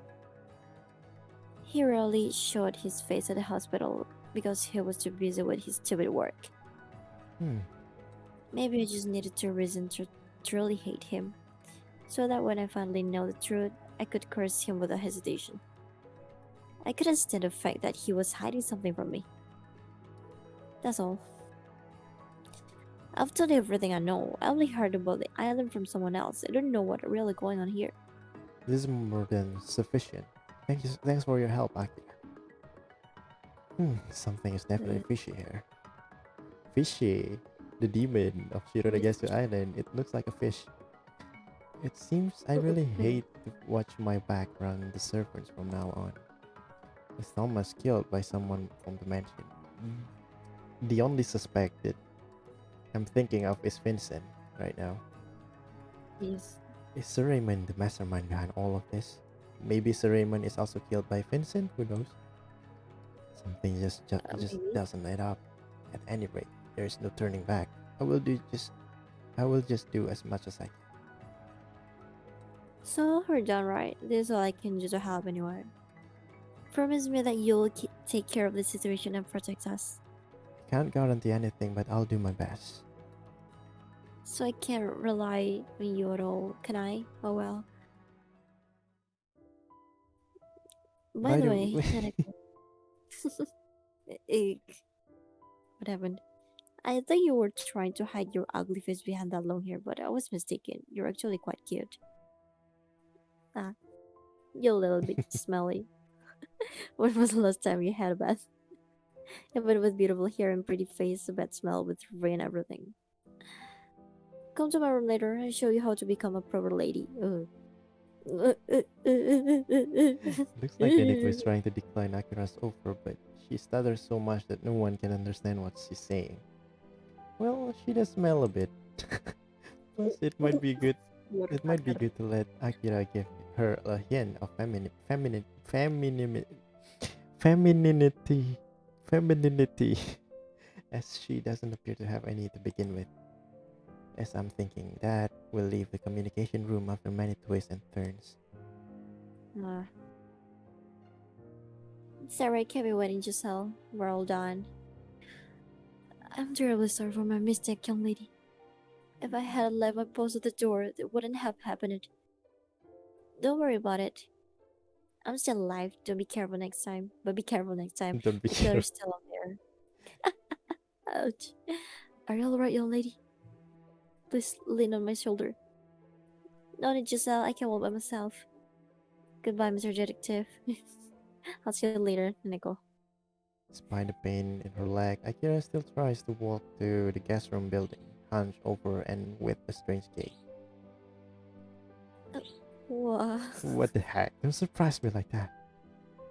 He rarely showed his face at the hospital because he was too busy with his stupid work. Hmm. Maybe I just needed a reason to truly hate him, so that when I finally know the truth, I could curse him without hesitation. I couldn't stand the fact that he was hiding something from me. That's all. I've told you everything I know. I only heard about the island from someone else. I don't know what really going on here. This is more than sufficient. Thanks for your help, Akira. Something is definitely Uh, fishy here. Fishy? The demon of Shironagasu Island. It looks like a fish. It seems I really hate to watch my back run the servants from now on. Is Thomas killed by someone from the mansion? The only suspect that I'm thinking of is Vincent right now. Yes. Is Sir Raymond the mastermind behind all of this? Maybe Sir Raymond is also killed by Vincent. Who knows? Something just Maybe. doesn't add up. At any rate, there is no turning back. I will do just I will just do as much as I can. So we're done, right? This is all I can do to help anyway. Promise me that you'll take care of the situation and protect us. Can't guarantee anything, but I'll do my best. So I can't rely on you at all, can I? Oh well. By By the the way, way, Eek. What happened? I thought you were trying to hide your ugly face behind that long hair, but I was mistaken. You're actually quite cute. Ah, you're a little bit smelly. When was the last time you had a bath? Even with beautiful hair and pretty face, a bad smell would ruin everything. Come to my room later. I'll show you how to become a proper lady. Ugh. looks like Neneko is trying to decline Akira's offer, but she stutters so much that no one can understand what she's saying. Well, she does smell a bit. Plus, it might be good. It might be good to let Akira give her a hint of femininity, femininity, as she doesn't appear to have any to begin with. As I'm thinking, that will leave the communication room after many twists and turns. Ah. Sarah, kept me waiting, Giselle. We're all done. I'm terribly sorry for my mistake, young lady. If I had left my post at the door, it wouldn't have happened. Don't worry about it. I'm still alive. Don't be careful next time. But be careful next time. Don't be The sure. killer's still up there. Ouch. Are you alright, young lady? Please lean on my shoulder. No need, Giselle. I can walk by myself. Goodbye, Mr. Detective. I'll see you later, Nico. Despite the pain in her leg, Akira still tries to walk to the guest room building, hunched over and with a strange gait. Wow. What the heck? Don't surprise me like that.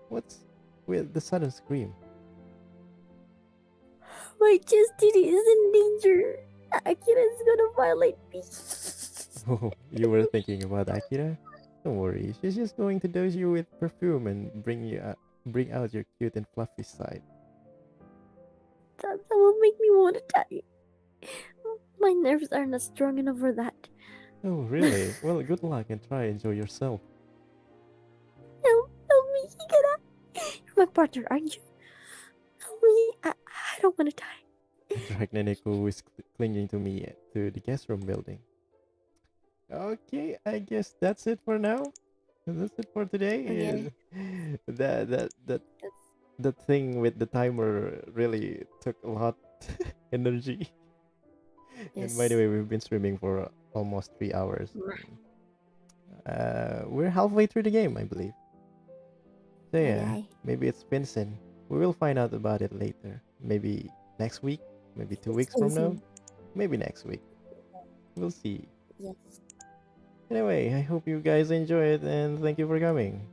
What's with the sudden scream? My chastity is in danger. Akira's gonna violate me. Oh, you were thinking about Akira? Don't worry, she's just going to dose you with perfume and bring out your cute and fluffy side. That will make me want to die. My nerves are not strong enough for that. Oh, really? Well, good luck and try enjoy yourself. Help me, Hikara. You're my partner, aren't you? Help me. I don't want to die. Dragnenico is clinging to me to the guest room building. Okay, I guess that's it for now. That's it for today. Okay. That the thing with the timer really took a lot energy. And by the Yes. way, we've been streaming for almost 3 hours. We're halfway through the game, I believe. So yeah, Okay. maybe it's Vincent. We will find out about it later. Maybe next week. Maybe 2 weeks from now. Amazing. Maybe next week. We'll see. Yes. Anyway, I hope you guys enjoy it and thank you for coming.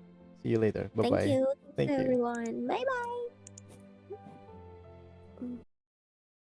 See you later. Bye Thank bye. you. Thank Thank you, you. everyone. Bye bye.